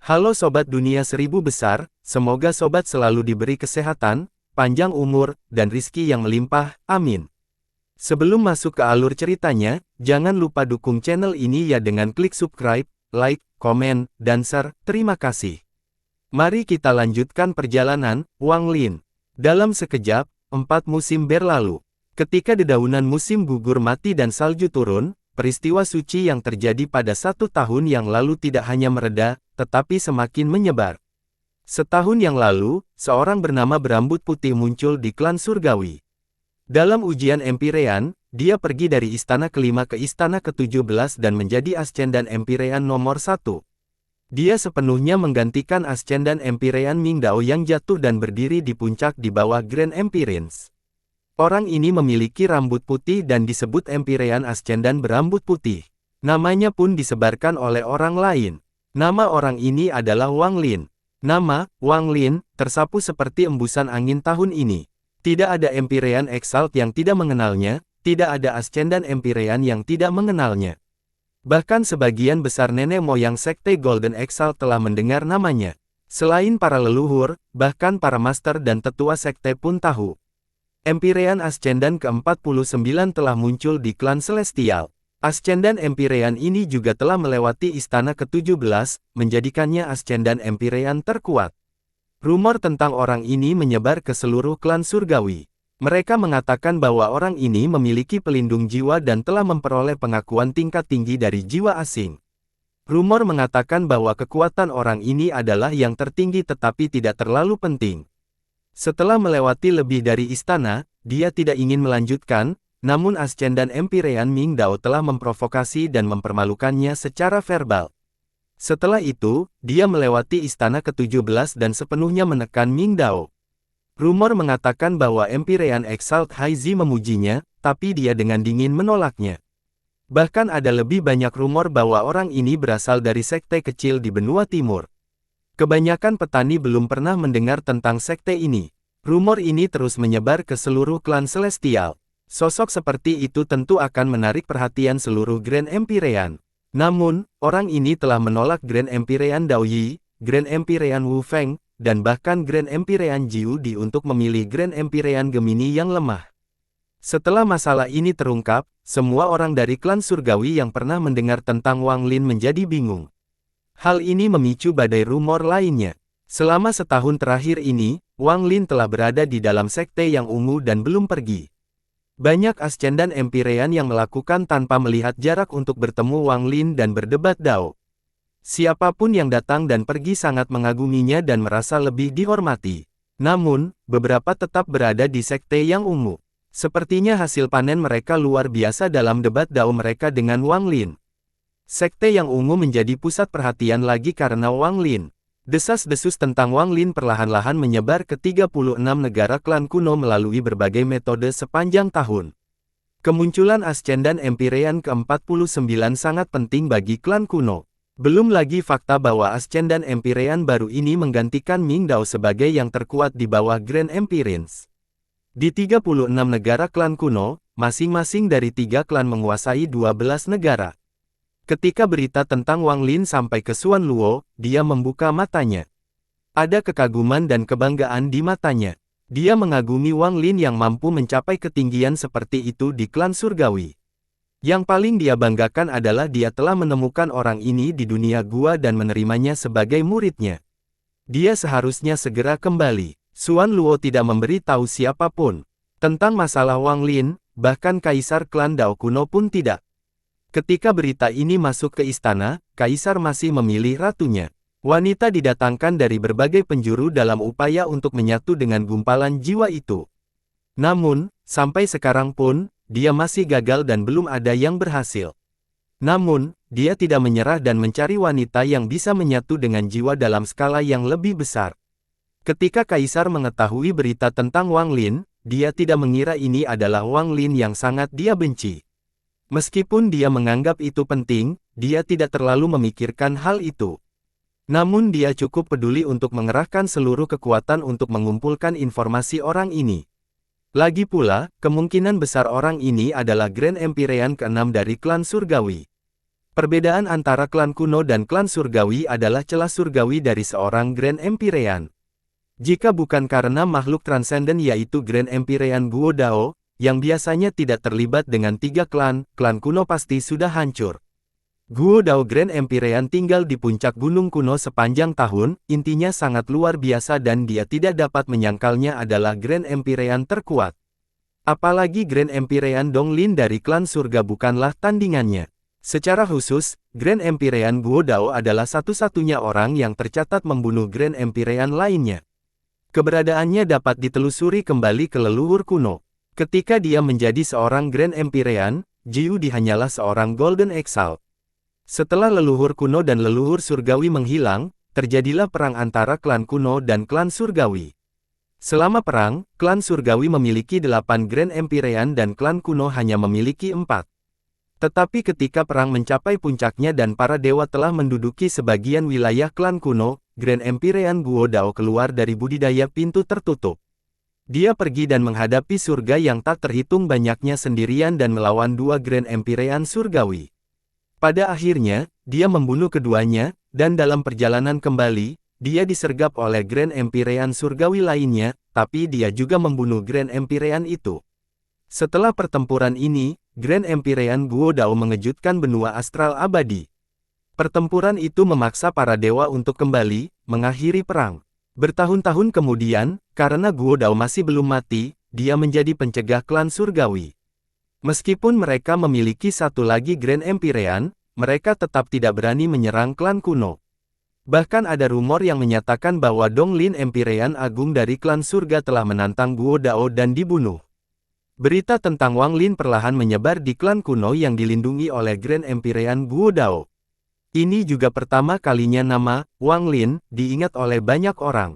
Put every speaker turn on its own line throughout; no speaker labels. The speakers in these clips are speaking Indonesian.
Halo Sobat Dunia Seribu Besar, semoga Sobat selalu diberi kesehatan, panjang umur, dan rizki yang melimpah, amin. Sebelum masuk ke alur ceritanya, jangan lupa dukung channel ini ya dengan klik subscribe, like, komen, dan share, terima kasih. Mari kita lanjutkan perjalanan, Wang Lin. Dalam sekejap, 4 musim berlalu. Ketika dedaunan musim gugur mati dan salju turun, peristiwa suci yang terjadi pada 1 tahun yang lalu tidak hanya mereda, tetapi semakin menyebar. Setahun yang lalu, seorang bernama berambut putih muncul di klan surgawi. Dalam ujian Empirean, dia pergi dari istana kelima ke istana ke-17 dan menjadi Ascendan Empirean nomor 1. Dia sepenuhnya menggantikan Ascendan Empirean Ming Dao yang jatuh dan berdiri di puncak di bawah Grand Empirins. Orang ini memiliki rambut putih dan disebut Empirean Ascendan berambut putih. Namanya pun disebarkan oleh orang lain. Nama orang ini adalah Wang Lin. Nama, Wang Lin, tersapu seperti embusan angin tahun ini. Tidak ada Empirean Exalt yang tidak mengenalnya, tidak ada Ascendan Empirean yang tidak mengenalnya. Bahkan sebagian besar nenek moyang Sekte Golden Exalt telah mendengar namanya. Selain para leluhur, bahkan para master dan tetua sekte pun tahu. Empirean Ascendan ke-49 telah muncul di klan Celestial. Ascendan Empirean ini juga telah melewati istana ke-17, menjadikannya Ascendan Empirean terkuat. Rumor tentang orang ini menyebar ke seluruh klan surgawi. Mereka mengatakan bahwa orang ini memiliki pelindung jiwa dan telah memperoleh pengakuan tingkat tinggi dari jiwa asing. Rumor mengatakan bahwa kekuatan orang ini adalah yang tertinggi tetapi tidak terlalu penting. Setelah melewati lebih dari istana, dia tidak ingin melanjutkan, namun Ascendan Empirean Ming Dao telah memprovokasi dan mempermalukannya secara verbal. Setelah itu, dia melewati istana ke-17 dan sepenuhnya menekan Ming Dao. Rumor mengatakan bahwa Empirean Exalt Haizi memujinya, tapi dia dengan dingin menolaknya. Bahkan ada lebih banyak rumor bahwa orang ini berasal dari sekte kecil di benua timur. Kebanyakan petani belum pernah mendengar tentang sekte ini. Rumor ini terus menyebar ke seluruh klan Celestial. Sosok seperti itu tentu akan menarik perhatian seluruh Grand Empirean. Namun, orang ini telah menolak Grand Empirean Dao Yi, Grand Empirean Wu Feng, dan bahkan Grand Empirean Jiu Di untuk memilih Grand Empirean Gemini yang lemah. Setelah masalah ini terungkap, semua orang dari klan surgawi yang pernah mendengar tentang Wang Lin menjadi bingung. Hal ini memicu badai rumor lainnya. Selama setahun terakhir ini, Wang Lin telah berada di dalam sekte yang ungu dan belum pergi. Banyak Ascendan Empirean yang melakukan tanpa melihat jarak untuk bertemu Wang Lin dan berdebat Dao. Siapapun yang datang dan pergi sangat mengaguminya dan merasa lebih dihormati. Namun, beberapa tetap berada di sekte yang ungu. Sepertinya hasil panen mereka luar biasa dalam debat Dao mereka dengan Wang Lin. Sekte yang ungu menjadi pusat perhatian lagi karena Wang Lin. Desas-desus tentang Wang Lin perlahan-lahan menyebar ke 36 negara klan kuno melalui berbagai metode sepanjang tahun. Kemunculan Ascendan Empirean ke-49 sangat penting bagi klan kuno. Belum lagi fakta bahwa Ascendan Empirean baru ini menggantikan Ming Dao sebagai yang terkuat di bawah Grand Empirins. Di 36 negara klan kuno, masing-masing dari 3 klan menguasai 12 negara. Ketika berita tentang Wang Lin sampai ke Xuan Luo, dia membuka matanya. Ada kekaguman dan kebanggaan di matanya. Dia mengagumi Wang Lin yang mampu mencapai ketinggian seperti itu di klan surgawi. Yang paling dia banggakan adalah dia telah menemukan orang ini di dunia gua dan menerimanya sebagai muridnya. Dia seharusnya segera kembali. Xuan Luo tidak memberi tahu siapapun tentang masalah Wang Lin, bahkan kaisar klan Dao kuno pun tidak. Ketika berita ini masuk ke istana, kaisar masih memilih ratunya. Wanita didatangkan dari berbagai penjuru dalam upaya untuk menyatu dengan gumpalan jiwa itu. Namun, sampai sekarang pun, dia masih gagal dan belum ada yang berhasil. Namun, dia tidak menyerah dan mencari wanita yang bisa menyatu dengan jiwa dalam skala yang lebih besar. Ketika kaisar mengetahui berita tentang Wang Lin, dia tidak mengira ini adalah Wang Lin yang sangat dia benci. Meskipun dia menganggap itu penting, dia tidak terlalu memikirkan hal itu. Namun dia cukup peduli untuk mengerahkan seluruh kekuatan untuk mengumpulkan informasi orang ini. Lagi pula, kemungkinan besar orang ini adalah Grand Empirean ke-6 dari klan surgawi. Perbedaan antara klan kuno dan klan surgawi adalah celah surgawi dari seorang Grand Empyrean. Jika bukan karena makhluk transenden yaitu Grand Empyrean Guo Dao, yang biasanya tidak terlibat dengan 3 klan, klan kuno pasti sudah hancur. Guo Dao Grand Empyrean tinggal di puncak gunung kuno sepanjang tahun, intinya sangat luar biasa dan dia tidak dapat menyangkalnya adalah Grand Empyrean terkuat. Apalagi Grand Empyrean Donglin dari klan surga bukanlah tandingannya. Secara khusus, Grand Empyrean Guo Dao adalah satu-satunya orang yang tercatat membunuh Grand Empyrean lainnya. Keberadaannya dapat ditelusuri kembali ke leluhur kuno. Ketika dia menjadi seorang Grand Empyrean, Jiu Di hanyalah seorang Golden Exalt. Setelah leluhur kuno dan leluhur surgawi menghilang, terjadilah perang antara klan kuno dan klan surgawi. Selama perang, klan surgawi memiliki 8 Grand Empyrean dan klan kuno hanya memiliki 4. Tetapi ketika perang mencapai puncaknya dan para dewa telah menduduki sebagian wilayah klan kuno, Grand Empyrean Guo Dao keluar dari budidaya pintu tertutup. Dia pergi dan menghadapi surga yang tak terhitung banyaknya sendirian dan melawan 2 Grand Empyrean surgawi. Pada akhirnya, dia membunuh keduanya, dan dalam perjalanan kembali, dia disergap oleh Grand Empyrean surgawi lainnya, tapi dia juga membunuh Grand Empyrean itu. Setelah pertempuran ini, Grand Empyrean Guo Dao mengejutkan benua astral abadi. Pertempuran itu memaksa para dewa untuk kembali, mengakhiri perang. Bertahun-tahun kemudian, karena Guo Dao masih belum mati, dia menjadi pencegah klan surgawi. Meskipun mereka memiliki satu lagi Grand Empyrean, mereka tetap tidak berani menyerang klan kuno. Bahkan ada rumor yang menyatakan bahwa Donglin Empyrean Agung dari klan surga telah menantang Guo Dao dan dibunuh. Berita tentang Wang Lin perlahan menyebar di klan kuno yang dilindungi oleh Grand Empyrean Guo Dao. Ini juga pertama kalinya nama Wang Lin diingat oleh banyak orang.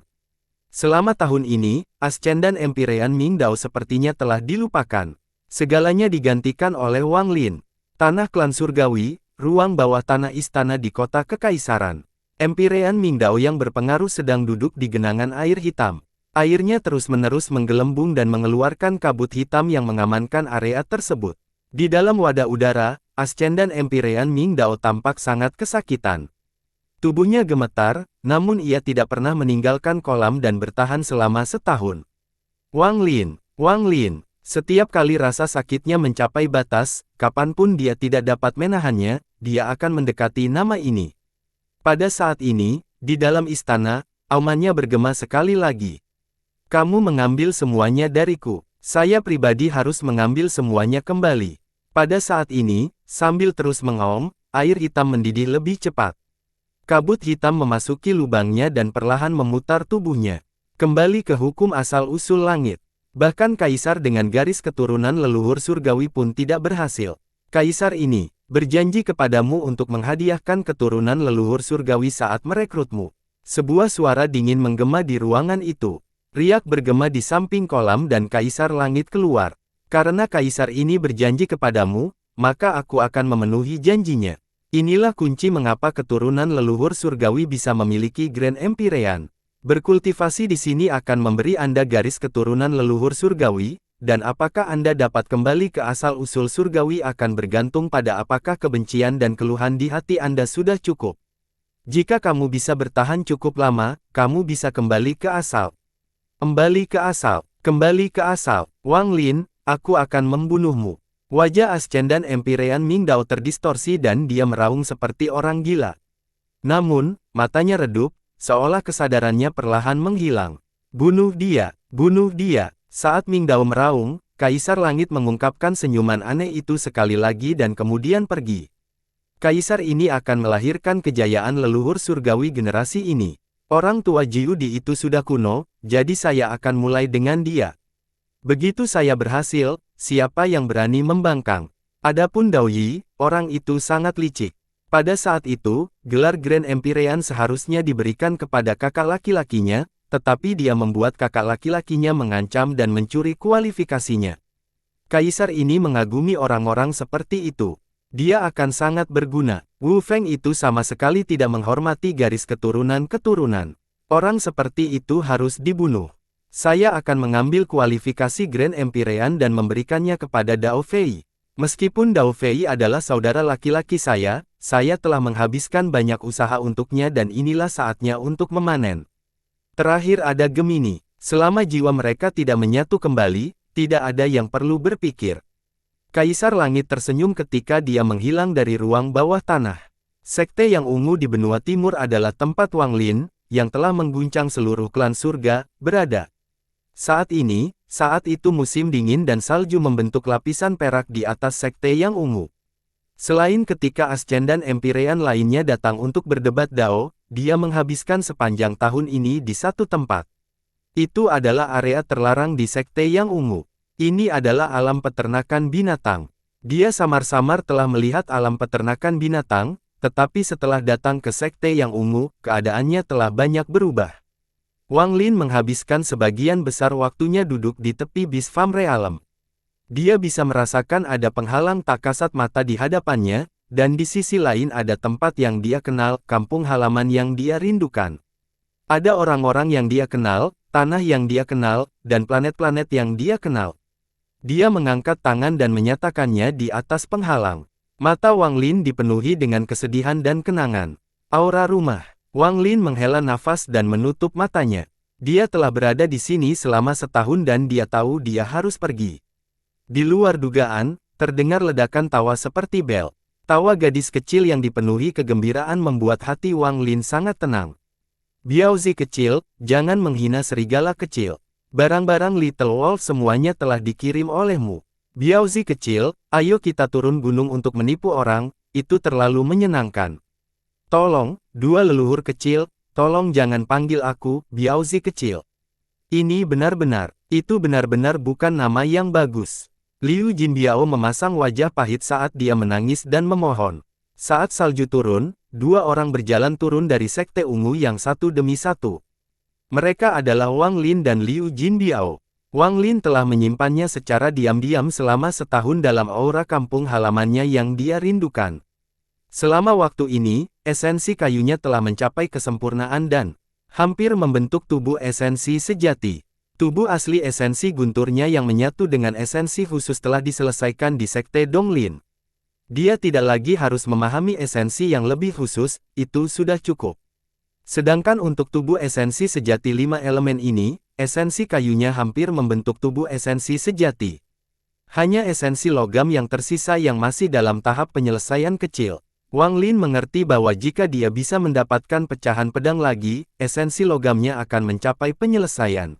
Selama tahun ini, Ascendan Empyrean Ming Dao sepertinya telah dilupakan. Segalanya digantikan oleh Wang Lin. Tanah klan surgawi, ruang bawah tanah istana di kota kekaisaran. Empyrean Ming Dao yang berpengaruh sedang duduk di genangan air hitam. Airnya terus-menerus menggelembung dan mengeluarkan kabut hitam yang mengamankan area tersebut. Di dalam wadah udara, Ascendan Empyrean Ming Dao tampak sangat kesakitan. Tubuhnya gemetar, namun ia tidak pernah meninggalkan kolam dan bertahan selama setahun. Wang Lin, setiap kali rasa sakitnya mencapai batas, kapanpun dia tidak dapat menahannya, dia akan mendekati nama ini. Pada saat ini, di dalam istana, aumannya bergema sekali lagi. Kamu mengambil semuanya dariku. Saya pribadi harus mengambil semuanya kembali. Pada saat ini, sambil terus mengaum, air hitam mendidih lebih cepat. Kabut hitam memasuki lubangnya dan perlahan memutar tubuhnya. Kembali ke hukum asal-usul langit. Bahkan kaisar dengan garis keturunan leluhur surgawi pun tidak berhasil. Kaisar ini berjanji kepadamu untuk menghadiahkan keturunan leluhur surgawi saat merekrutmu. Sebuah suara dingin menggema di ruangan itu. Riak bergema di samping kolam dan Kaisar Langit keluar. Karena Kaisar ini berjanji kepadamu, maka aku akan memenuhi janjinya. Inilah kunci mengapa keturunan leluhur surgawi bisa memiliki Grand Empyrean. Berkultivasi di sini akan memberi Anda garis keturunan leluhur surgawi, dan apakah Anda dapat kembali ke asal-usul surgawi akan bergantung pada apakah kebencian dan keluhan di hati Anda sudah cukup. Jika kamu bisa bertahan cukup lama, kamu bisa kembali ke asal. Kembali ke asal, Wang Lin, aku akan membunuhmu. Wajah Ascendan Empyrean Ming Dao terdistorsi dan dia meraung seperti orang gila. Namun, matanya redup, seolah kesadarannya perlahan menghilang. Bunuh dia, bunuh dia. Saat Ming Dao meraung, Kaisar Langit mengungkapkan senyuman aneh itu sekali lagi dan kemudian pergi. Kaisar ini akan melahirkan kejayaan leluhur surgawi generasi ini. Orang tua Jiu Di itu sudah kuno, jadi saya akan mulai dengan dia. Begitu saya berhasil, siapa yang berani membangkang? Adapun Dao Yi, orang itu sangat licik. Pada saat itu, gelar Grand Empyrean seharusnya diberikan kepada kakak laki-lakinya, tetapi dia membuat kakak laki-lakinya mengancam dan mencuri kualifikasinya. Kaisar ini mengagumi orang-orang seperti itu. Dia akan sangat berguna. Wu Feng itu sama sekali tidak menghormati garis keturunan-keturunan. Orang seperti itu harus dibunuh. Saya akan mengambil kualifikasi Grand Empyrean dan memberikannya kepada Dao Fei. Meskipun Dao Fei adalah saudara laki-laki saya saya telah menghabiskan banyak usaha untuknya dan inilah saatnya untuk memanen. Terakhir ada Gemini. Selama jiwa mereka tidak menyatu kembali, tidak ada yang perlu berpikir. Kaisar Langit tersenyum ketika dia menghilang dari ruang bawah tanah. Sekte yang ungu di benua timur adalah tempat Wang Lin, yang telah mengguncang seluruh klan surga, berada. Saat itu musim dingin dan salju membentuk lapisan perak di atas sekte yang ungu. Selain ketika Ascen dan Empyrean lainnya datang untuk berdebat Dao, dia menghabiskan sepanjang tahun ini di satu tempat. Itu adalah area terlarang di sekte yang ungu. Ini adalah alam peternakan binatang. Dia samar-samar telah melihat alam peternakan binatang, tetapi setelah datang ke sekte yang ungu, keadaannya telah banyak berubah. Wang Lin menghabiskan sebagian besar waktunya duduk di tepi bis Fam Realem. Dia bisa merasakan ada penghalang tak kasat mata di hadapannya, dan di sisi lain ada tempat yang dia kenal, kampung halaman yang dia rindukan. Ada orang-orang yang dia kenal, tanah yang dia kenal, dan planet-planet yang dia kenal. Dia mengangkat tangan dan menyatakannya di atas penghalang. Mata Wang Lin dipenuhi dengan kesedihan dan kenangan. Aura rumah. Wang Lin menghela nafas dan menutup matanya. Dia telah berada di sini selama setahun dan dia tahu dia harus pergi. Di luar dugaan, terdengar ledakan tawa seperti bel. Tawa gadis kecil yang dipenuhi kegembiraan membuat hati Wang Lin sangat tenang. Biaozi kecil, jangan menghina serigala kecil. Barang-barang Little Wolf semuanya telah dikirim olehmu. Biaozi kecil, ayo kita turun gunung untuk menipu orang, itu terlalu menyenangkan. Tolong, dua leluhur kecil, tolong jangan panggil aku, Biaozi kecil. Itu benar-benar bukan nama yang bagus. Liu Jinbiao memasang wajah pahit saat dia menangis dan memohon. Saat salju turun, dua orang berjalan turun dari sekte ungu yang satu demi satu. Mereka adalah Wang Lin dan Liu Jinbiao. Wang Lin telah menyimpannya secara diam-diam selama setahun dalam aura kampung halamannya yang dia rindukan. Selama waktu ini, esensi kayunya telah mencapai kesempurnaan dan hampir membentuk tubuh esensi sejati. Tubuh asli esensi gunturnya yang menyatu dengan esensi khusus telah diselesaikan di sekte Donglin. Dia tidak lagi harus memahami esensi yang lebih khusus, itu sudah cukup. Sedangkan untuk tubuh esensi sejati 5 elemen ini, esensi kayunya hampir membentuk tubuh esensi sejati. Hanya esensi logam yang tersisa yang masih dalam tahap penyelesaian kecil. Wang Lin mengerti bahwa jika dia bisa mendapatkan pecahan pedang lagi, esensi logamnya akan mencapai penyelesaian.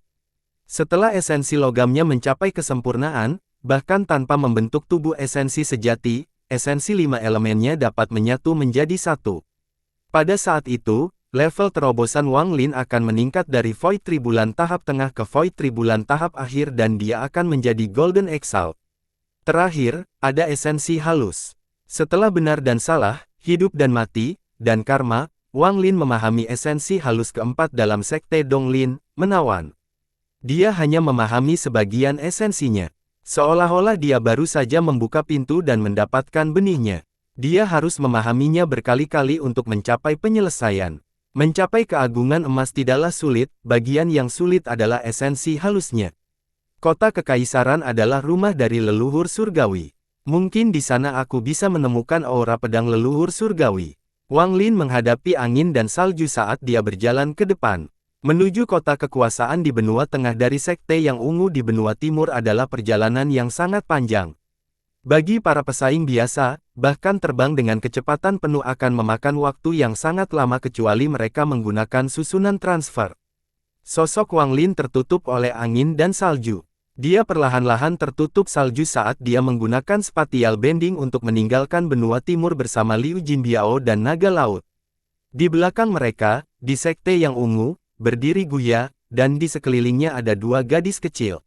Setelah esensi logamnya mencapai kesempurnaan, bahkan tanpa membentuk tubuh esensi sejati, esensi 5 elemennya dapat menyatu menjadi satu. Pada saat itu, level terobosan Wang Lin akan meningkat dari Void Tribulan tahap tengah ke Void Tribulan tahap akhir dan dia akan menjadi Golden Exalt. Terakhir, ada esensi halus. Setelah benar dan salah, hidup dan mati, dan karma, Wang Lin memahami esensi halus keempat dalam sekte Donglin, menawan. Dia hanya memahami sebagian esensinya. Seolah-olah dia baru saja membuka pintu dan mendapatkan benihnya. Dia harus memahaminya berkali-kali untuk mencapai penyelesaian. Mencapai keagungan emas tidaklah sulit, bagian yang sulit adalah esensi halusnya. Kota Kekaisaran adalah rumah dari leluhur surgawi. Mungkin di sana aku bisa menemukan aura pedang leluhur surgawi. Wang Lin menghadapi angin dan salju saat dia berjalan ke depan. Menuju kota kekuasaan di benua tengah dari sekte yang ungu di benua timur adalah perjalanan yang sangat panjang. Bagi para pesaing biasa, bahkan terbang dengan kecepatan penuh akan memakan waktu yang sangat lama kecuali mereka menggunakan susunan transfer. Sosok Wang Lin tertutup oleh angin dan salju. Dia perlahan-lahan tertutup salju saat dia menggunakan spatial bending untuk meninggalkan benua timur bersama Liu Jinbiao dan naga laut. Di belakang mereka, di sekte yang ungu, berdiri Guya, dan di sekelilingnya ada dua gadis kecil.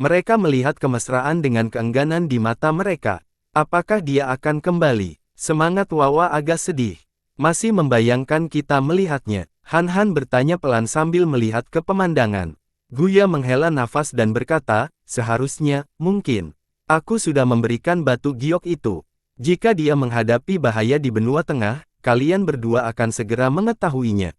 Mereka melihat kemesraan dengan keengganan di mata mereka. Apakah dia akan kembali? Semangat Wawa agak sedih. Masih membayangkan kita melihatnya. Han bertanya pelan sambil melihat ke pemandangan. Guya menghela nafas dan berkata, seharusnya, mungkin. Aku sudah memberikan batu giok itu. Jika dia menghadapi bahaya di benua tengah, kalian berdua akan segera mengetahuinya.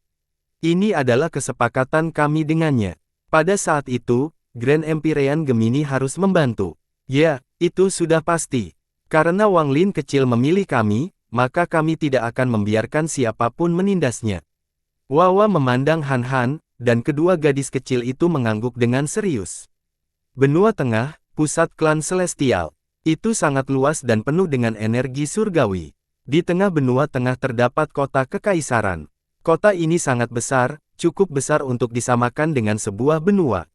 Ini adalah kesepakatan kami dengannya. Pada saat itu, Grand Empyrean Gemini harus membantu. Ya, itu sudah pasti. Karena Wang Lin kecil memilih kami, maka kami tidak akan membiarkan siapapun menindasnya. Wawa memandang Han Han, dan kedua gadis kecil itu mengangguk dengan serius. Benua Tengah, pusat klan Celestial. Itu sangat luas dan penuh dengan energi surgawi. Di tengah benua tengah terdapat kota kekaisaran. Kota ini sangat besar, cukup besar untuk disamakan dengan sebuah benua.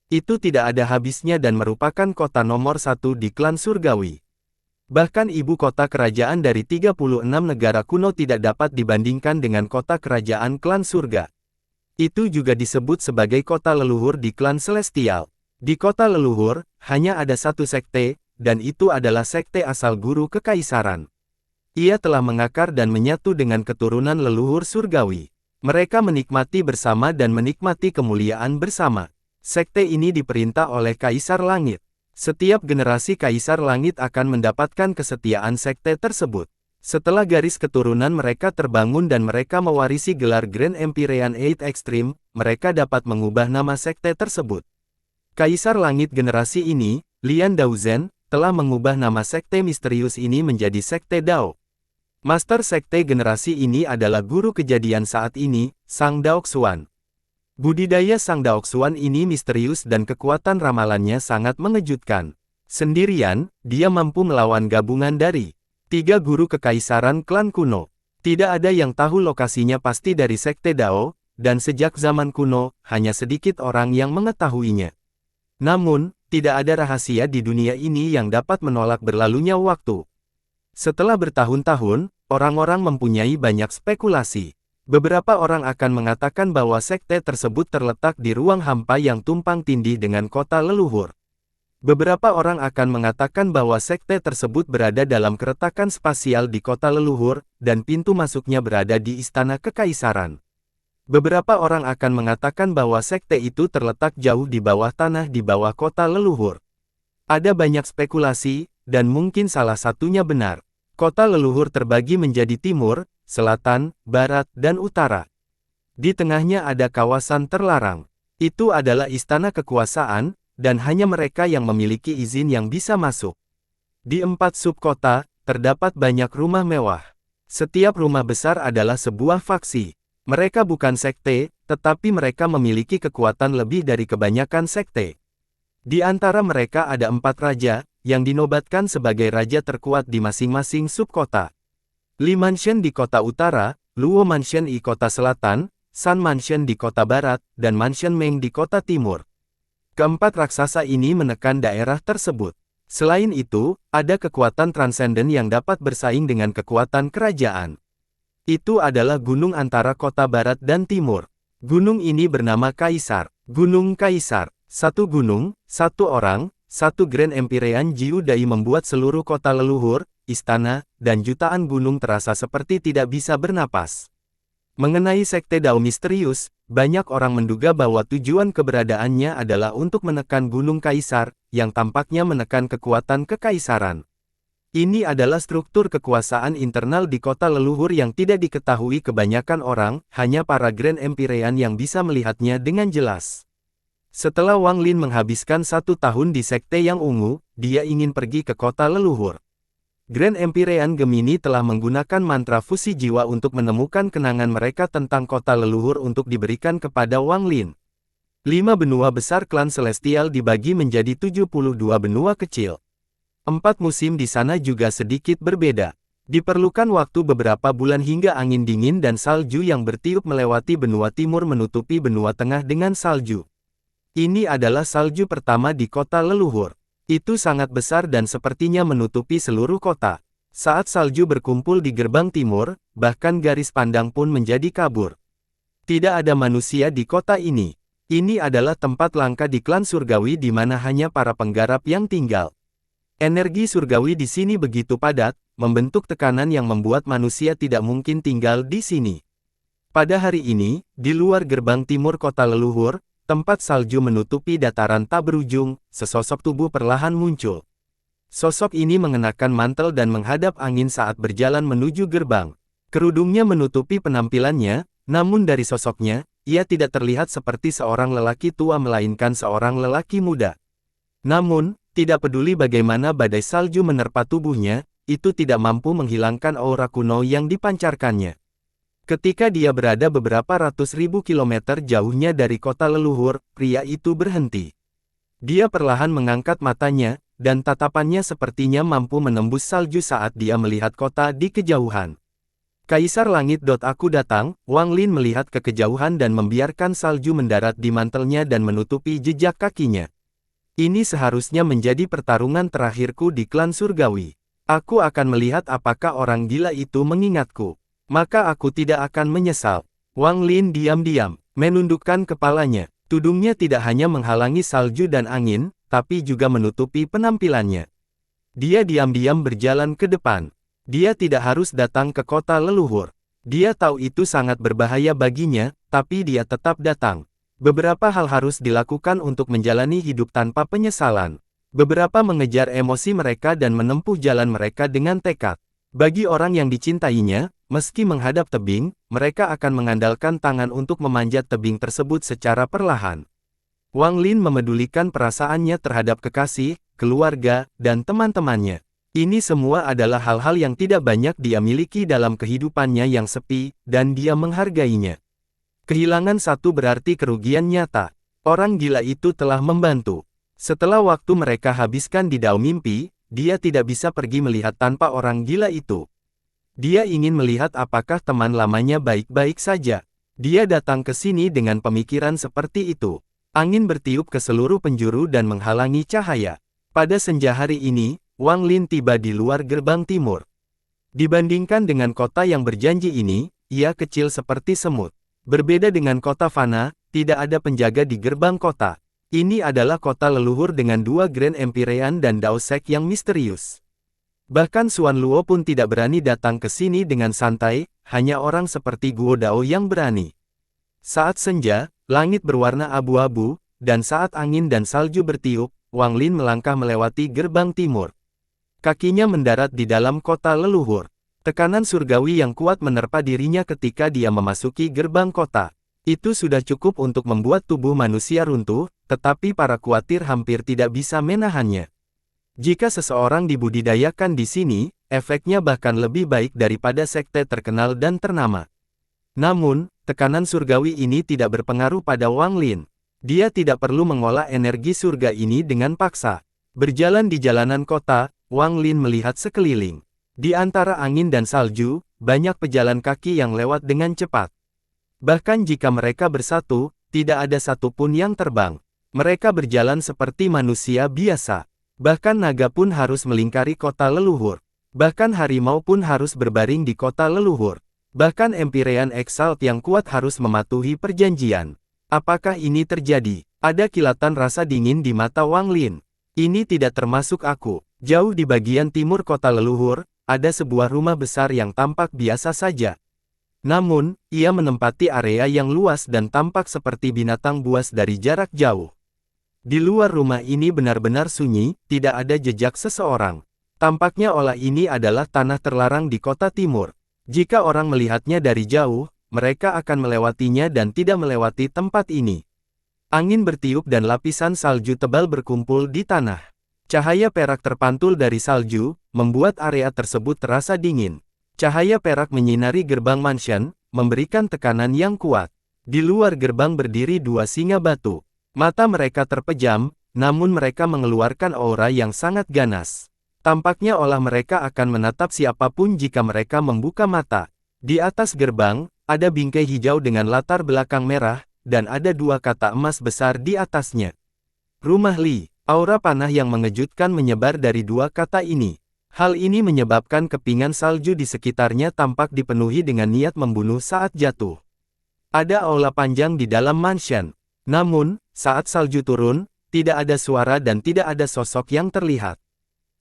Itu tidak ada habisnya dan merupakan kota nomor 1 di klan surgawi. Bahkan ibu kota kerajaan dari 36 negara kuno tidak dapat dibandingkan dengan kota kerajaan klan surga. Itu juga disebut sebagai kota leluhur di klan Celestial. Di kota leluhur, hanya ada satu sekte, dan itu adalah sekte asal guru kekaisaran. Ia telah mengakar dan menyatu dengan keturunan leluhur surgawi. Mereka menikmati bersama dan menikmati kemuliaan bersama. Sekte ini diperintah oleh Kaisar Langit. Setiap generasi Kaisar Langit akan mendapatkan kesetiaan sekte tersebut. Setelah garis keturunan mereka terbangun dan mereka mewarisi gelar Grand Empyrean Eight Extreme, mereka dapat mengubah nama sekte tersebut. Kaisar Langit generasi ini, Lian Daozhen, telah mengubah nama sekte misterius ini menjadi Sekte Dao. Master sekte generasi ini adalah guru kejadian saat ini, Sang Daoxuan. Budidaya Sang Daoxuan ini misterius dan kekuatan ramalannya sangat mengejutkan. Sendirian, dia mampu melawan gabungan dari 3 guru kekaisaran klan kuno. Tidak ada yang tahu lokasinya pasti dari Sekte Dao, dan sejak zaman kuno, hanya sedikit orang yang mengetahuinya. Namun, tidak ada rahasia di dunia ini yang dapat menolak berlalunya waktu. Setelah bertahun-tahun, orang-orang mempunyai banyak spekulasi. Beberapa orang akan mengatakan bahwa sekte tersebut terletak di ruang hampa yang tumpang tindih dengan kota leluhur. Beberapa orang akan mengatakan bahwa sekte tersebut berada dalam keretakan spasial di kota leluhur, dan pintu masuknya berada di istana kekaisaran. Beberapa orang akan mengatakan bahwa sekte itu terletak jauh di bawah tanah di bawah kota leluhur. Ada banyak spekulasi, dan mungkin salah satunya benar. Kota leluhur terbagi menjadi timur, selatan, barat, dan utara. Di tengahnya ada kawasan terlarang. Itu adalah istana kekuasaan, dan hanya mereka yang memiliki izin yang bisa masuk. Di 4 subkota, terdapat banyak rumah mewah. Setiap rumah besar adalah sebuah faksi. Mereka bukan sekte, tetapi mereka memiliki kekuatan lebih dari kebanyakan sekte. Di antara mereka ada 4 raja, yang dinobatkan sebagai raja terkuat di masing-masing subkota. Li Mansion di kota utara, Luo Mansion di kota selatan, San Mansion di kota barat, dan Mansion Meng di kota timur. Keempat raksasa ini menekan daerah tersebut. Selain itu, ada kekuatan transenden yang dapat bersaing dengan kekuatan kerajaan. Itu adalah gunung antara kota barat dan timur. Gunung ini bernama Kaisar. Gunung Kaisar. 1 gunung, 1 orang, 1 Grand Empyrean Jiu Dai membuat seluruh kota leluhur, istana, dan jutaan gunung terasa seperti tidak bisa bernapas. Mengenai sekte Dao misterius, banyak orang menduga bahwa tujuan keberadaannya adalah untuk menekan Gunung Kaisar, yang tampaknya menekan kekuatan kekaisaran. Ini adalah struktur kekuasaan internal di kota leluhur yang tidak diketahui kebanyakan orang, hanya para Grand Empyrean yang bisa melihatnya dengan jelas. Setelah Wang Lin menghabiskan 1 tahun di sekte yang ungu, dia ingin pergi ke kota leluhur. Grand Empyrean Gemini telah menggunakan mantra fusi jiwa untuk menemukan kenangan mereka tentang kota leluhur untuk diberikan kepada Wang Lin. 5 benua besar klan Celestial dibagi menjadi 72 benua kecil. 4 musim di sana juga sedikit berbeda. Diperlukan waktu beberapa bulan hingga angin dingin dan salju yang bertiup melewati benua timur menutupi benua tengah dengan salju. Ini adalah salju pertama di kota leluhur. Itu sangat besar dan sepertinya menutupi seluruh kota. Saat salju berkumpul di gerbang timur, bahkan garis pandang pun menjadi kabur. Tidak ada manusia di kota ini. Ini adalah tempat langka di klan surgawi di mana hanya para penggarap yang tinggal. Energi surgawi di sini begitu padat, membentuk tekanan yang membuat manusia tidak mungkin tinggal di sini. Pada hari ini, di luar gerbang timur kota leluhur, tempat salju menutupi dataran tak berujung, sesosok tubuh perlahan muncul. Sosok ini mengenakan mantel dan menghadap angin saat berjalan menuju gerbang. Kerudungnya menutupi penampilannya, namun dari sosoknya, ia tidak terlihat seperti seorang lelaki tua melainkan seorang lelaki muda. Namun, tidak peduli bagaimana badai salju menerpa tubuhnya, itu tidak mampu menghilangkan aura kuno yang dipancarkannya. Ketika dia berada beberapa ratus ribu kilometer jauhnya dari kota leluhur, pria itu berhenti. Dia perlahan mengangkat matanya, dan tatapannya sepertinya mampu menembus salju saat dia melihat kota di kejauhan. Kaisar Langit. Aku datang, Wang Lin melihat ke kejauhan dan membiarkan salju mendarat di mantelnya dan menutupi jejak kakinya. Ini seharusnya menjadi pertarungan terakhirku di klan surgawi. Aku akan melihat apakah orang gila itu mengingatku. Maka aku tidak akan menyesal. Wang Lin diam-diam menundukkan kepalanya. Tudungnya tidak hanya menghalangi salju dan angin, tapi juga menutupi penampilannya. Dia diam-diam berjalan ke depan. Dia tidak harus datang ke kota leluhur. Dia tahu itu sangat berbahaya baginya, tapi dia tetap datang. Beberapa hal harus dilakukan untuk menjalani hidup tanpa penyesalan. Beberapa mengejar emosi mereka dan menempuh jalan mereka dengan tekad. Bagi orang yang dicintainya, meski menghadap tebing, mereka akan mengandalkan tangan untuk memanjat tebing tersebut secara perlahan. Wang Lin memedulikan perasaannya terhadap kekasih, keluarga, dan teman-temannya. Ini semua adalah hal-hal yang tidak banyak dia miliki dalam kehidupannya yang sepi, dan dia menghargainya. Kehilangan satu berarti kerugian nyata. Orang gila itu telah membantu. Setelah waktu mereka habiskan di Dao Mimpi, dia tidak bisa pergi melihat tanpa orang gila itu. Dia ingin melihat apakah teman lamanya baik-baik saja. Dia datang ke sini dengan pemikiran seperti itu. Angin bertiup ke seluruh penjuru dan menghalangi cahaya. Pada senja hari ini, Wang Lin tiba di luar gerbang timur. Dibandingkan dengan kota yang berjanji ini, ia kecil seperti semut. Berbeda dengan kota fana, tidak ada penjaga di gerbang kota. Ini adalah kota leluhur dengan dua Grand Empyrean dan Dao Sek yang misterius. Bahkan Xuan Luo pun tidak berani datang ke sini dengan santai, hanya orang seperti Guo Dao yang berani. Saat senja, langit berwarna abu-abu, dan saat angin dan salju bertiup, Wang Lin melangkah melewati gerbang timur. Kakinya mendarat di dalam kota leluhur. Tekanan surgawi yang kuat menerpa dirinya ketika dia memasuki gerbang kota. Itu sudah cukup untuk membuat tubuh manusia runtuh, tetapi para kuatir hampir tidak bisa menahannya. Jika seseorang dibudidayakan di sini, efeknya bahkan lebih baik daripada sekte terkenal dan ternama. Namun, tekanan surgawi ini tidak berpengaruh pada Wang Lin. Dia tidak perlu mengolah energi surga ini dengan paksa. Berjalan di jalanan kota, Wang Lin melihat sekeliling. Di antara angin dan salju, banyak pejalan kaki yang lewat dengan cepat. Bahkan jika mereka bersatu, tidak ada satupun yang terbang. Mereka berjalan seperti manusia biasa. Bahkan naga pun harus melingkari kota leluhur. Bahkan harimau pun harus berbaring di kota leluhur. Bahkan Empyrean Exalt yang kuat harus mematuhi perjanjian. Apakah ini terjadi? Ada kilatan rasa dingin di mata Wang Lin. Ini tidak termasuk aku. Jauh di bagian timur kota leluhur, ada sebuah rumah besar yang tampak biasa saja. Namun, ia menempati area yang luas dan tampak seperti binatang buas dari jarak jauh. Di luar rumah ini benar-benar sunyi, tidak ada jejak seseorang. Tampaknya olah ini adalah tanah terlarang di kota timur. Jika orang melihatnya dari jauh, mereka akan melewatinya dan tidak melewati tempat ini. Angin bertiup dan lapisan salju tebal berkumpul di tanah. Cahaya perak terpantul dari salju, membuat area tersebut terasa dingin. Cahaya perak menyinari gerbang mansion, memberikan tekanan yang kuat. Di luar gerbang berdiri dua singa batu. Mata mereka terpejam, namun mereka mengeluarkan aura yang sangat ganas. Tampaknya olah mereka akan menatap siapapun jika mereka membuka mata. Di atas gerbang, ada bingkai hijau dengan latar belakang merah, dan ada dua kata emas besar di atasnya. Rumah Li. Aura panah yang mengejutkan menyebar dari dua kata ini. Hal ini menyebabkan kepingan salju di sekitarnya tampak dipenuhi dengan niat membunuh saat jatuh. Ada aula panjang di dalam mansion. Namun, saat salju turun, tidak ada suara dan tidak ada sosok yang terlihat.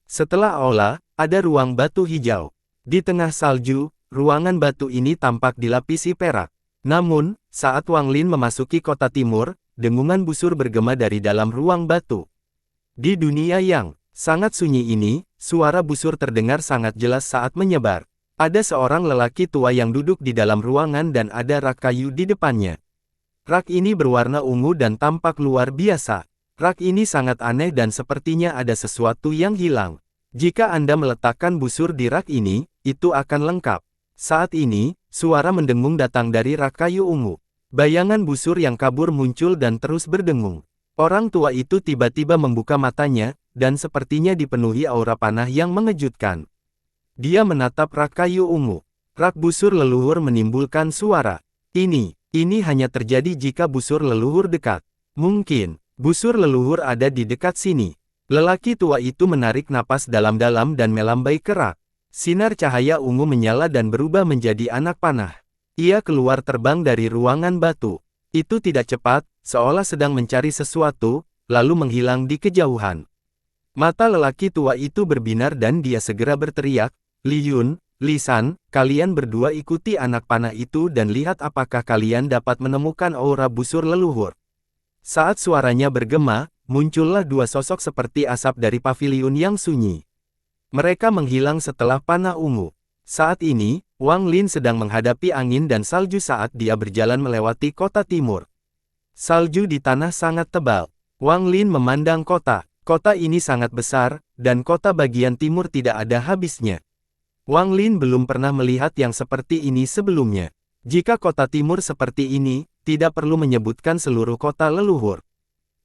Setelah aula, ada ruang batu hijau. Di tengah salju, ruangan batu ini tampak dilapisi perak. Namun, saat Wang Lin memasuki kota timur, dengungan busur bergema dari dalam ruang batu. Di dunia yang sangat sunyi ini, suara busur terdengar sangat jelas saat menyebar. Ada seorang lelaki tua yang duduk di dalam ruangan dan ada rak kayu di depannya. Rak ini berwarna ungu dan tampak luar biasa. Rak ini sangat aneh dan sepertinya ada sesuatu yang hilang. Jika Anda meletakkan busur di rak ini, itu akan lengkap. Saat ini, suara mendengung datang dari rak kayu ungu. Bayangan busur yang kabur muncul dan terus berdengung. Orang tua itu tiba-tiba membuka matanya, dan sepertinya dipenuhi aura panah yang mengejutkan. Dia menatap rak kayu ungu. Rak busur leluhur menimbulkan suara. Ini hanya terjadi jika busur leluhur dekat. Mungkin, busur leluhur ada di dekat sini. Lelaki tua itu menarik napas dalam-dalam dan melambai ke rak. Sinar cahaya ungu menyala dan berubah menjadi anak panah. Ia keluar terbang dari ruangan batu. Itu tidak cepat, seolah sedang mencari sesuatu, lalu menghilang di kejauhan. Mata lelaki tua itu berbinar dan dia segera berteriak, "Li Yun, Li San, kalian berdua ikuti anak panah itu dan lihat apakah kalian dapat menemukan aura busur leluhur." Saat suaranya bergema, muncullah dua sosok seperti asap dari paviliun yang sunyi. Mereka menghilang setelah panah ungu. Saat ini, Wang Lin sedang menghadapi angin dan salju saat dia berjalan melewati kota timur. Salju di tanah sangat tebal. Wang Lin memandang kota. Kota ini sangat besar, dan kota bagian timur tidak ada habisnya. Wang Lin belum pernah melihat yang seperti ini sebelumnya. Jika kota timur seperti ini, tidak perlu menyebutkan seluruh kota leluhur.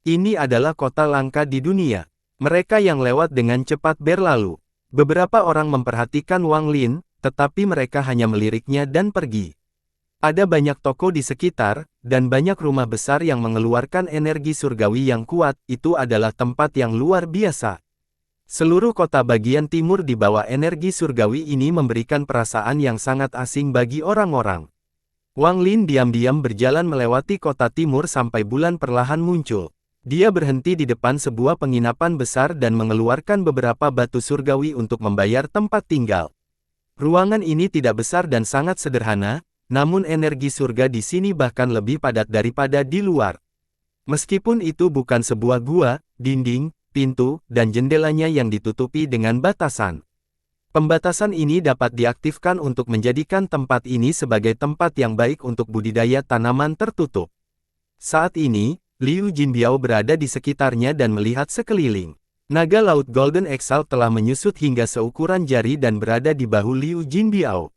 Ini adalah kota langka di dunia. Mereka yang lewat dengan cepat berlalu. Beberapa orang memperhatikan Wang Lin, tetapi mereka hanya meliriknya dan pergi. Ada banyak toko di sekitar, dan banyak rumah besar yang mengeluarkan energi surgawi yang kuat. Itu adalah tempat yang luar biasa. Seluruh kota bagian timur di bawah energi surgawi ini memberikan perasaan yang sangat asing bagi orang-orang. Wang Lin diam-diam berjalan melewati kota timur sampai bulan perlahan muncul. Dia berhenti di depan sebuah penginapan besar dan mengeluarkan beberapa batu surgawi untuk membayar tempat tinggal. Ruangan ini tidak besar dan sangat sederhana, namun energi surga di sini bahkan lebih padat daripada di luar. Meskipun itu bukan sebuah gua, dinding, pintu, dan jendelanya yang ditutupi dengan batasan. Pembatasan ini dapat diaktifkan untuk menjadikan tempat ini sebagai tempat yang baik untuk budidaya tanaman tertutup. Saat ini, Liu Jinbiao berada di sekitarnya dan melihat sekeliling. Naga laut Golden Exalt telah menyusut hingga seukuran jari dan berada di bahu Liu Jinbiao.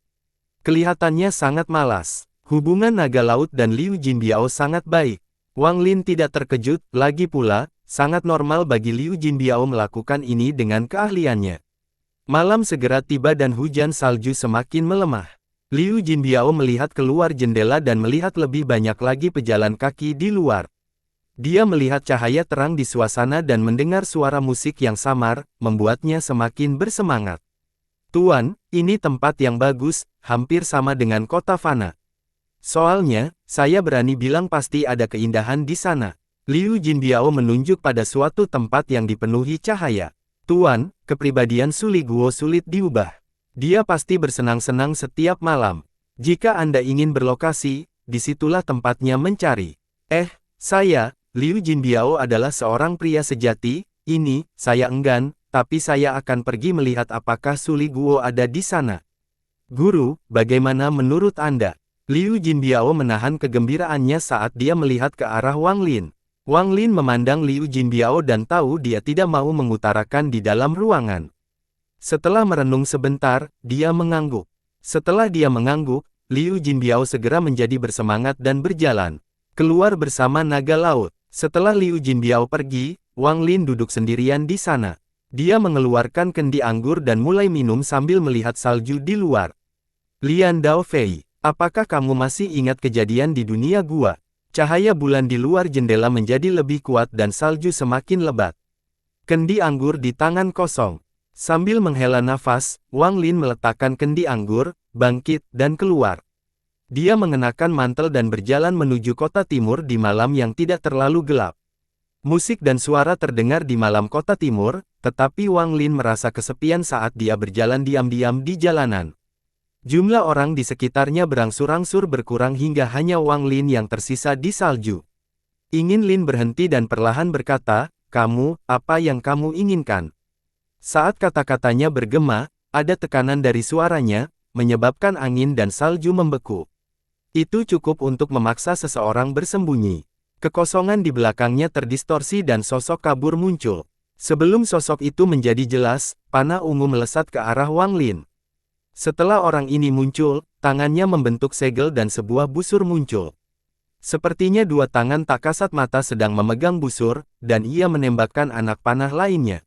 Kelihatannya sangat malas. Hubungan naga laut dan Liu Jinbiao sangat baik. Wang Lin tidak terkejut, lagi pula, sangat normal bagi Liu Jinbiao melakukan ini dengan keahliannya. Malam segera tiba dan hujan salju semakin melemah. Liu Jinbiao melihat keluar jendela dan melihat lebih banyak lagi pejalan kaki di luar. Dia melihat cahaya terang di suasana dan mendengar suara musik yang samar, membuatnya semakin bersemangat. "Tuan, ini tempat yang bagus, hampir sama dengan kota fana. Soalnya, saya berani bilang pasti ada keindahan di sana." Liu Jinbiao menunjuk pada suatu tempat yang dipenuhi cahaya. "Tuan, kepribadian Suli Guo sulit diubah. Dia pasti bersenang-senang setiap malam. Jika Anda ingin berlokasi, disitulah tempatnya mencari." Saya, Liu Jinbiao adalah seorang pria sejati, saya enggan, tapi saya akan pergi melihat apakah Suli Guo ada di sana. Guru, bagaimana menurut Anda? Liu Jinbiao menahan kegembiraannya saat dia melihat ke arah Wang Lin. Wang Lin memandang Liu Jinbiao dan tahu dia tidak mau mengutarakan di dalam ruangan. Setelah merenung sebentar, dia mengangguk. Setelah dia mengangguk, Liu Jinbiao segera menjadi bersemangat dan berjalan keluar bersama naga laut. Setelah Liu Jinbiao pergi, Wang Lin duduk sendirian di sana. Dia mengeluarkan kendi anggur dan mulai minum sambil melihat salju di luar. "Lian Daofei, apakah kamu masih ingat kejadian di dunia gua?" Cahaya bulan di luar jendela menjadi lebih kuat dan salju semakin lebat. Kendi anggur di tangan kosong. Sambil menghela nafas, Wang Lin meletakkan kendi anggur, bangkit, dan keluar. Dia mengenakan mantel dan berjalan menuju kota timur di malam yang tidak terlalu gelap. Musik dan suara terdengar di malam kota timur, tetapi Wang Lin merasa kesepian saat dia berjalan diam-diam di jalanan. Jumlah orang di sekitarnya berangsur-angsur berkurang hingga hanya Wang Lin yang tersisa di salju. Ingin Lin berhenti dan perlahan berkata, "Kamu, apa yang kamu inginkan?" Saat kata-katanya bergema, ada tekanan dari suaranya, menyebabkan angin dan salju membeku. Itu cukup untuk memaksa seseorang bersembunyi. Kekosongan di belakangnya terdistorsi dan sosok kabur muncul. Sebelum sosok itu menjadi jelas, panah ungu melesat ke arah Wang Lin. Setelah orang ini muncul, tangannya membentuk segel dan sebuah busur muncul. Sepertinya dua tangan tak kasat mata sedang memegang busur, dan ia menembakkan anak panah lainnya.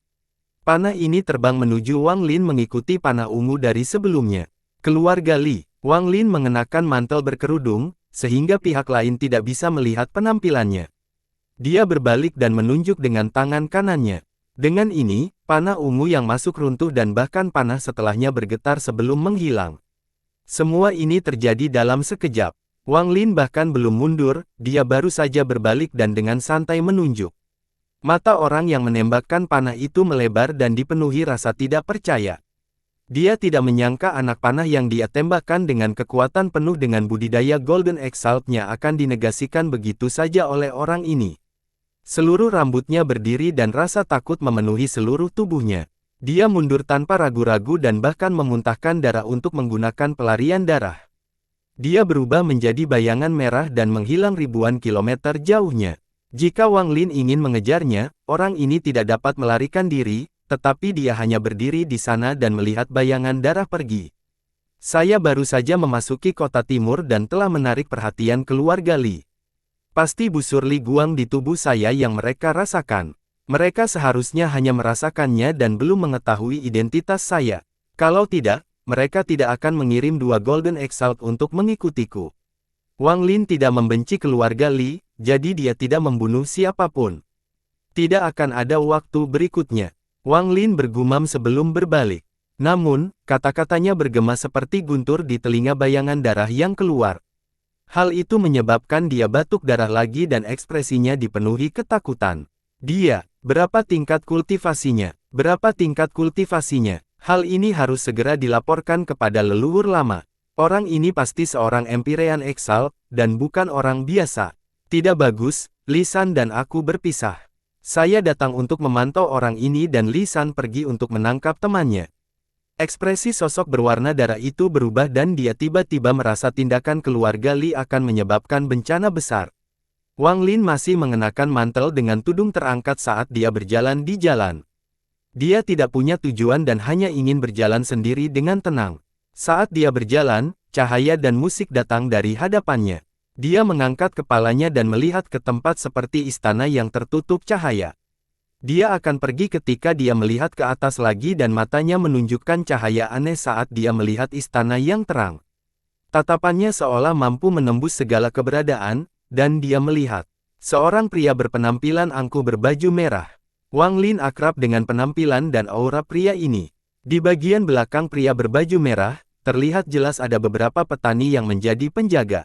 Panah ini terbang menuju Wang Lin mengikuti panah ungu dari sebelumnya. Keluarga Li, Wang Lin mengenakan mantel berkerudung, sehingga pihak lain tidak bisa melihat penampilannya. Dia berbalik dan menunjuk dengan tangan kanannya. Dengan ini, panah ungu yang masuk runtuh dan bahkan panah setelahnya bergetar sebelum menghilang. Semua ini terjadi dalam sekejap. Wang Lin bahkan belum mundur, dia baru saja berbalik dan dengan santai menunjuk. Mata orang yang menembakkan panah itu melebar dan dipenuhi rasa tidak percaya. Dia tidak menyangka anak panah yang dia tembakkan dengan kekuatan penuh dengan budidaya Golden Exalt-nya akan dinegasikan begitu saja oleh orang ini. Seluruh rambutnya berdiri dan rasa takut memenuhi seluruh tubuhnya. Dia mundur tanpa ragu-ragu dan bahkan memuntahkan darah untuk menggunakan pelarian darah. Dia berubah menjadi bayangan merah dan menghilang ribuan kilometer jauhnya. Jika Wang Lin ingin mengejarnya, orang ini tidak dapat melarikan diri, tetapi dia hanya berdiri di sana dan melihat bayangan darah pergi. Saya baru saja memasuki kota timur dan telah menarik perhatian keluarga Li. Pasti busur Li Guang di tubuh saya yang mereka rasakan. Mereka seharusnya hanya merasakannya dan belum mengetahui identitas saya. Kalau tidak, mereka tidak akan mengirim dua Golden Exalt untuk mengikutiku. Wang Lin tidak membenci keluarga Li, jadi dia tidak membunuh siapapun. Tidak akan ada waktu berikutnya. Wang Lin bergumam sebelum berbalik. Namun, kata-katanya bergema seperti guntur di telinga bayangan darah yang keluar. Hal itu menyebabkan dia batuk darah lagi dan ekspresinya dipenuhi ketakutan. Dia, berapa tingkat kultivasinya? Berapa tingkat kultivasinya? Hal ini harus segera dilaporkan kepada leluhur lama. Orang ini pasti seorang Empyrean Exalt, dan bukan orang biasa. Tidak bagus, Li San dan aku berpisah. Saya datang untuk memantau orang ini dan Li San pergi untuk menangkap temannya. Ekspresi sosok berwarna darah itu berubah dan dia tiba-tiba merasa tindakan keluarga Li akan menyebabkan bencana besar. Wang Lin masih mengenakan mantel dengan tudung terangkat saat dia berjalan di jalan. Dia tidak punya tujuan dan hanya ingin berjalan sendiri dengan tenang. Saat dia berjalan, cahaya dan musik datang dari hadapannya. Dia mengangkat kepalanya dan melihat ke tempat seperti istana yang tertutup cahaya. Dia akan pergi ketika dia melihat ke atas lagi dan matanya menunjukkan cahaya aneh saat dia melihat istana yang terang. Tatapannya seolah mampu menembus segala keberadaan, dan dia melihat seorang pria berpenampilan angkuh berbaju merah. Wang Lin akrab dengan penampilan dan aura pria ini. Di bagian belakang pria berbaju merah, terlihat jelas ada beberapa petani yang menjadi penjaga.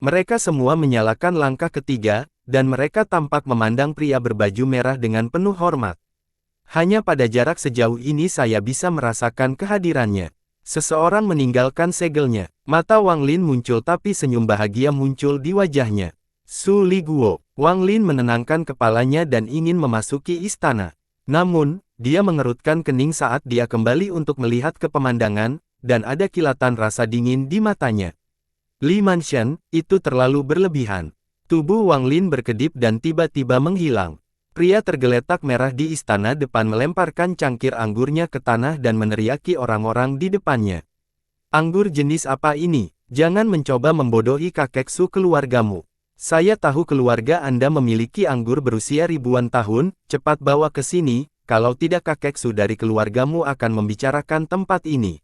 Mereka semua menyalakan langkah ketiga, dan mereka tampak memandang pria berbaju merah dengan penuh hormat. Hanya pada jarak sejauh ini saya bisa merasakan kehadirannya. Seseorang meninggalkan segelnya. Mata Wang Lin muncul tapi senyum bahagia muncul di wajahnya. Su Li Guo. Wang Lin menenangkan kepalanya dan ingin memasuki istana. Namun, dia mengerutkan kening saat dia kembali untuk melihat ke pemandangan, dan ada kilatan rasa dingin di matanya. Li Mansion, itu terlalu berlebihan. Tubuh Wang Lin berkedip dan tiba-tiba menghilang. Pria tergeletak merah di istana depan melemparkan cangkir anggurnya ke tanah dan meneriaki orang-orang di depannya. Anggur jenis apa ini? Jangan mencoba membodohi kakek Su keluargamu. Saya tahu keluarga Anda memiliki anggur berusia ribuan tahun, cepat bawa ke sini, kalau tidak kakek Su dari keluargamu akan membicarakan tempat ini.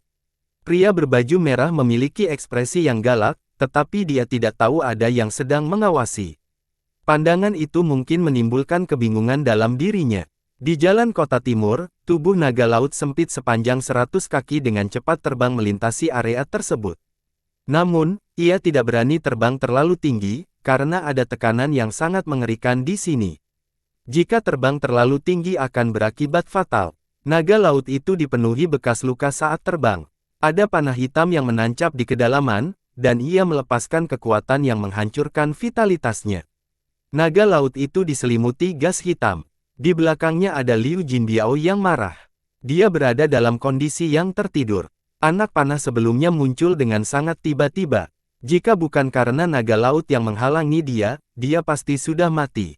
Pria berbaju merah memiliki ekspresi yang galak, tetapi dia tidak tahu ada yang sedang mengawasi. Pandangan itu mungkin menimbulkan kebingungan dalam dirinya. Di jalan kota timur, tubuh naga laut sempit sepanjang 100 kaki dengan cepat terbang melintasi area tersebut. Namun, ia tidak berani terbang terlalu tinggi, karena ada tekanan yang sangat mengerikan di sini. Jika terbang terlalu tinggi akan berakibat fatal. Naga laut itu dipenuhi bekas luka saat terbang. Ada panah hitam yang menancap di kedalaman, dan ia melepaskan kekuatan yang menghancurkan vitalitasnya. Naga laut itu diselimuti gas hitam. Di belakangnya ada Liu Jinbiao yang marah. Dia berada dalam kondisi yang tertidur. Anak panah sebelumnya muncul dengan sangat tiba-tiba. Jika bukan karena naga laut yang menghalangi dia, dia pasti sudah mati.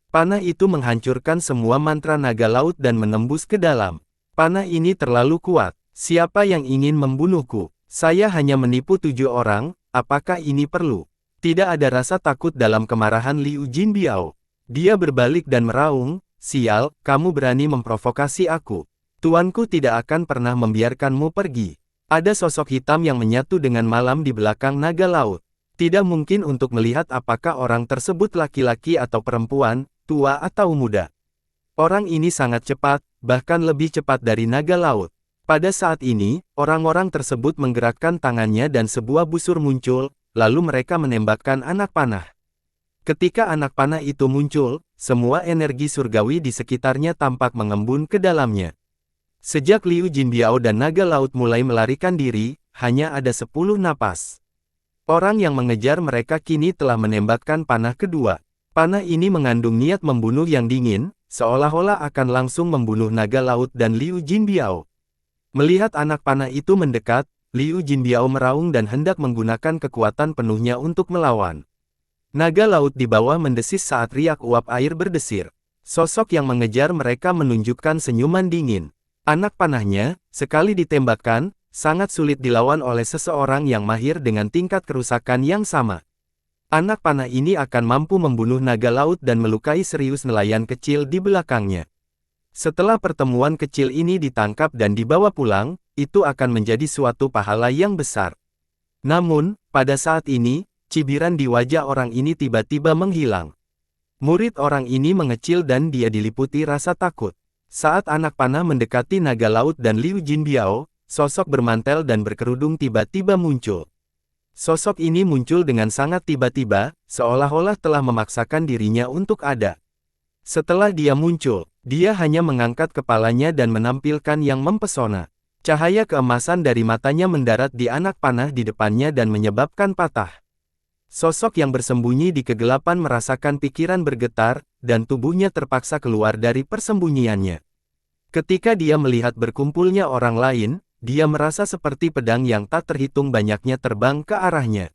Panah itu menghancurkan semua mantra naga laut dan menembus ke dalam. Panah ini terlalu kuat. Siapa yang ingin membunuhku? Saya hanya menipu 7 orang, apakah ini perlu? Tidak ada rasa takut dalam kemarahan Liu Jinbiao. Dia berbalik dan meraung, "Sial, kamu berani memprovokasi aku. Tuanku tidak akan pernah membiarkanmu pergi." Ada sosok hitam yang menyatu dengan malam di belakang naga laut. Tidak mungkin untuk melihat apakah orang tersebut laki-laki atau perempuan, tua atau muda. Orang ini sangat cepat, bahkan lebih cepat dari naga laut. Pada saat ini, orang-orang tersebut menggerakkan tangannya dan sebuah busur muncul, lalu mereka menembakkan anak panah. Ketika anak panah itu muncul, semua energi surgawi di sekitarnya tampak mengembun ke dalamnya. Sejak Liu Jinbiao dan naga laut mulai melarikan diri, hanya ada 10 napas. Orang yang mengejar mereka kini telah menembakkan panah kedua. Panah ini mengandung niat membunuh yang dingin, seolah-olah akan langsung membunuh naga laut dan Liu Jinbiao. Melihat anak panah itu mendekat, Liu Jinbiao meraung dan hendak menggunakan kekuatan penuhnya untuk melawan. Naga laut di bawah mendesis saat riak uap air berdesir. Sosok yang mengejar mereka menunjukkan senyuman dingin. Anak panahnya, sekali ditembakkan, sangat sulit dilawan oleh seseorang yang mahir dengan tingkat kerusakan yang sama. Anak panah ini akan mampu membunuh naga laut dan melukai serius nelayan kecil di belakangnya. Setelah pertemuan kecil ini ditangkap dan dibawa pulang, itu akan menjadi suatu pahala yang besar. Namun, pada saat ini, cibiran di wajah orang ini tiba-tiba menghilang. Murid orang ini mengecil dan dia diliputi rasa takut. Saat anak panah mendekati naga laut dan Liu Jinbiao, sosok bermantel dan berkerudung tiba-tiba muncul. Sosok ini muncul dengan sangat tiba-tiba, seolah-olah telah memaksakan dirinya untuk ada. Setelah dia muncul, dia hanya mengangkat kepalanya dan menampilkan yang mempesona. Cahaya keemasan dari matanya mendarat di anak panah di depannya dan menyebabkan patah. Sosok yang bersembunyi di kegelapan merasakan pikiran bergetar, dan tubuhnya terpaksa keluar dari persembunyiannya. Ketika dia melihat berkumpulnya orang lain, dia merasa seperti pedang yang tak terhitung banyaknya terbang ke arahnya.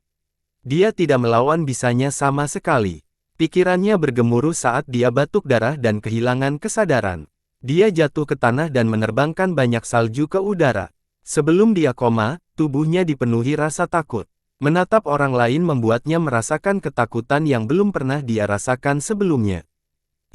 Dia tidak melawan bisanya sama sekali. Pikirannya bergemuruh saat dia batuk darah dan kehilangan kesadaran. Dia jatuh ke tanah dan menerbangkan banyak salju ke udara. Sebelum dia koma, tubuhnya dipenuhi rasa takut. Menatap orang lain membuatnya merasakan ketakutan yang belum pernah dia rasakan sebelumnya.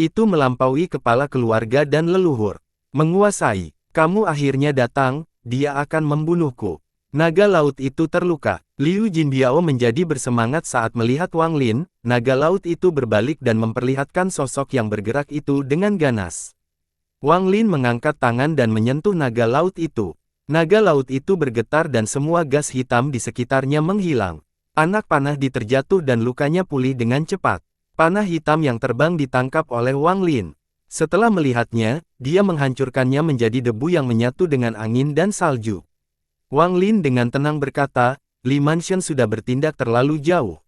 Itu melampaui kepala keluarga dan leluhur. Menguasai, kamu akhirnya datang, dia akan membunuhku. Naga laut itu terluka. Liu Jinbiao menjadi bersemangat saat melihat Wang Lin. Naga laut itu berbalik dan memperlihatkan sosok yang bergerak itu dengan ganas. Wang Lin mengangkat tangan dan menyentuh naga laut itu. Naga laut itu bergetar dan semua gas hitam di sekitarnya menghilang. Anak panah diterjatuh dan lukanya pulih dengan cepat. Panah hitam yang terbang ditangkap oleh Wang Lin. Setelah melihatnya, dia menghancurkannya menjadi debu yang menyatu dengan angin dan salju. Wang Lin dengan tenang berkata, "Li Mansion sudah bertindak terlalu jauh.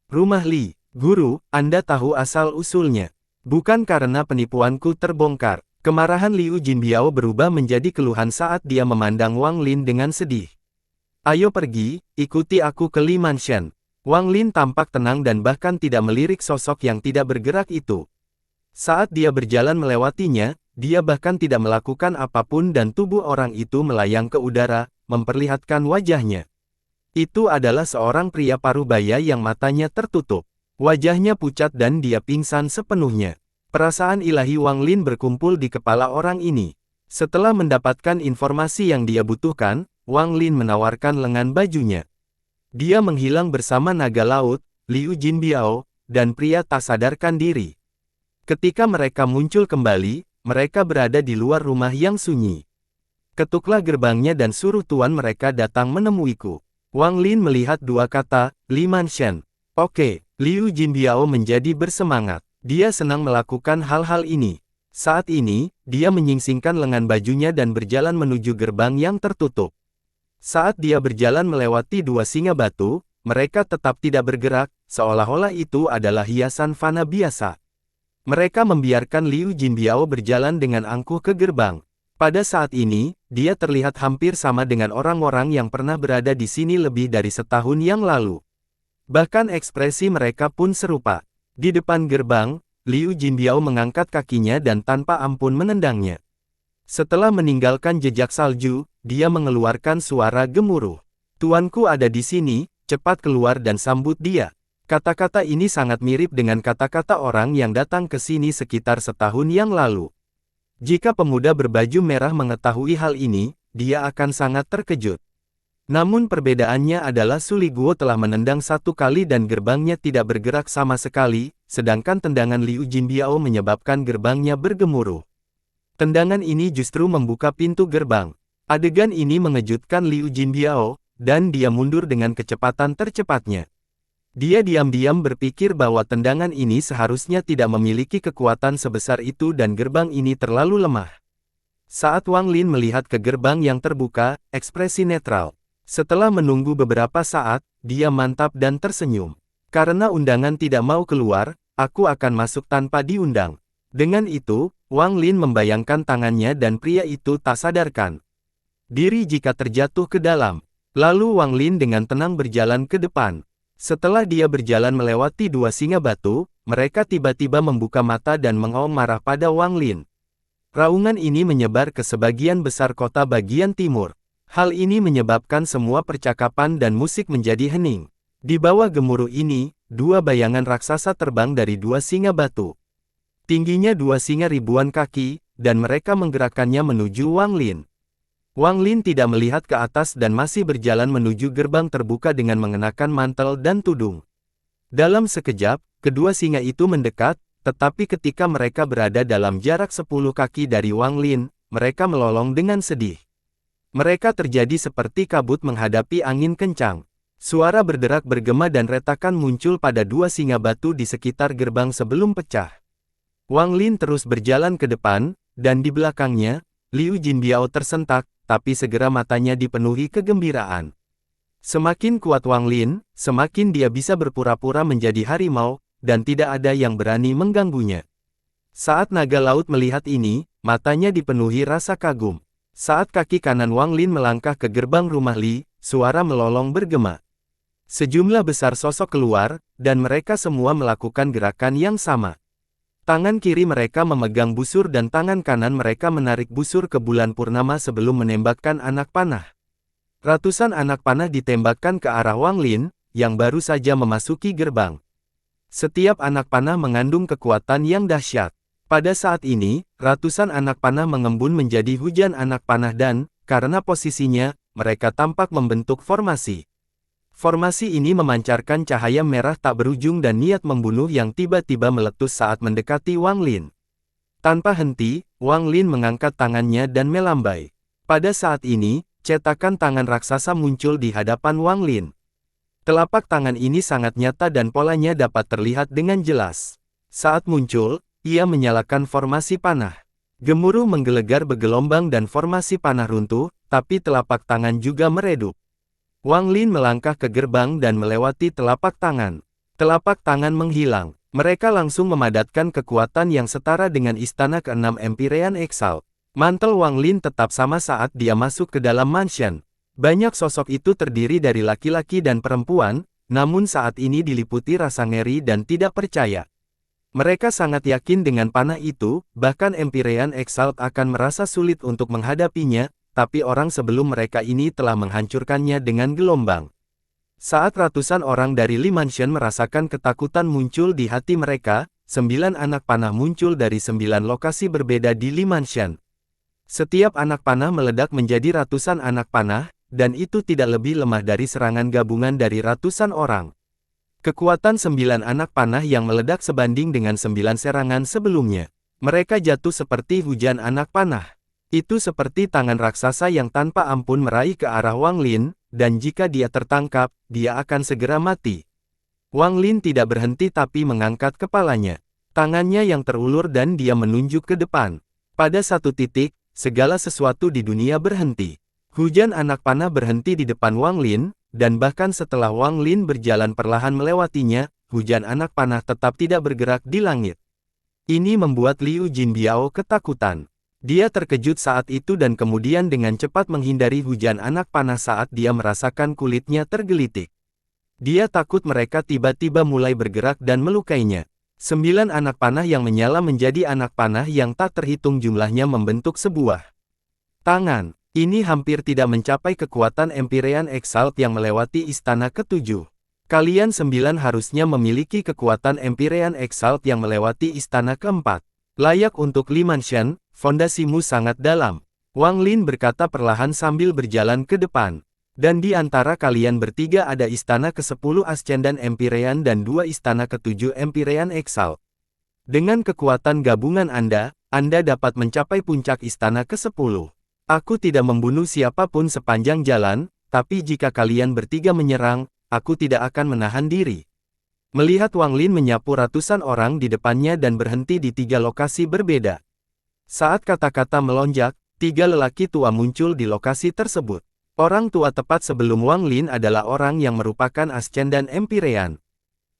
Rumah Li, guru, Anda tahu asal-usulnya. Bukan karena penipuanku terbongkar." Kemarahan Liu Jinbiao berubah menjadi keluhan saat dia memandang Wang Lin dengan sedih. "Ayo pergi, ikuti aku ke Li Mansion." Wang Lin tampak tenang dan bahkan tidak melirik sosok yang tidak bergerak itu. Saat dia berjalan melewatinya, dia bahkan tidak melakukan apapun dan tubuh orang itu melayang ke udara, memperlihatkan wajahnya. Itu adalah seorang pria parubaya yang matanya tertutup. Wajahnya pucat dan dia pingsan sepenuhnya. Perasaan ilahi Wang Lin berkumpul di kepala orang ini. Setelah mendapatkan informasi yang dia butuhkan, Wang Lin menawarkan lengan bajunya. Dia menghilang bersama naga laut, Liu Jinbiao, dan pria tak sadarkan diri. Ketika mereka muncul kembali, mereka berada di luar rumah yang sunyi. "Ketuklah gerbangnya dan suruh tuan mereka datang menemuiku." Wang Lin melihat dua kata, Li Mansion. Oke, Liu Jinbiao menjadi bersemangat. Dia senang melakukan hal-hal ini. Saat ini, dia menyingsingkan lengan bajunya dan berjalan menuju gerbang yang tertutup. Saat dia berjalan melewati dua singa batu, mereka tetap tidak bergerak, seolah-olah itu adalah hiasan fana biasa. Mereka membiarkan Liu Jinbiao berjalan dengan angkuh ke gerbang. Pada saat ini, dia terlihat hampir sama dengan orang-orang yang pernah berada di sini lebih dari setahun yang lalu. Bahkan ekspresi mereka pun serupa. Di depan gerbang, Liu Jinbiao mengangkat kakinya dan tanpa ampun menendangnya. Setelah meninggalkan jejak salju, dia mengeluarkan suara gemuruh. Tuanku ada di sini, cepat keluar dan sambut dia. Kata-kata ini sangat mirip dengan kata-kata orang yang datang ke sini sekitar setahun yang lalu. Jika pemuda berbaju merah mengetahui hal ini, dia akan sangat terkejut. Namun perbedaannya adalah Suli Guo telah menendang satu kali dan gerbangnya tidak bergerak sama sekali, sedangkan tendangan Liu Jinbiao menyebabkan gerbangnya bergemuruh. Tendangan ini justru membuka pintu gerbang. Adegan ini mengejutkan Liu Jinbiao, dan dia mundur dengan kecepatan tercepatnya. Dia diam-diam berpikir bahwa tendangan ini seharusnya tidak memiliki kekuatan sebesar itu dan gerbang ini terlalu lemah. Saat Wang Lin melihat ke gerbang yang terbuka, ekspresi netral. Setelah menunggu beberapa saat, dia mantap dan tersenyum. Karena undangan tidak mau keluar, aku akan masuk tanpa diundang. Dengan itu, Wang Lin membayangkan tangannya dan pria itu tak sadarkan diri jika terjatuh ke dalam. Lalu Wang Lin dengan tenang berjalan ke depan. Setelah dia berjalan melewati dua singa batu, mereka tiba-tiba membuka mata dan mengaum marah pada Wang Lin. Raungan ini menyebar ke sebagian besar kota bagian timur. Hal ini menyebabkan semua percakapan dan musik menjadi hening. Di bawah gemuruh ini, dua bayangan raksasa terbang dari dua singa batu. Tingginya dua singa ribuan kaki, dan mereka menggerakkannya menuju Wang Lin. Wang Lin tidak melihat ke atas dan masih berjalan menuju gerbang terbuka dengan mengenakan mantel dan tudung. Dalam sekejap, kedua singa itu mendekat, tetapi ketika mereka berada dalam jarak 10 kaki dari Wang Lin, mereka melolong dengan sedih. Mereka terjadi seperti kabut menghadapi angin kencang. Suara berderak bergema dan retakan muncul pada dua singa batu di sekitar gerbang sebelum pecah. Wang Lin terus berjalan ke depan, dan di belakangnya, Liu Jinbiao tersentak, tapi segera matanya dipenuhi kegembiraan. Semakin kuat Wang Lin, semakin dia bisa berpura-pura menjadi harimau, dan tidak ada yang berani mengganggunya. Saat naga laut melihat ini, matanya dipenuhi rasa kagum. Saat kaki kanan Wang Lin melangkah ke gerbang rumah Li, suara melolong bergema. Sejumlah besar sosok keluar, dan mereka semua melakukan gerakan yang sama. Tangan kiri mereka memegang busur dan tangan kanan mereka menarik busur ke bulan purnama sebelum menembakkan anak panah. Ratusan anak panah ditembakkan ke arah Wang Lin, yang baru saja memasuki gerbang. Setiap anak panah mengandung kekuatan yang dahsyat. Pada saat ini, ratusan anak panah mengembun menjadi hujan anak panah dan, karena posisinya, mereka tampak membentuk formasi. Formasi ini memancarkan cahaya merah tak berujung dan niat membunuh yang tiba-tiba meletus saat mendekati Wang Lin. Tanpa henti, Wang Lin mengangkat tangannya dan melambai. Pada saat ini, cetakan tangan raksasa muncul di hadapan Wang Lin. Telapak tangan ini sangat nyata dan polanya dapat terlihat dengan jelas. Saat muncul, ia menyalakan formasi panah. Gemuruh menggelegar bergelombang dan formasi panah runtuh, tapi telapak tangan juga meredup. Wang Lin melangkah ke gerbang dan melewati telapak tangan. Telapak tangan menghilang. Mereka langsung memadatkan kekuatan yang setara dengan istana ke-6 Empyrean Exalt. Mantel Wang Lin tetap sama saat dia masuk ke dalam mansion. Banyak sosok itu terdiri dari laki-laki dan perempuan, namun saat ini diliputi rasa ngeri dan tidak percaya. Mereka sangat yakin dengan panah itu, bahkan Empyrean Exalt akan merasa sulit untuk menghadapinya, tapi orang sebelum mereka ini telah menghancurkannya dengan gelombang. Saat ratusan orang dari Li Mansion merasakan ketakutan muncul di hati mereka, 9 anak panah muncul dari 9 lokasi berbeda di Li Mansion. Setiap anak panah meledak menjadi ratusan anak panah, dan itu tidak lebih lemah dari serangan gabungan dari ratusan orang. Kekuatan 9 anak panah yang meledak sebanding dengan 9 serangan sebelumnya. Mereka jatuh seperti hujan anak panah. Itu seperti tangan raksasa yang tanpa ampun meraih ke arah Wang Lin, dan jika dia tertangkap, dia akan segera mati. Wang Lin tidak berhenti tapi mengangkat kepalanya. Tangannya yang terulur dan dia menunjuk ke depan. Pada satu titik, segala sesuatu di dunia berhenti. Hujan anak panah berhenti di depan Wang Lin, dan bahkan setelah Wang Lin berjalan perlahan melewatinya, hujan anak panah tetap tidak bergerak di langit. Ini membuat Liu Jinbiao ketakutan. Dia terkejut saat itu dan kemudian dengan cepat menghindari hujan anak panah saat dia merasakan kulitnya tergelitik. Dia takut mereka tiba-tiba mulai bergerak dan melukainya. 9 anak panah yang menyala menjadi anak panah yang tak terhitung jumlahnya membentuk sebuah tangan. Ini hampir tidak mencapai kekuatan Empyrean Exalt yang melewati istana ke-7. Kalian 9 harusnya memiliki kekuatan Empyrean Exalt yang melewati istana ke-4. Layak untuk Li Mansion, fondasimu sangat dalam. Wang Lin berkata perlahan sambil berjalan ke depan. Dan di antara kalian bertiga ada istana ke-10 Ascendan Empyrean dan 2 istana ke-7 Empyrean Exalt. Dengan kekuatan gabungan Anda dapat mencapai puncak istana ke-10. Aku tidak membunuh siapapun sepanjang jalan, tapi jika kalian bertiga menyerang, aku tidak akan menahan diri. Melihat Wang Lin menyapu ratusan orang di depannya dan berhenti di 3 lokasi berbeda. Saat kata-kata melonjak, 3 lelaki tua muncul di lokasi tersebut. Orang tua tepat sebelum Wang Lin adalah orang yang merupakan Ascendan Empyrean.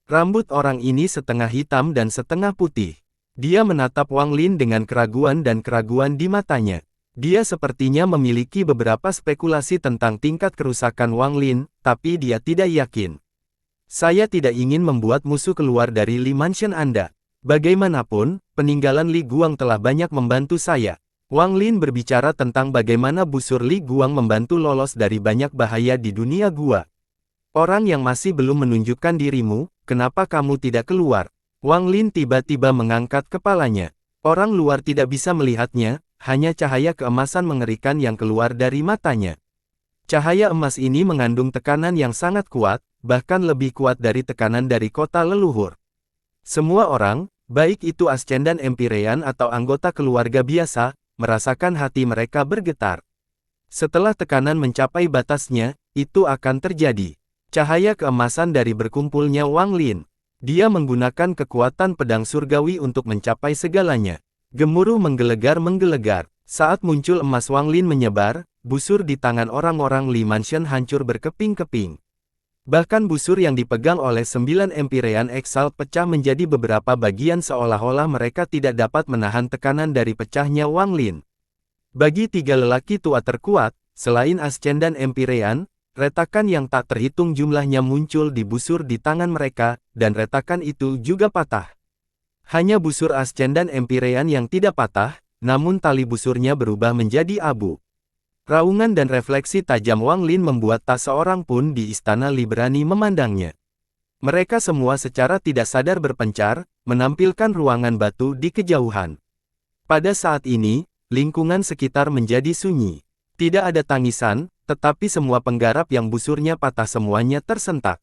Rambut orang ini setengah hitam dan setengah putih. Dia menatap Wang Lin dengan keraguan dan keraguan di matanya. Dia sepertinya memiliki beberapa spekulasi tentang tingkat kerusakan Wang Lin, tapi dia tidak yakin. Saya tidak ingin membuat musuh keluar dari Li Mansion Anda. Bagaimanapun, peninggalan Li Guang telah banyak membantu saya. Wang Lin berbicara tentang bagaimana busur Li Guang membantu lolos dari banyak bahaya di dunia gua. Orang yang masih belum menunjukkan dirimu, kenapa kamu tidak keluar? Wang Lin tiba-tiba mengangkat kepalanya. Orang luar tidak bisa melihatnya, hanya cahaya keemasan mengerikan yang keluar dari matanya. Cahaya emas ini mengandung tekanan yang sangat kuat, bahkan lebih kuat dari tekanan dari kota leluhur. Semua orang, baik itu Ascendan Empyrean atau anggota keluarga biasa, merasakan hati mereka bergetar. Setelah tekanan mencapai batasnya, itu akan terjadi. Cahaya keemasan dari berkumpulnya Wang Lin. Dia menggunakan kekuatan pedang surgawi untuk mencapai segalanya. Gemuruh menggelegar-menggelegar. Saat muncul emas Wang Lin menyebar, busur di tangan orang-orang Li Mansion hancur berkeping-keping. Bahkan busur yang dipegang oleh 9 Empyrean Exalt pecah menjadi beberapa bagian seolah-olah mereka tidak dapat menahan tekanan dari pecahnya Wang Lin. Bagi 3 lelaki tua terkuat, selain Ascendan Empyrean, retakan yang tak terhitung jumlahnya muncul di busur di tangan mereka, dan retakan itu juga patah. Hanya busur Ascendan Empyrean yang tidak patah, namun tali busurnya berubah menjadi abu. Raungan dan refleksi tajam Wang Lin membuat tak seorang pun di istana Li berani memandangnya. Mereka semua secara tidak sadar berpencar, menampilkan ruangan batu di kejauhan. Pada saat ini, lingkungan sekitar menjadi sunyi. Tidak ada tangisan, tetapi semua penggarap yang busurnya patah semuanya tersentak.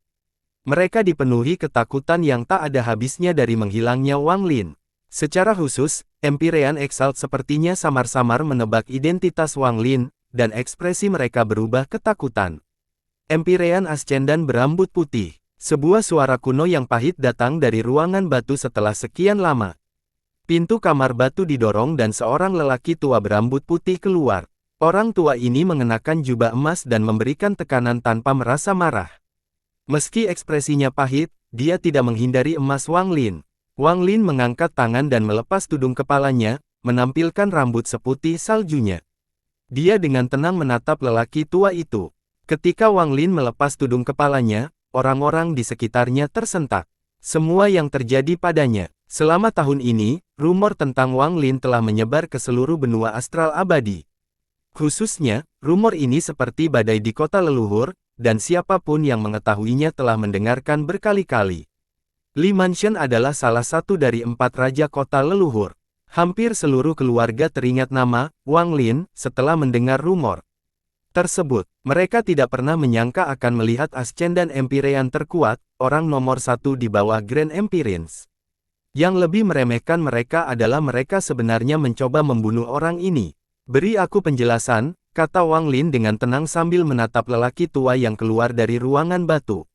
Mereka dipenuhi ketakutan yang tak ada habisnya dari menghilangnya Wang Lin. Secara khusus, Empyrean Exalt sepertinya samar-samar menebak identitas Wang Lin, dan ekspresi mereka berubah ketakutan. Empyrean Ascendan berambut putih. Sebuah suara kuno yang pahit datang dari ruangan batu setelah sekian lama. Pintu kamar batu didorong dan seorang lelaki tua berambut putih keluar. Orang tua ini mengenakan jubah emas dan memberikan tekanan tanpa merasa marah. Meski ekspresinya pahit, dia tidak menghindari emas Wang Lin. Wang Lin mengangkat tangan dan melepas tudung kepalanya, menampilkan rambut seputih saljunya. Dia dengan tenang menatap lelaki tua itu. Ketika Wang Lin melepas tudung kepalanya, orang-orang di sekitarnya tersentak. Semua yang terjadi padanya. Selama tahun ini, rumor tentang Wang Lin telah menyebar ke seluruh benua astral abadi. Khususnya, rumor ini seperti badai di kota leluhur, dan siapapun yang mengetahuinya telah mendengarkan berkali-kali. Li Mansion adalah salah satu dari 4 raja kota leluhur. Hampir seluruh keluarga teringat nama Wang Lin setelah mendengar rumor tersebut. Mereka tidak pernah menyangka akan melihat Ascendan Empyrean terkuat, orang nomor 1 di bawah Grand Empyreans. Yang lebih meremehkan mereka adalah mereka sebenarnya mencoba membunuh orang ini. Beri aku penjelasan, kata Wang Lin dengan tenang sambil menatap lelaki tua yang keluar dari ruangan batu.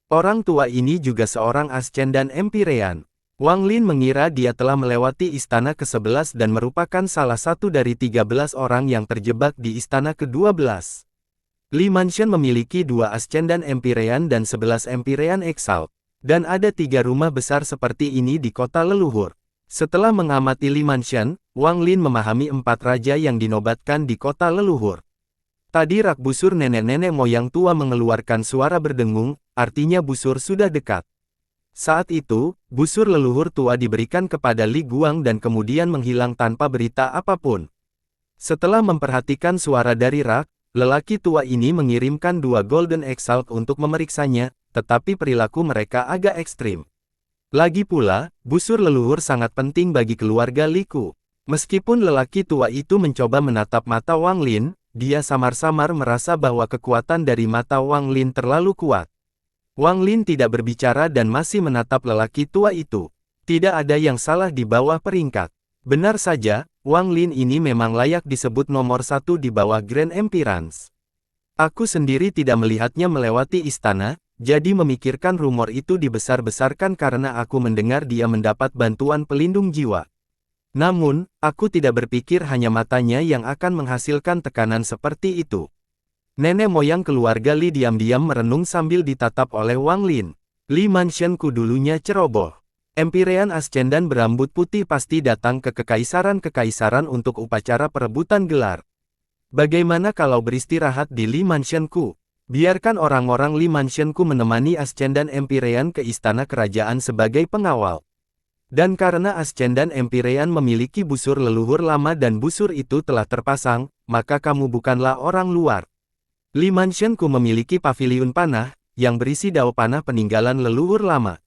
Orang tua ini juga seorang Ascendan Empyrean. Wang Lin mengira dia telah melewati istana ke-11 dan merupakan salah satu dari 13 orang yang terjebak di istana ke-12. Li Mansion memiliki 2 Ascendan Empyrean dan 11 Empyrean Exalt. Dan ada 3 rumah besar seperti ini di kota leluhur. Setelah mengamati Li Mansion, Wang Lin memahami 4 raja yang dinobatkan di kota leluhur. Tadi rak busur nenek-nenek moyang tua mengeluarkan suara berdengung, artinya busur sudah dekat. Saat itu, busur leluhur tua diberikan kepada Li Guang dan kemudian menghilang tanpa berita apapun. Setelah memperhatikan suara dari rak, lelaki tua ini mengirimkan 2 Golden Exalt untuk memeriksanya, tetapi perilaku mereka agak ekstrim. Lagi pula, busur leluhur sangat penting bagi keluarga Li Ku. Meskipun lelaki tua itu mencoba menatap mata Wang Lin, dia samar-samar merasa bahwa kekuatan dari mata Wang Lin terlalu kuat. Wang Lin tidak berbicara dan masih menatap lelaki tua itu. Tidak ada yang salah di bawah peringkat. Benar saja, Wang Lin ini memang layak disebut nomor 1 di bawah Grand Empirance. Aku sendiri tidak melihatnya melewati istana, jadi memikirkan rumor itu dibesar-besarkan karena aku mendengar dia mendapat bantuan pelindung jiwa. Namun, aku tidak berpikir hanya matanya yang akan menghasilkan tekanan seperti itu. Nenek moyang keluarga Li diam-diam merenung sambil ditatap oleh Wang Lin. Li Mansionku dulunya ceroboh. Empyrean Ascendan berambut putih pasti datang ke kekaisaran-kekaisaran untuk upacara perebutan gelar. Bagaimana kalau beristirahat di Li Mansionku? Biarkan orang-orang Li Mansionku menemani Ascendan Empyrean ke istana kerajaan sebagai pengawal. Dan karena Ascendan Empyrean memiliki busur leluhur lama dan busur itu telah terpasang, maka kamu bukanlah orang luar. Li Mansionku memiliki paviliun panah, yang berisi dao panah peninggalan leluhur lama.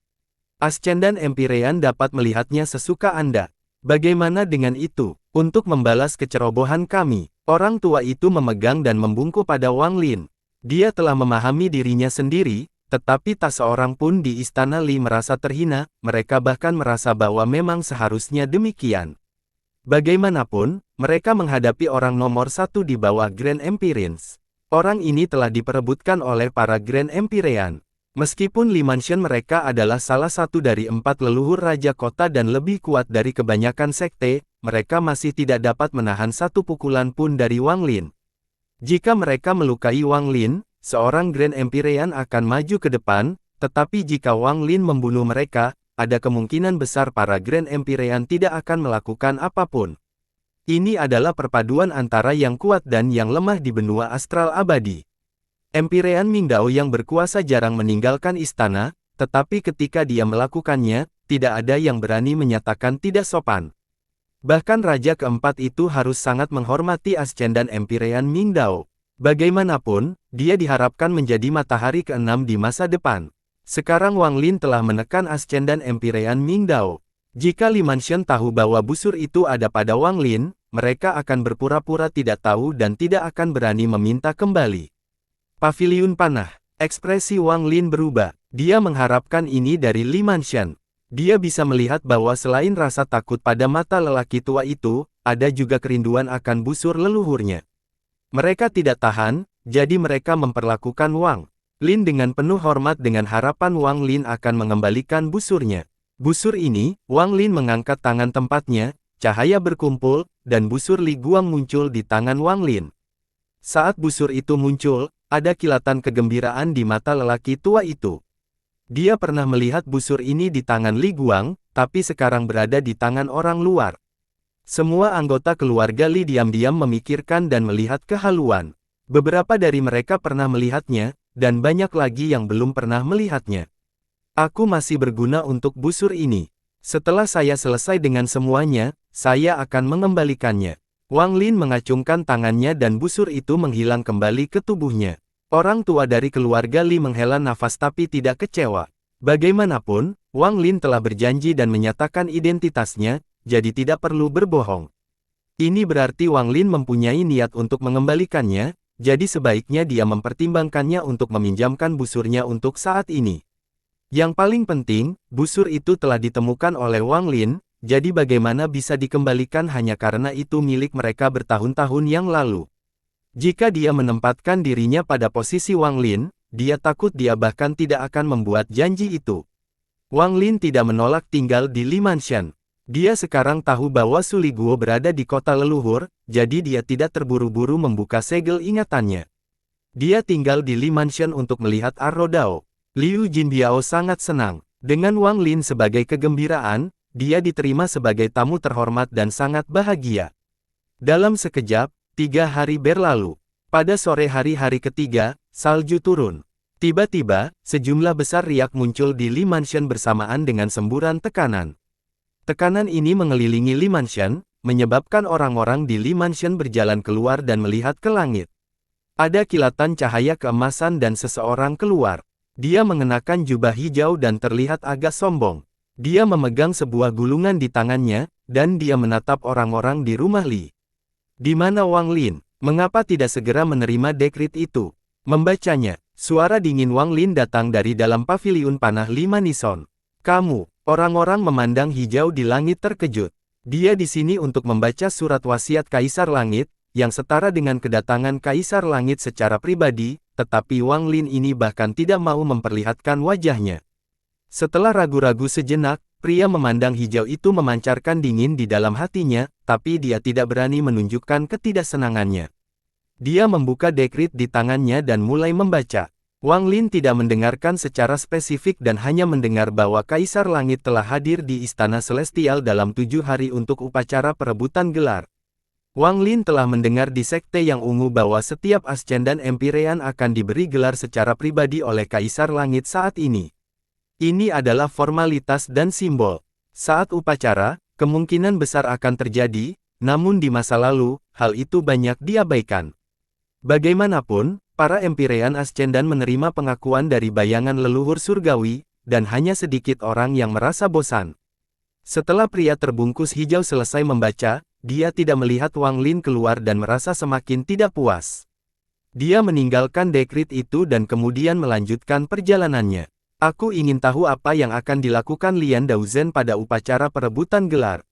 Ascendan Empyrean dapat melihatnya sesuka Anda. Bagaimana dengan itu? Untuk membalas kecerobohan kami, orang tua itu memegang dan membungkuk pada Wang Lin. Dia telah memahami dirinya sendiri, tetapi tak seorang pun di istana Li merasa terhina, mereka bahkan merasa bahwa memang seharusnya demikian. Bagaimanapun, mereka menghadapi orang nomor 1 di bawah Grand Empyreans. Orang ini telah diperebutkan oleh para Grand Empyrean. Meskipun Li Mansion mereka adalah salah satu dari 4 leluhur raja kota dan lebih kuat dari kebanyakan sekte, mereka masih tidak dapat menahan satu pukulan pun dari Wang Lin. Jika mereka melukai Wang Lin, seorang Grand Empyrean akan maju ke depan, tetapi jika Wang Lin membunuh mereka, ada kemungkinan besar para Grand Empyrean tidak akan melakukan apapun. Ini adalah perpaduan antara yang kuat dan yang lemah di benua astral abadi. Empyrean Mingdao yang berkuasa jarang meninggalkan istana, tetapi ketika dia melakukannya, tidak ada yang berani menyatakan tidak sopan. Bahkan Raja keempat itu harus sangat menghormati Ascendan Empyrean Mingdao. Bagaimanapun, dia diharapkan menjadi matahari ke-6 di masa depan. Sekarang Wang Lin telah menekan Ascendan Empyrean Mingdao. Jika Li Mansion tahu bahwa busur itu ada pada Wang Lin, mereka akan berpura-pura tidak tahu dan tidak akan berani meminta kembali. Paviliun panah. Ekspresi Wang Lin berubah. Dia mengharapkan ini dari Li Mansion. Dia bisa melihat bahwa selain rasa takut pada mata lelaki tua itu, ada juga kerinduan akan busur leluhurnya. Mereka tidak tahan, jadi mereka memperlakukan Wang Lin dengan penuh hormat dengan harapan Wang Lin akan mengembalikan busurnya. Busur ini, Wang Lin mengangkat tangan tempatnya, cahaya berkumpul, dan busur Li Guang muncul di tangan Wang Lin. Saat busur itu muncul, ada kilatan kegembiraan di mata lelaki tua itu. Dia pernah melihat busur ini di tangan Li Guang, tapi sekarang berada di tangan orang luar. Semua anggota keluarga Li diam-diam memikirkan dan melihat kehaluan. Beberapa dari mereka pernah melihatnya, dan banyak lagi yang belum pernah melihatnya. Aku masih berguna untuk busur ini. Setelah saya selesai dengan semuanya, saya akan mengembalikannya. Wang Lin mengacungkan tangannya dan busur itu menghilang kembali ke tubuhnya. Orang tua dari keluarga Li menghela nafas tapi tidak kecewa. Bagaimanapun, Wang Lin telah berjanji dan menyatakan identitasnya, jadi tidak perlu berbohong. Ini berarti Wang Lin mempunyai niat untuk mengembalikannya, jadi sebaiknya dia mempertimbangkannya untuk meminjamkan busurnya untuk saat ini. Yang paling penting, busur itu telah ditemukan oleh Wang Lin, jadi bagaimana bisa dikembalikan hanya karena itu milik mereka bertahun-tahun yang lalu. Jika dia menempatkan dirinya pada posisi Wang Lin, dia takut dia bahkan tidak akan membuat janji itu. Wang Lin tidak menolak tinggal di Li Mansion. Dia sekarang tahu bahwa Su Liguo berada di kota leluhur, jadi dia tidak terburu-buru membuka segel ingatannya. Dia tinggal di Li Mansion untuk melihat Arro Dao. Liu Jinbiao sangat senang. Dengan Wang Lin sebagai kegembiraan, dia diterima sebagai tamu terhormat dan sangat bahagia. Dalam sekejap, 3 hari berlalu. Pada sore hari ketiga, salju turun. Tiba-tiba, sejumlah besar riak muncul di Li Mansion bersamaan dengan semburan tekanan. Tekanan ini mengelilingi Li Mansion, menyebabkan orang-orang di Li Mansion berjalan keluar dan melihat ke langit. Ada kilatan cahaya keemasan dan seseorang keluar. Dia mengenakan jubah hijau dan terlihat agak sombong. Dia memegang sebuah gulungan di tangannya, dan dia menatap orang-orang di rumah Li. Di mana Wang Lin? Mengapa tidak segera menerima dekrit itu? Membacanya, suara dingin Wang Lin datang dari dalam paviliun panah Li Manison. Kamu, orang-orang memandang hijau di langit terkejut. Dia di sini untuk membaca surat wasiat Kaisar Langit, yang setara dengan kedatangan Kaisar Langit secara pribadi, tetapi Wang Lin ini bahkan tidak mau memperlihatkan wajahnya. Setelah ragu-ragu sejenak, pria memandang hijau itu memancarkan dingin di dalam hatinya, tapi dia tidak berani menunjukkan ketidaksenangannya. Dia membuka dekrit di tangannya dan mulai membaca. Wang Lin tidak mendengarkan secara spesifik dan hanya mendengar bahwa Kaisar Langit telah hadir di Istana Celestial dalam 7 hari untuk upacara perebutan gelar. Wang Lin telah mendengar di Sekte yang Ungu bahwa setiap Ascendan Empyrean akan diberi gelar secara pribadi oleh Kaisar Langit saat ini. Ini adalah formalitas dan simbol. Saat upacara, kemungkinan besar akan terjadi, namun di masa lalu, hal itu banyak diabaikan. Bagaimanapun, para Empyrean Ascendan menerima pengakuan dari bayangan leluhur surgawi, dan hanya sedikit orang yang merasa bosan. Setelah pria terbungkus hijau selesai membaca, dia tidak melihat Wang Lin keluar dan merasa semakin tidak puas. Dia meninggalkan dekrit itu dan kemudian melanjutkan perjalanannya. Aku ingin tahu apa yang akan dilakukan Lian Daozhen pada upacara perebutan gelar.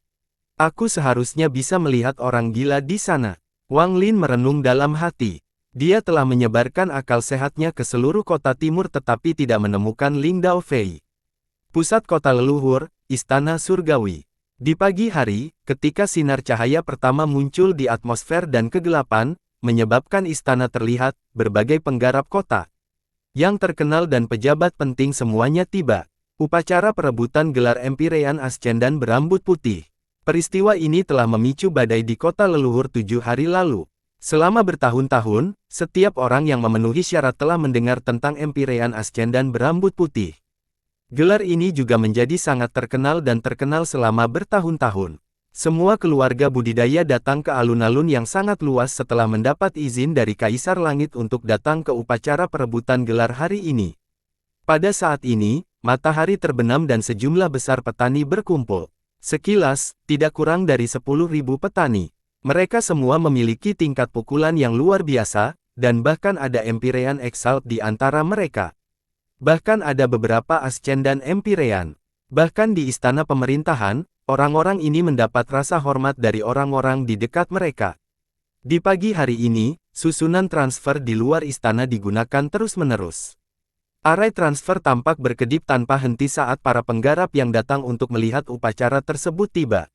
Aku seharusnya bisa melihat orang gila di sana. Wang Lin merenung dalam hati. Dia telah menyebarkan akal sehatnya ke seluruh kota timur tetapi tidak menemukan Ling Daofei. Pusat kota leluhur, Istana Surgawi. Di pagi hari, ketika sinar cahaya pertama muncul di atmosfer dan kegelapan, menyebabkan istana terlihat, berbagai penggarap kota yang terkenal dan pejabat penting semuanya tiba. Upacara perebutan gelar Empyrean Ascendan berambut putih. Peristiwa ini telah memicu badai di kota leluhur 7 hari lalu. Selama bertahun-tahun, setiap orang yang memenuhi syarat telah mendengar tentang Empyrean Ascendan berambut putih. Gelar ini juga menjadi sangat terkenal dan terkenal selama bertahun-tahun. Semua keluarga budidaya datang ke alun-alun yang sangat luas setelah mendapat izin dari Kaisar Langit untuk datang ke upacara perebutan gelar hari ini. Pada saat ini, matahari terbenam dan sejumlah besar petani berkumpul. Sekilas, tidak kurang dari 10.000 petani. Mereka semua memiliki tingkat pukulan yang luar biasa, dan bahkan ada Empyrean Exalt di antara mereka. Bahkan ada beberapa Ascendan Empyrean. Bahkan di istana pemerintahan, orang-orang ini mendapat rasa hormat dari orang-orang di dekat mereka. Di pagi hari ini, susunan transfer di luar istana digunakan terus-menerus. Arai transfer tampak berkedip tanpa henti saat para penggarap yang datang untuk melihat upacara tersebut tiba.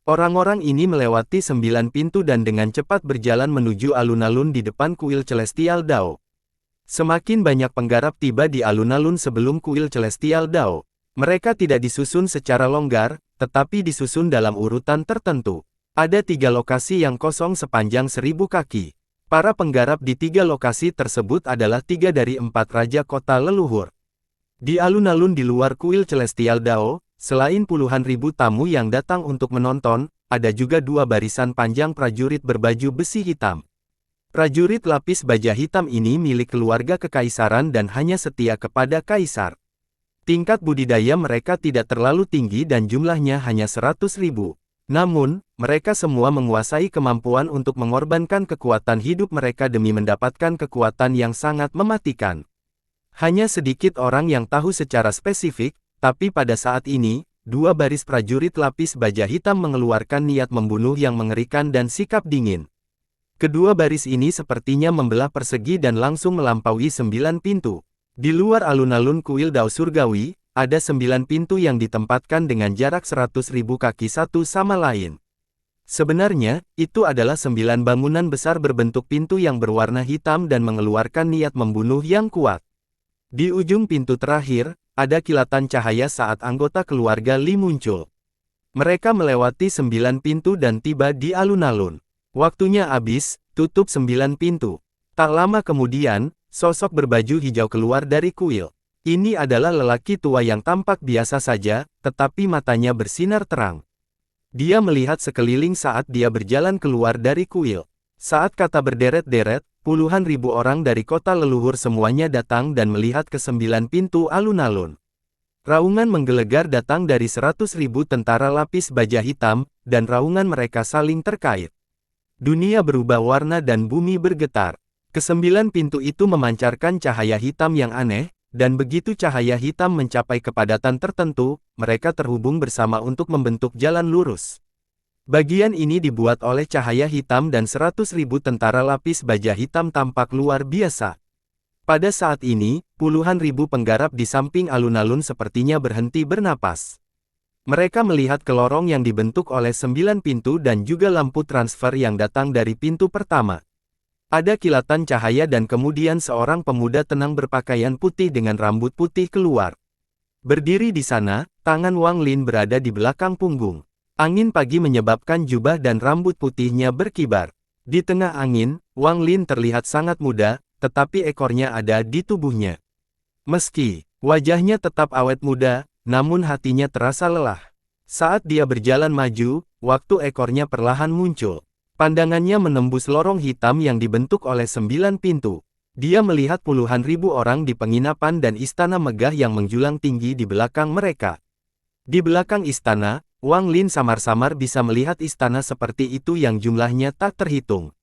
Orang-orang ini melewati 9 pintu dan dengan cepat berjalan menuju alun-alun di depan kuil Celestial Dao. Semakin banyak penggarap tiba di alun-alun sebelum kuil Celestial Dao. Mereka tidak disusun secara longgar, tetapi disusun dalam urutan tertentu. Ada 3 lokasi yang kosong sepanjang 1000 kaki. Para penggarap di 3 lokasi tersebut adalah 3 dari 4 raja kota leluhur. Di alun-alun di luar kuil Celestial Dao, selain puluhan ribu tamu yang datang untuk menonton, ada juga 2 barisan panjang prajurit berbaju besi hitam. Prajurit lapis baja hitam ini milik keluarga kekaisaran dan hanya setia kepada kaisar. Tingkat budidaya mereka tidak terlalu tinggi dan jumlahnya hanya 100.000. Namun, mereka semua menguasai kemampuan untuk mengorbankan kekuatan hidup mereka demi mendapatkan kekuatan yang sangat mematikan. Hanya sedikit orang yang tahu secara spesifik, tapi pada saat ini, 2 baris prajurit lapis baja hitam mengeluarkan niat membunuh yang mengerikan dan sikap dingin. Kedua baris ini sepertinya membelah persegi dan langsung melampaui 9 pintu. Di luar alun-alun kuil Dao Surgawi, ada 9 pintu yang ditempatkan dengan jarak 100.000 kaki satu sama lain. Sebenarnya, itu adalah 9 bangunan besar berbentuk pintu yang berwarna hitam dan mengeluarkan niat membunuh yang kuat. Di ujung pintu terakhir, ada kilatan cahaya saat anggota keluarga Li muncul. Mereka melewati 9 pintu dan tiba di alun-alun. Waktunya habis, tutup 9 pintu. Tak lama kemudian, Sosok berbaju hijau keluar dari kuil. Ini adalah lelaki tua yang tampak biasa saja, tetapi matanya bersinar terang. Dia melihat sekeliling saat dia berjalan keluar dari kuil. Saat kata berderet-deret, puluhan ribu orang dari kota leluhur semuanya datang dan melihat ke 9 pintu alun-alun. Raungan menggelegar datang dari 100.000 tentara lapis baja hitam, dan raungan mereka saling terkait. Dunia berubah warna dan bumi bergetar. Kesembilan pintu itu memancarkan cahaya hitam yang aneh, dan begitu cahaya hitam mencapai kepadatan tertentu, mereka terhubung bersama untuk membentuk jalan lurus. Bagian ini dibuat oleh cahaya hitam dan 100.000 tentara lapis baja hitam tampak luar biasa. Pada saat ini, puluhan ribu penggarap di samping alun-alun sepertinya berhenti bernapas. Mereka melihat ke lorong yang dibentuk oleh 9 pintu dan juga lampu transfer yang datang dari pintu pertama. Ada kilatan cahaya dan kemudian seorang pemuda tenang berpakaian putih dengan rambut putih keluar. Berdiri di sana, tangan Wang Lin berada di belakang punggung. Angin pagi menyebabkan jubah dan rambut putihnya berkibar. Di tengah angin, Wang Lin terlihat sangat muda, tetapi ekornya ada di tubuhnya. Meski wajahnya tetap awet muda, namun hatinya terasa lelah. Saat dia berjalan maju, waktu ekornya perlahan muncul. Pandangannya menembus lorong hitam yang dibentuk oleh 9 pintu. Dia melihat puluhan ribu orang di penginapan dan istana megah yang menjulang tinggi di belakang mereka. Di belakang istana, Wang Lin samar-samar bisa melihat istana seperti itu yang jumlahnya tak terhitung.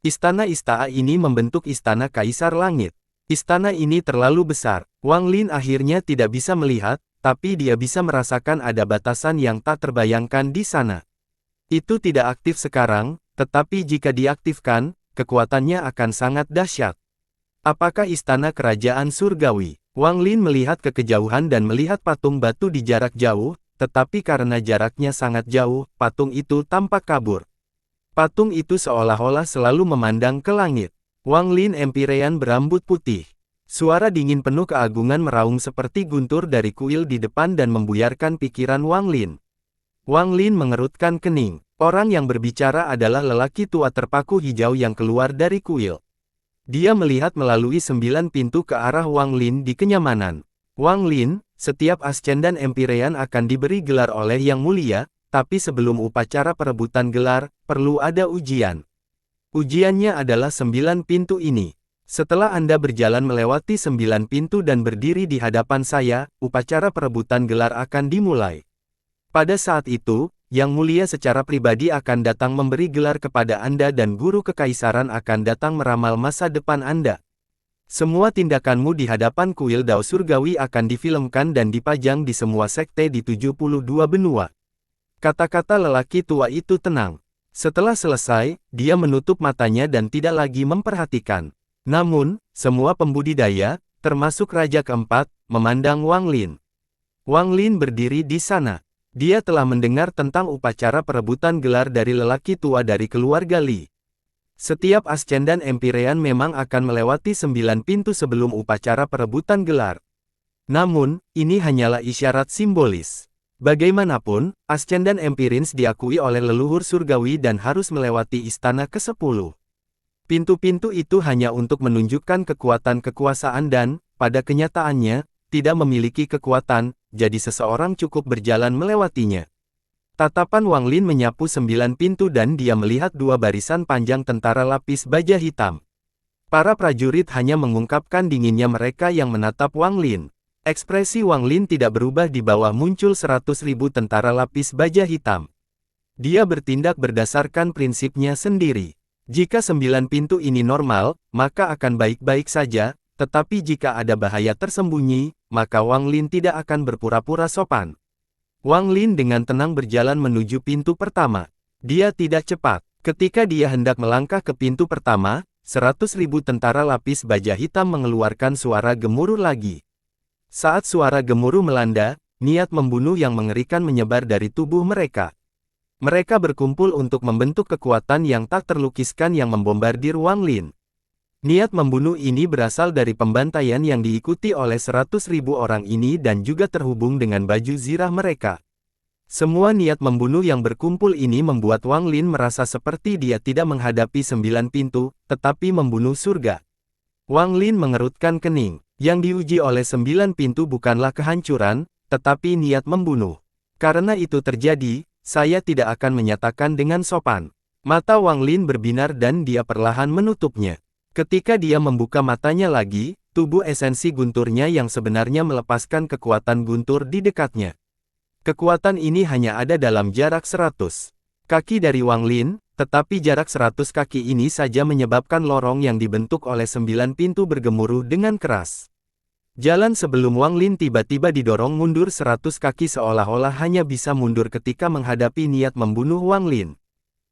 Istana-istana ini membentuk istana Kaisar Langit. Istana ini terlalu besar. Wang Lin akhirnya tidak bisa melihat, tapi dia bisa merasakan ada batasan yang tak terbayangkan di sana. Itu tidak aktif sekarang, tetapi jika diaktifkan, kekuatannya akan sangat dahsyat. Apakah istana kerajaan surgawi? Wang Lin melihat ke kejauhan dan melihat patung batu di jarak jauh, tetapi karena jaraknya sangat jauh, patung itu tampak kabur. Patung itu seolah-olah selalu memandang ke langit. Wang Lin Empirean berambut putih. Suara dingin penuh keagungan meraung seperti guntur dari kuil di depan dan membuyarkan pikiran Wang Lin. Wang Lin mengerutkan kening. Orang yang berbicara adalah lelaki tua terpaku hijau yang keluar dari kuil. Dia melihat melalui 9 pintu ke arah Wang Lin di kenyamanan. Wang Lin, setiap ascendan Empirean akan diberi gelar oleh Yang Mulia, tapi sebelum upacara perebutan gelar, perlu ada ujian. Ujiannya adalah 9 pintu ini. Setelah Anda berjalan melewati 9 pintu dan berdiri di hadapan saya, upacara perebutan gelar akan dimulai. Pada saat itu, Yang Mulia secara pribadi akan datang memberi gelar kepada Anda dan guru kekaisaran akan datang meramal masa depan Anda. Semua tindakanmu di hadapan kuil Dao Surgawi akan difilmkan dan dipajang di semua sekte di 72 benua. Kata-kata lelaki tua itu tenang. Setelah selesai, dia menutup matanya dan tidak lagi memperhatikan. Namun, semua pembudidaya, termasuk Raja keempat, memandang Wang Lin. Wang Lin berdiri di sana. Dia telah mendengar tentang upacara perebutan gelar dari lelaki tua dari keluarga Li. Setiap ascendan Empirean memang akan melewati 9 pintu sebelum upacara perebutan gelar. Namun, ini hanyalah isyarat simbolis. Bagaimanapun, ascendan Empirins diakui oleh leluhur surgawi dan harus melewati istana ke-10. Pintu-pintu itu hanya untuk menunjukkan kekuatan kekuasaan dan, pada kenyataannya, tidak memiliki kekuatan, jadi seseorang cukup berjalan melewatinya. Tatapan Wang Lin menyapu 9 pintu dan dia melihat 2 barisan panjang tentara lapis baja hitam. Para prajurit hanya mengungkapkan dinginnya mereka yang menatap Wang Lin. Ekspresi Wang Lin tidak berubah di bawah muncul 100.000 tentara lapis baja hitam. Dia bertindak berdasarkan prinsipnya sendiri. Jika 9 pintu ini normal, maka akan baik-baik saja, tetapi jika ada bahaya tersembunyi, maka Wang Lin tidak akan berpura-pura sopan. Wang Lin dengan tenang berjalan menuju pintu pertama. Dia tidak cepat. Ketika dia hendak melangkah ke pintu pertama, 100.000 tentara lapis baja hitam mengeluarkan suara gemuruh lagi. Saat suara gemuruh melanda, niat membunuh yang mengerikan menyebar dari tubuh mereka. Mereka berkumpul untuk membentuk kekuatan yang tak terlukiskan yang membombardir Wang Lin. Niat membunuh ini berasal dari pembantaian yang diikuti oleh 100.000 orang ini dan juga terhubung dengan baju zirah mereka. Semua niat membunuh yang berkumpul ini membuat Wang Lin merasa seperti dia tidak menghadapi 9 pintu, tetapi membunuh surga. Wang Lin mengerutkan kening. Yang diuji oleh 9 pintu bukanlah kehancuran, tetapi niat membunuh. Karena itu terjadi, saya tidak akan menyatakan dengan sopan. Mata Wang Lin berbinar dan dia perlahan menutupnya. Ketika dia membuka matanya lagi, tubuh esensi gunturnya yang sebenarnya melepaskan kekuatan guntur di dekatnya. Kekuatan ini hanya ada dalam jarak 100 kaki dari Wang Lin, tetapi jarak 100 kaki ini saja menyebabkan lorong yang dibentuk oleh 9 pintu bergemuruh dengan keras. Jalan sebelum Wang Lin tiba-tiba didorong mundur 100 kaki seolah-olah hanya bisa mundur ketika menghadapi niat membunuh Wang Lin.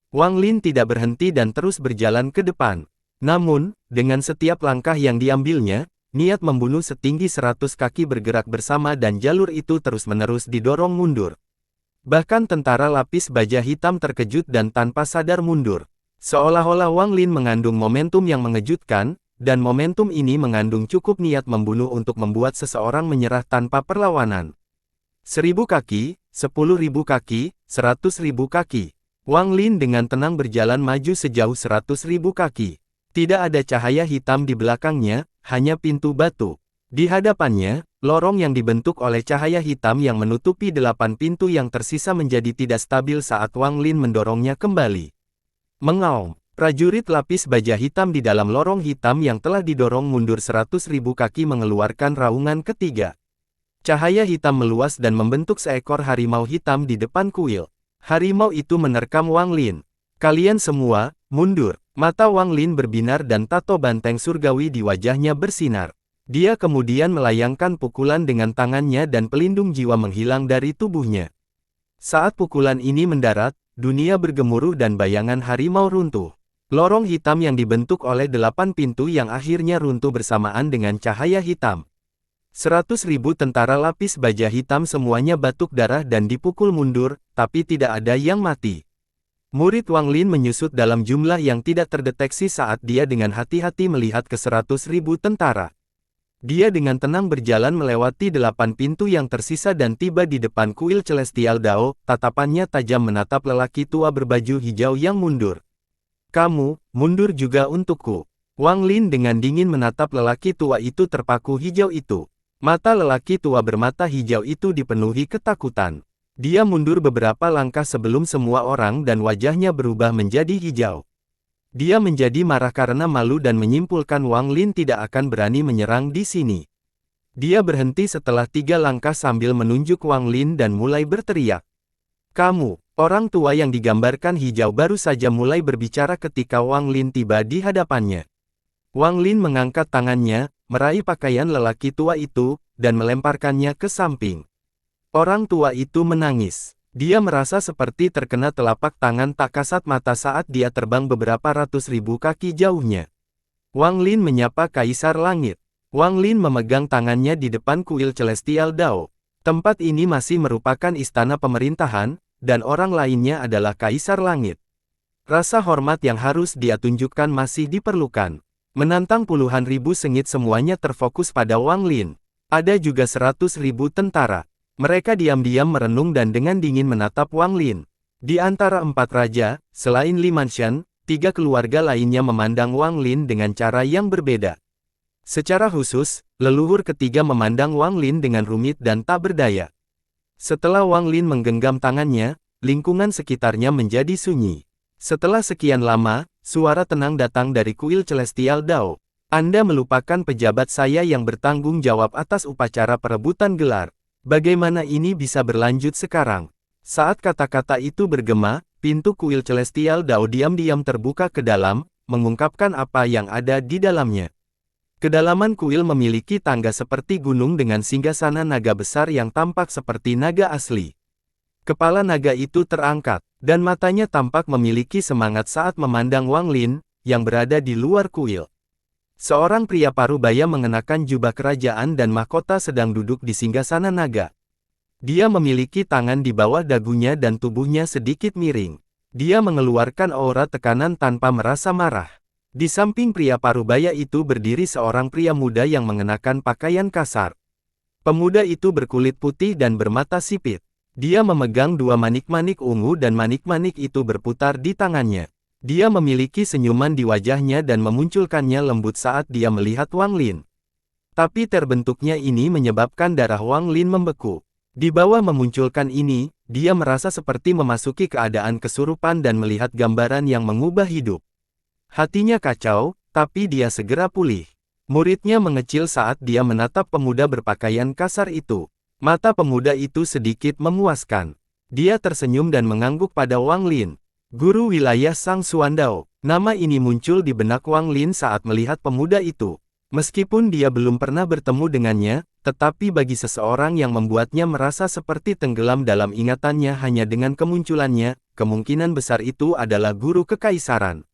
Wang Lin tidak berhenti dan terus berjalan ke depan. Namun, dengan setiap langkah yang diambilnya, niat membunuh setinggi 100 kaki bergerak bersama dan jalur itu terus-menerus didorong mundur. Bahkan tentara lapis baja hitam terkejut dan tanpa sadar mundur. Seolah-olah Wang Lin mengandung momentum yang mengejutkan, dan momentum ini mengandung cukup niat membunuh untuk membuat seseorang menyerah tanpa perlawanan. 1000 kaki, 10.000 kaki, 100.000 kaki. Wang Lin dengan tenang berjalan maju sejauh 100.000 kaki. Tidak ada cahaya hitam di belakangnya, hanya pintu batu. Di hadapannya, lorong yang dibentuk oleh cahaya hitam yang menutupi 8 pintu yang tersisa menjadi tidak stabil saat Wang Lin mendorongnya kembali. Mengaum. Prajurit lapis baja hitam di dalam lorong hitam yang telah didorong mundur 100.000 kaki mengeluarkan raungan ketiga. Cahaya hitam meluas dan membentuk seekor harimau hitam di depan kuil. Harimau itu menerkam Wang Lin. Kalian semua, mundur. Mata Wang Lin berbinar dan tato banteng surgawi di wajahnya bersinar. Dia kemudian melayangkan pukulan dengan tangannya dan pelindung jiwa menghilang dari tubuhnya. Saat pukulan ini mendarat, dunia bergemuruh dan bayangan harimau runtuh. Lorong hitam yang dibentuk oleh 8 pintu yang akhirnya runtuh bersamaan dengan cahaya hitam. 100.000 tentara lapis baja hitam semuanya batuk darah dan dipukul mundur, tapi tidak ada yang mati. Murid Wang Lin menyusut dalam jumlah yang tidak terdeteksi saat dia dengan hati-hati melihat ke 100.000 tentara. Dia dengan tenang berjalan melewati 8 pintu yang tersisa dan tiba di depan kuil Celestial Dao, tatapannya tajam menatap lelaki tua berbaju hijau yang mundur. Kamu, mundur juga untukku. Wang Lin dengan dingin menatap lelaki tua itu terpaku hijau itu. Mata lelaki tua bermata hijau itu dipenuhi ketakutan. Dia mundur beberapa langkah sebelum semua orang dan wajahnya berubah menjadi hijau. Dia menjadi marah karena malu dan menyimpulkan Wang Lin tidak akan berani menyerang di sini. Dia berhenti setelah 3 langkah sambil menunjuk Wang Lin dan mulai berteriak. Kamu. Orang tua yang digambarkan hijau baru saja mulai berbicara ketika Wang Lin tiba di hadapannya. Wang Lin mengangkat tangannya, meraih pakaian lelaki tua itu, dan melemparkannya ke samping. Orang tua itu menangis. Dia merasa seperti terkena telapak tangan tak kasat mata saat dia terbang beberapa ratus ribu kaki jauhnya. Wang Lin menyapa Kaisar Langit. Wang Lin memegang tangannya di depan kuil Celestial Dao. Tempat ini masih merupakan istana pemerintahan, dan orang lainnya adalah Kaisar Langit. Rasa hormat yang harus dia tunjukkan masih diperlukan. Menantang puluhan ribu sengit semuanya terfokus pada Wang Lin. Ada juga 100.000 tentara. Mereka diam-diam merenung dan dengan dingin menatap Wang Lin. Di antara 4 raja, selain Li Manshan, 3 keluarga lainnya memandang Wang Lin dengan cara yang berbeda. Secara khusus, leluhur ketiga memandang Wang Lin dengan rumit dan tak berdaya. Setelah Wang Lin menggenggam tangannya, lingkungan sekitarnya menjadi sunyi. Setelah sekian lama, suara tenang datang dari kuil Celestial Dao. Anda melupakan pejabat saya yang bertanggung jawab atas upacara perebutan gelar. Bagaimana ini bisa berlanjut sekarang? Saat kata-kata itu bergema, pintu kuil Celestial Dao diam-diam terbuka ke dalam, mengungkapkan apa yang ada di dalamnya. Kedalaman kuil memiliki tangga seperti gunung dengan singgasana naga besar yang tampak seperti naga asli. Kepala naga itu terangkat, dan matanya tampak memiliki semangat saat memandang Wang Lin, yang berada di luar kuil. Seorang pria parubaya mengenakan jubah kerajaan dan mahkota sedang duduk di singgasana naga. Dia memiliki tangan di bawah dagunya dan tubuhnya sedikit miring. Dia mengeluarkan aura tekanan tanpa merasa marah. Di samping pria parubaya itu berdiri seorang pria muda yang mengenakan pakaian kasar. Pemuda itu berkulit putih dan bermata sipit. Dia memegang 2 manik-manik ungu dan manik-manik itu berputar di tangannya. Dia memiliki senyuman di wajahnya dan memunculkannya lembut saat dia melihat Wang Lin. Tapi terbentuknya ini menyebabkan darah Wang Lin membeku. Di bawah memunculkan ini, dia merasa seperti memasuki keadaan kesurupan dan melihat gambaran yang mengubah hidup. Hatinya kacau, tapi dia segera pulih. Muridnya mengecil saat dia menatap pemuda berpakaian kasar itu. Mata pemuda itu sedikit memuaskan. Dia tersenyum dan mengangguk pada Wang Lin. Guru wilayah Sang Xuandao. Nama ini muncul di benak Wang Lin saat melihat pemuda itu. Meskipun dia belum pernah bertemu dengannya, tetapi bagi seseorang yang membuatnya merasa seperti tenggelam dalam ingatannya hanya dengan kemunculannya, kemungkinan besar itu adalah guru kekaisaran.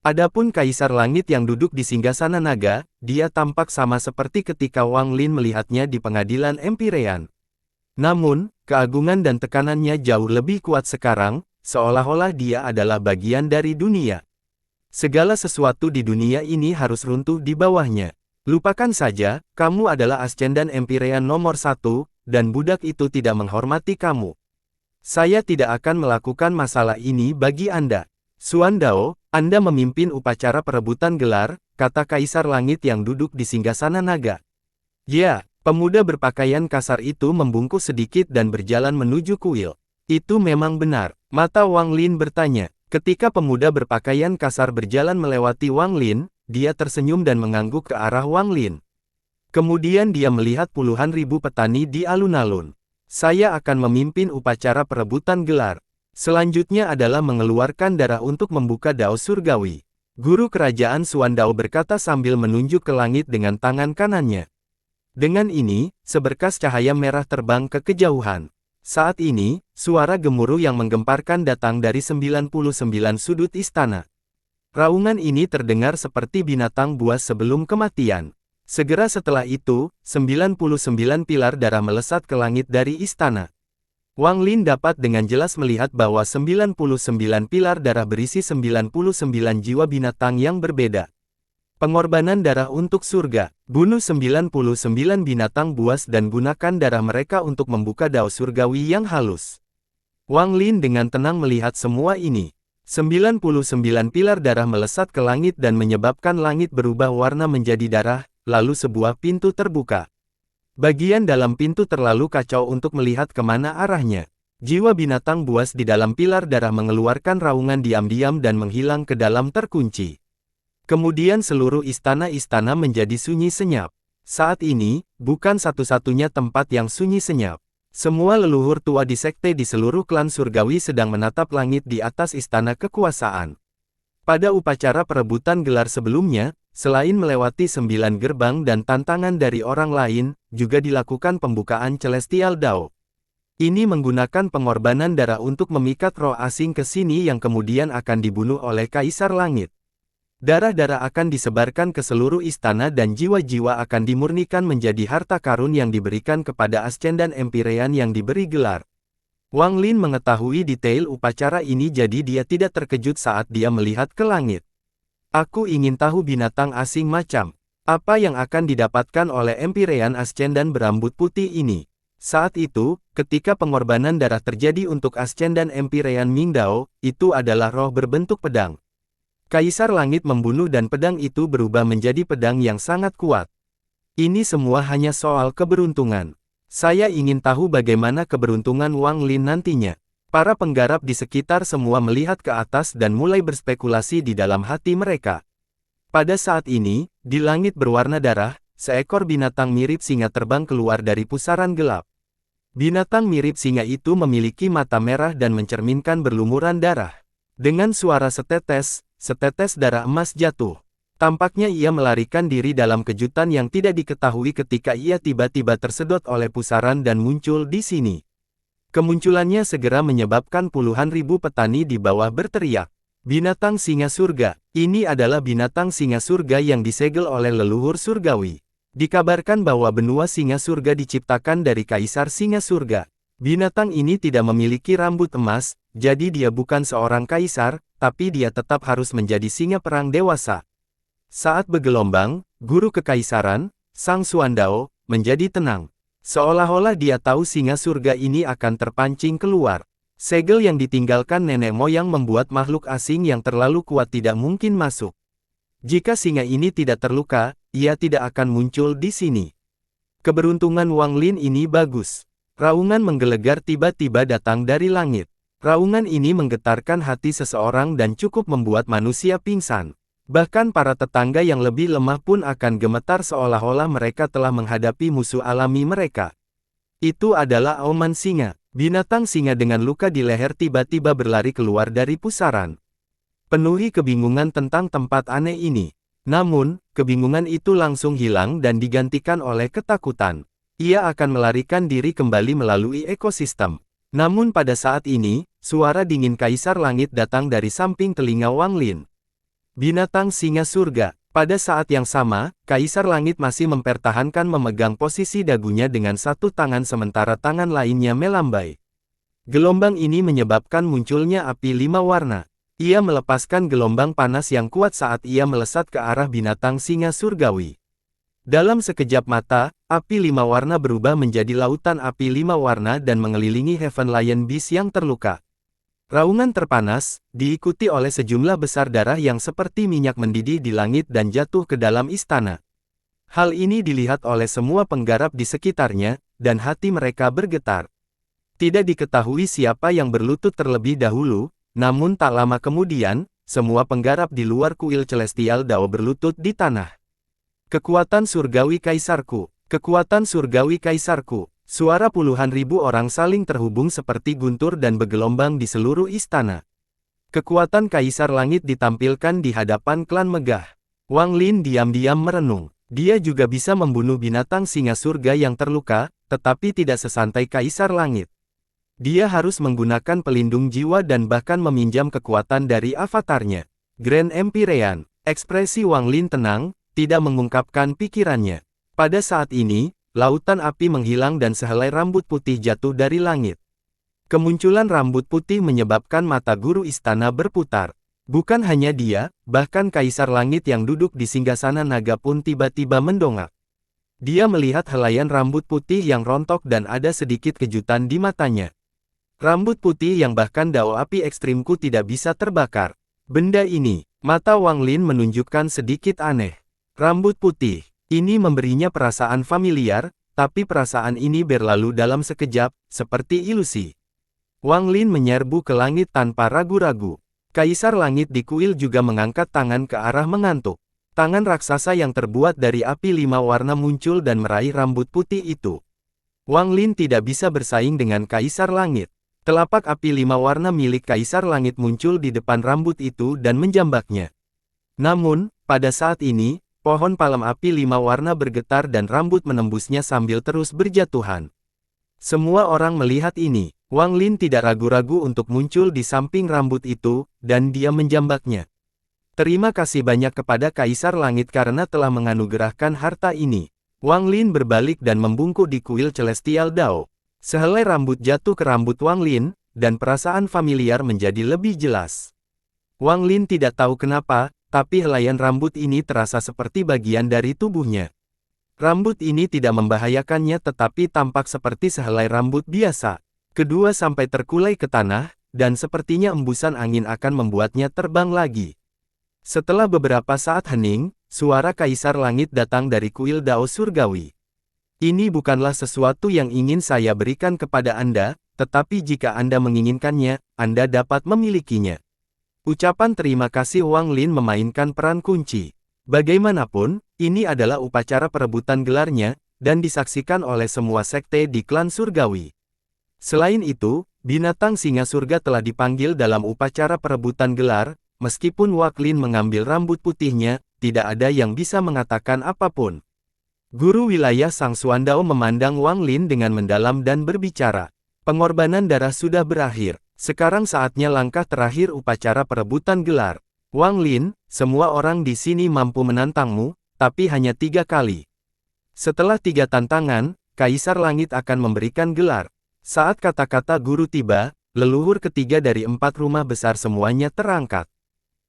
Adapun Kaisar Langit yang duduk di singgasana naga, dia tampak sama seperti ketika Wang Lin melihatnya di pengadilan Empyrean. Namun, keagungan dan tekanannya jauh lebih kuat sekarang, seolah-olah dia adalah bagian dari dunia. Segala sesuatu di dunia ini harus runtuh di bawahnya. Lupakan saja, kamu adalah Ascendan Empyrean nomor 1, dan budak itu tidak menghormati kamu. Saya tidak akan melakukan masalah ini bagi Anda. Xuandao, Anda memimpin upacara perebutan gelar, kata Kaisar Langit yang duduk di singgasana naga. Ya, pemuda berpakaian kasar itu membungkuk sedikit dan berjalan menuju kuil. Itu memang benar. Mata Wang Lin bertanya. Ketika pemuda berpakaian kasar berjalan melewati Wang Lin, dia tersenyum dan mengangguk ke arah Wang Lin. Kemudian dia melihat puluhan ribu petani di alun-alun. Saya akan memimpin upacara perebutan gelar. Selanjutnya adalah mengeluarkan darah untuk membuka dao surgawi. Guru kerajaan Xuandao berkata sambil menunjuk ke langit dengan tangan kanannya. Dengan ini, seberkas cahaya merah terbang ke kejauhan. Saat ini, suara gemuruh yang menggemparkan datang dari 99 sudut istana. Raungan ini terdengar seperti binatang buas sebelum kematian. Segera setelah itu, 99 pilar darah melesat ke langit dari istana. Wang Lin dapat dengan jelas melihat bahwa 99 pilar darah berisi 99 jiwa binatang yang berbeda. Pengorbanan darah untuk surga. Bunuh 99 binatang buas dan gunakan darah mereka untuk membuka dao surgawi yang halus. Wang Lin dengan tenang melihat semua ini. 99 pilar darah melesat ke langit dan menyebabkan langit berubah warna menjadi darah, lalu sebuah pintu terbuka. Bagian dalam pintu terlalu kacau untuk melihat kemana arahnya. Jiwa binatang buas di dalam pilar darah mengeluarkan raungan diam-diam dan menghilang ke dalam terkunci. Kemudian seluruh istana-istana menjadi sunyi senyap. Saat ini, bukan satu-satunya tempat yang sunyi senyap. Semua leluhur tua di sekte di seluruh klan surgawi sedang menatap langit di atas istana kekuasaan. Pada upacara perebutan gelar sebelumnya, selain melewati 9 gerbang dan tantangan dari orang lain, juga dilakukan pembukaan Celestial Dao. Ini menggunakan pengorbanan darah untuk memikat roh asing ke sini yang kemudian akan dibunuh oleh Kaisar Langit. Darah-darah akan disebarkan ke seluruh istana dan jiwa-jiwa akan dimurnikan menjadi harta karun yang diberikan kepada Ascendan Empyrean yang diberi gelar. Wang Lin mengetahui detail upacara ini jadi dia tidak terkejut saat dia melihat ke langit. Aku ingin tahu binatang asing macam apa yang akan didapatkan oleh Empyrean Ascendan berambut putih ini. Saat itu, ketika pengorbanan darah terjadi untuk Ascendan Empyrean Mingdao, itu adalah roh berbentuk pedang. Kaisar Langit membunuh dan pedang itu berubah menjadi pedang yang sangat kuat. Ini semua hanya soal keberuntungan. Saya ingin tahu bagaimana keberuntungan Wang Lin nantinya. Para penggarap di sekitar semua melihat ke atas dan mulai berspekulasi di dalam hati mereka. Pada saat ini, di langit berwarna darah, seekor binatang mirip singa terbang keluar dari pusaran gelap. Binatang mirip singa itu memiliki mata merah dan mencerminkan berlumuran darah. Dengan suara setetes darah emas jatuh. Tampaknya ia melarikan diri dalam kejutan yang tidak diketahui ketika ia tiba-tiba tersedot oleh pusaran dan muncul di sini. Kemunculannya segera menyebabkan puluhan ribu petani di bawah berteriak. Binatang singa surga. Ini adalah binatang singa surga yang disegel oleh leluhur surgawi. Dikabarkan bahwa benua singa surga diciptakan dari Kaisar Singa Surga. Binatang ini tidak memiliki rambut emas, jadi dia bukan seorang kaisar, tapi dia tetap harus menjadi singa perang dewasa. Saat bergelombang, guru kekaisaran, Sang Xuandao, menjadi tenang. Seolah-olah dia tahu singa surga ini akan terpancing keluar. Segel yang ditinggalkan nenek moyang membuat makhluk asing yang terlalu kuat tidak mungkin masuk. Jika singa ini tidak terluka, ia tidak akan muncul di sini. Keberuntungan Wang Lin ini bagus. Raungan menggelegar tiba-tiba datang dari langit. Raungan ini menggetarkan hati seseorang dan cukup membuat manusia pingsan. Bahkan para tetangga yang lebih lemah pun akan gemetar seolah-olah mereka telah menghadapi musuh alami mereka. Itu adalah auman singa. Binatang singa dengan luka di leher tiba-tiba berlari keluar dari pusaran. Penuhi kebingungan tentang tempat aneh ini. Namun, kebingungan itu langsung hilang dan digantikan oleh ketakutan. Ia akan melarikan diri kembali melalui ekosistem. Namun pada saat ini, suara dingin Kaisar Langit datang dari samping telinga Wang Lin. Binatang singa surga. Pada saat yang sama, Kaisar Langit masih mempertahankan memegang posisi dagunya dengan satu tangan sementara tangan lainnya melambai. Gelombang ini menyebabkan munculnya api 5 warna. Ia melepaskan gelombang panas yang kuat saat ia melesat ke arah binatang singa surgawi. Dalam sekejap mata, api 5 warna berubah menjadi lautan api 5 warna dan mengelilingi Heaven Lion Beast yang terluka. Raungan terpanas, diikuti oleh sejumlah besar darah yang seperti minyak mendidih di langit dan jatuh ke dalam istana. Hal ini dilihat oleh semua penggarap di sekitarnya, dan hati mereka bergetar. Tidak diketahui siapa yang berlutut terlebih dahulu, namun tak lama kemudian, semua penggarap di luar kuil Celestial Dao berlutut di tanah. Kekuatan surgawi kaisarku, kekuatan surgawi kaisarku. Suara puluhan ribu orang saling terhubung seperti guntur dan bergelombang di seluruh istana. Kekuatan Kaisar Langit ditampilkan di hadapan klan megah. Wang Lin diam-diam merenung. Dia juga bisa membunuh binatang singa surga yang terluka, tetapi tidak sesantai Kaisar Langit. Dia harus menggunakan pelindung jiwa dan bahkan meminjam kekuatan dari avatarnya. Grand Empyrean. Ekspresi Wang Lin tenang, tidak mengungkapkan pikirannya. Pada saat ini, lautan api menghilang dan sehelai rambut putih jatuh dari langit. Kemunculan rambut putih menyebabkan mata guru istana berputar. Bukan hanya dia, bahkan Kaisar Langit yang duduk di singgasana naga pun tiba-tiba mendongak. Dia melihat helaian rambut putih yang rontok dan ada sedikit kejutan di matanya. Rambut putih yang bahkan dao api ekstrimku tidak bisa terbakar. Benda ini, mata Wang Lin menunjukkan sedikit aneh. Rambut putih. Ini memberinya perasaan familiar, tapi perasaan ini berlalu dalam sekejap, seperti ilusi. Wang Lin menyerbu ke langit tanpa ragu-ragu. Kaisar Langit di kuil juga mengangkat tangan ke arah mengantuk. Tangan raksasa yang terbuat dari api 5 warna muncul dan meraih rambut putih itu. Wang Lin tidak bisa bersaing dengan Kaisar Langit. Telapak api 5 warna milik Kaisar Langit muncul di depan rambut itu dan menjambaknya. Namun, pada saat ini, pohon palem api 5 warna bergetar dan rambut menembusnya sambil terus berjatuhan. Semua orang melihat ini. Wang Lin tidak ragu-ragu untuk muncul di samping rambut itu, dan dia menjambaknya. Terima kasih banyak kepada Kaisar Langit karena telah menganugerahkan harta ini. Wang Lin berbalik dan membungkuk di kuil Celestial Dao. Sehelai rambut jatuh ke rambut Wang Lin, dan perasaan familiar menjadi lebih jelas. Wang Lin tidak tahu kenapa, tapi helaian rambut ini terasa seperti bagian dari tubuhnya. Rambut ini tidak membahayakannya tetapi tampak seperti sehelai rambut biasa. Kedua sampai terkulai ke tanah, dan sepertinya embusan angin akan membuatnya terbang lagi. Setelah beberapa saat hening, suara Kaisar Langit datang dari kuil Dao Surgawi. Ini bukanlah sesuatu yang ingin saya berikan kepada Anda, tetapi jika Anda menginginkannya, Anda dapat memilikinya. Ucapan terima kasih Wang Lin memainkan peran kunci. Bagaimanapun, ini adalah upacara perebutan gelarnya, dan disaksikan oleh semua sekte di klan surgawi. Selain itu, binatang singa surga telah dipanggil dalam upacara perebutan gelar, meskipun Wang Lin mengambil rambut putihnya, tidak ada yang bisa mengatakan apapun. Guru wilayah Sang Suandao memandang Wang Lin dengan mendalam dan berbicara. Pengorbanan darah sudah berakhir. Sekarang saatnya langkah terakhir upacara perebutan gelar. Wang Lin, semua orang di sini mampu menantangmu, tapi hanya 3 kali. Setelah 3 tantangan, Kaisar Langit akan memberikan gelar. Saat kata-kata guru tiba, leluhur ketiga dari 4 rumah besar semuanya terangkat.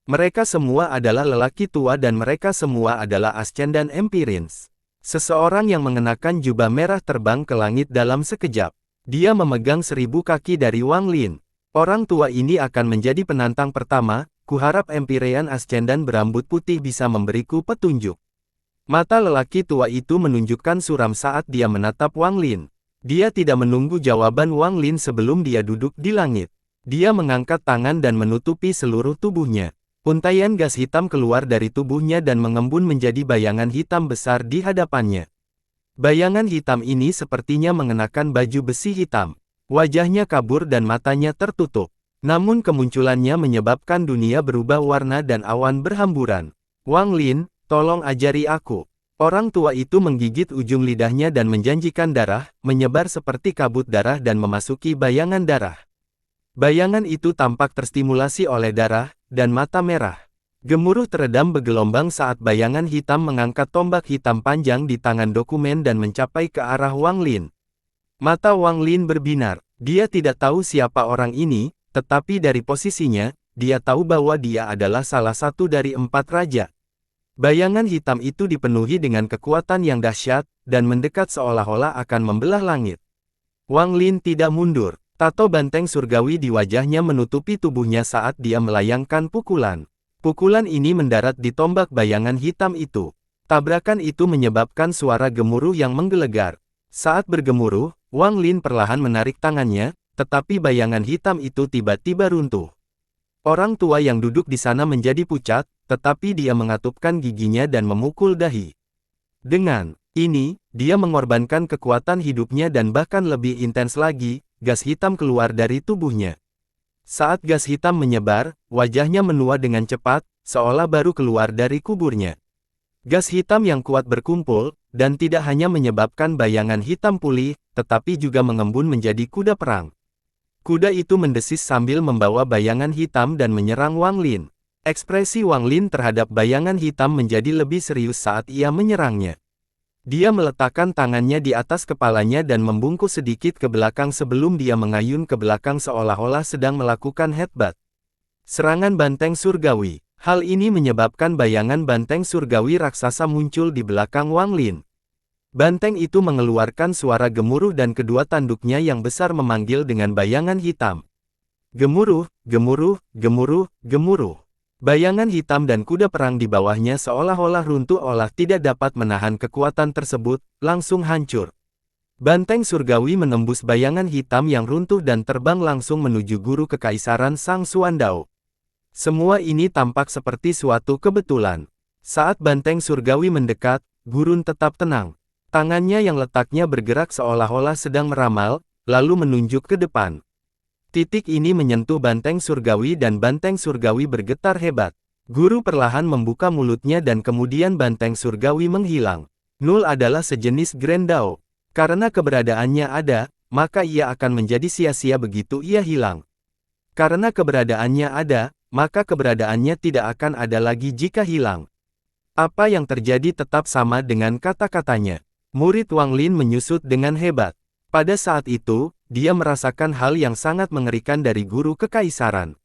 Mereka semua adalah lelaki tua dan mereka semua adalah Ascendan Empyreans. Seseorang yang mengenakan jubah merah terbang ke langit dalam sekejap. Dia memegang 1000 kaki dari Wang Lin. Orang tua ini akan menjadi penantang pertama, kuharap Empirean Ascendan berambut putih bisa memberiku petunjuk. Mata lelaki tua itu menunjukkan suram saat dia menatap Wang Lin. Dia tidak menunggu jawaban Wang Lin sebelum dia duduk di langit. Dia mengangkat tangan dan menutupi seluruh tubuhnya. Untaian gas hitam keluar dari tubuhnya dan mengembun menjadi bayangan hitam besar di hadapannya. Bayangan hitam ini sepertinya mengenakan baju besi hitam. Wajahnya kabur dan matanya tertutup. Namun kemunculannya menyebabkan dunia berubah warna dan awan berhamburan. Wang Lin, tolong ajari aku. Orang tua itu menggigit ujung lidahnya dan menjanjikan darah, menyebar seperti kabut darah dan memasuki bayangan darah. Bayangan itu tampak terstimulasi oleh darah, dan mata merah. Gemuruh teredam bergelombang saat bayangan hitam mengangkat tombak hitam panjang di tangan dokumen dan mencapai ke arah Wang Lin. Mata Wang Lin berbinar. Dia tidak tahu siapa orang ini, tetapi dari posisinya, dia tahu bahwa dia adalah salah satu dari 4 raja. Bayangan hitam itu dipenuhi dengan kekuatan yang dahsyat, dan mendekat seolah-olah akan membelah langit. Wang Lin tidak mundur. Tato banteng surgawi di wajahnya menutupi tubuhnya saat dia melayangkan pukulan. Pukulan ini mendarat di tombak bayangan hitam itu. Tabrakan itu menyebabkan suara gemuruh yang menggelegar. Saat bergemuruh, Wang Lin perlahan menarik tangannya, tetapi bayangan hitam itu tiba-tiba runtuh. Orang tua yang duduk di sana menjadi pucat, tetapi dia mengatupkan giginya dan memukul dahi. Dengan ini, dia mengorbankan kekuatan hidupnya dan bahkan lebih intens lagi, gas hitam keluar dari tubuhnya. Saat gas hitam menyebar, wajahnya menua dengan cepat, seolah baru keluar dari kuburnya. Gas hitam yang kuat berkumpul, dan tidak hanya menyebabkan bayangan hitam pulih, tetapi juga mengembun menjadi kuda perang. Kuda itu mendesis sambil membawa bayangan hitam dan menyerang Wang Lin. Ekspresi Wang Lin terhadap bayangan hitam menjadi lebih serius saat ia menyerangnya. Dia meletakkan tangannya di atas kepalanya dan membungkuk sedikit ke belakang sebelum dia mengayun ke belakang seolah-olah sedang melakukan headbutt. Serangan banteng surgawi. Hal ini menyebabkan bayangan banteng surgawi raksasa muncul di belakang Wang Lin. Banteng itu mengeluarkan suara gemuruh dan kedua tanduknya yang besar memanggil dengan bayangan hitam. Gemuruh, gemuruh, gemuruh, gemuruh. Bayangan hitam dan kuda perang di bawahnya seolah-olah runtuh olah tidak dapat menahan kekuatan tersebut, langsung hancur. Banteng surgawi menembus bayangan hitam yang runtuh dan terbang langsung menuju guru kekaisaran Sang Xuandao. Semua ini tampak seperti suatu kebetulan. Saat banteng surgawi mendekat, gurun tetap tenang. Tangannya yang letaknya bergerak seolah-olah sedang meramal, lalu menunjuk ke depan. Titik ini menyentuh banteng surgawi dan banteng surgawi bergetar hebat. Guru perlahan membuka mulutnya dan kemudian banteng surgawi menghilang. Nul adalah sejenis Grand Dao. Karena keberadaannya ada, maka ia akan menjadi sia-sia begitu ia hilang. Karena keberadaannya ada, maka keberadaannya tidak akan ada lagi jika hilang. Apa yang terjadi tetap sama dengan kata-katanya. Murid Wang Lin menyusut dengan hebat. Pada saat itu, dia merasakan hal yang sangat mengerikan dari guru kekaisaran.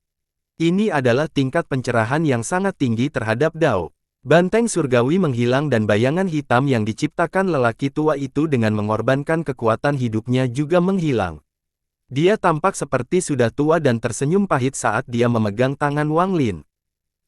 Ini adalah tingkat pencerahan yang sangat tinggi terhadap Dao. Banteng surgawi menghilang dan bayangan hitam yang diciptakan lelaki tua itu dengan mengorbankan kekuatan hidupnya juga menghilang. Dia tampak seperti sudah tua dan tersenyum pahit saat dia memegang tangan Wang Lin.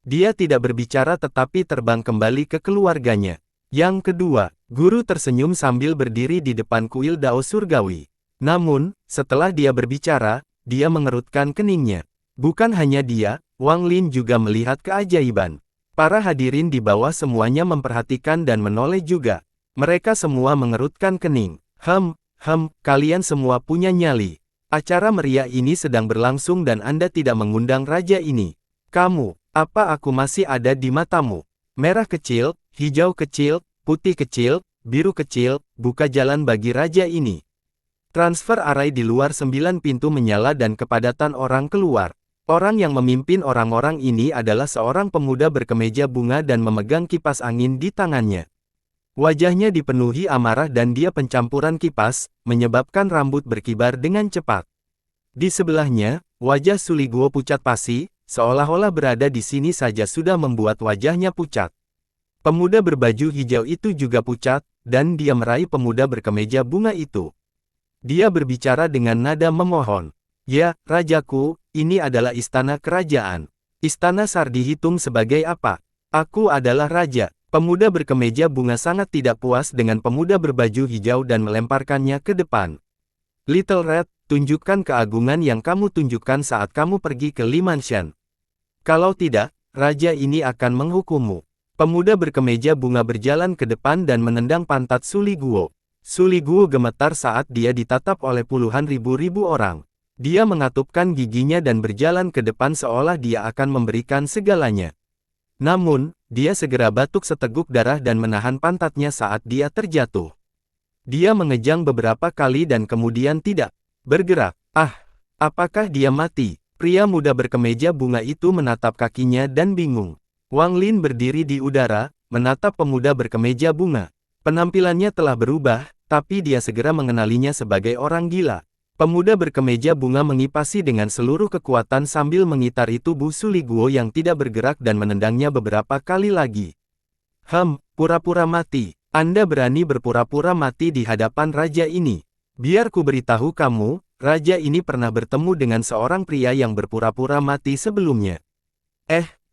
Dia tidak berbicara tetapi terbang kembali ke keluarganya. Yang kedua, guru tersenyum sambil berdiri di depan kuil Dao surgawi. Namun, setelah dia berbicara, dia mengerutkan keningnya. Bukan hanya dia, Wang Lin juga melihat keajaiban. Para hadirin di bawah semuanya memperhatikan dan menoleh juga. Mereka semua mengerutkan kening. Kalian semua punya nyali. Acara meriah ini sedang berlangsung dan Anda tidak mengundang raja ini. Kamu, apa aku masih ada di matamu? Merah kecil, hijau kecil, putih kecil, biru kecil, buka jalan bagi raja ini. Transfer arai di luar 9 pintu menyala dan kepadatan orang keluar. Orang yang memimpin orang-orang ini adalah seorang pemuda berkemeja bunga dan memegang kipas angin di tangannya. Wajahnya dipenuhi amarah dan dia pencampuran kipas, menyebabkan rambut berkibar dengan cepat. Di sebelahnya, wajah Suliguo pucat pasi, seolah-olah berada di sini saja sudah membuat wajahnya pucat. Pemuda berbaju hijau itu juga pucat, dan dia meraih pemuda berkemeja bunga itu. Dia berbicara dengan nada memohon. Ya, rajaku, ini adalah istana kerajaan. Istana Sar dihitung sebagai apa? Aku adalah raja. Pemuda berkemeja bunga sangat tidak puas dengan pemuda berbaju hijau dan melemparkannya ke depan. Little Red, tunjukkan keagungan yang kamu tunjukkan saat kamu pergi ke Limanshan. Kalau tidak, raja ini akan menghukummu. Pemuda berkemeja bunga berjalan ke depan dan menendang pantat Suli Guo. Suli Guo gemetar saat dia ditatap oleh puluhan ribu orang. Dia mengatupkan giginya dan berjalan ke depan seolah dia akan memberikan segalanya. Namun, dia segera batuk seteguk darah dan menahan pantatnya saat dia terjatuh. Dia mengejang beberapa kali dan kemudian tidak bergerak. Ah, apakah dia mati? Pria muda berkemeja bunga itu menatap kakinya dan bingung. Wang Lin berdiri di udara, menatap pemuda berkemeja bunga. Penampilannya telah berubah, tapi dia segera mengenalinya sebagai orang gila. Pemuda berkemeja bunga mengipasi dengan seluruh kekuatan sambil mengitari tubuh Suli Guo yang tidak bergerak dan menendangnya beberapa kali lagi. Pura-pura mati. Anda berani berpura-pura mati di hadapan raja ini. Biar ku beritahu kamu, raja ini pernah bertemu dengan seorang pria yang berpura-pura mati sebelumnya.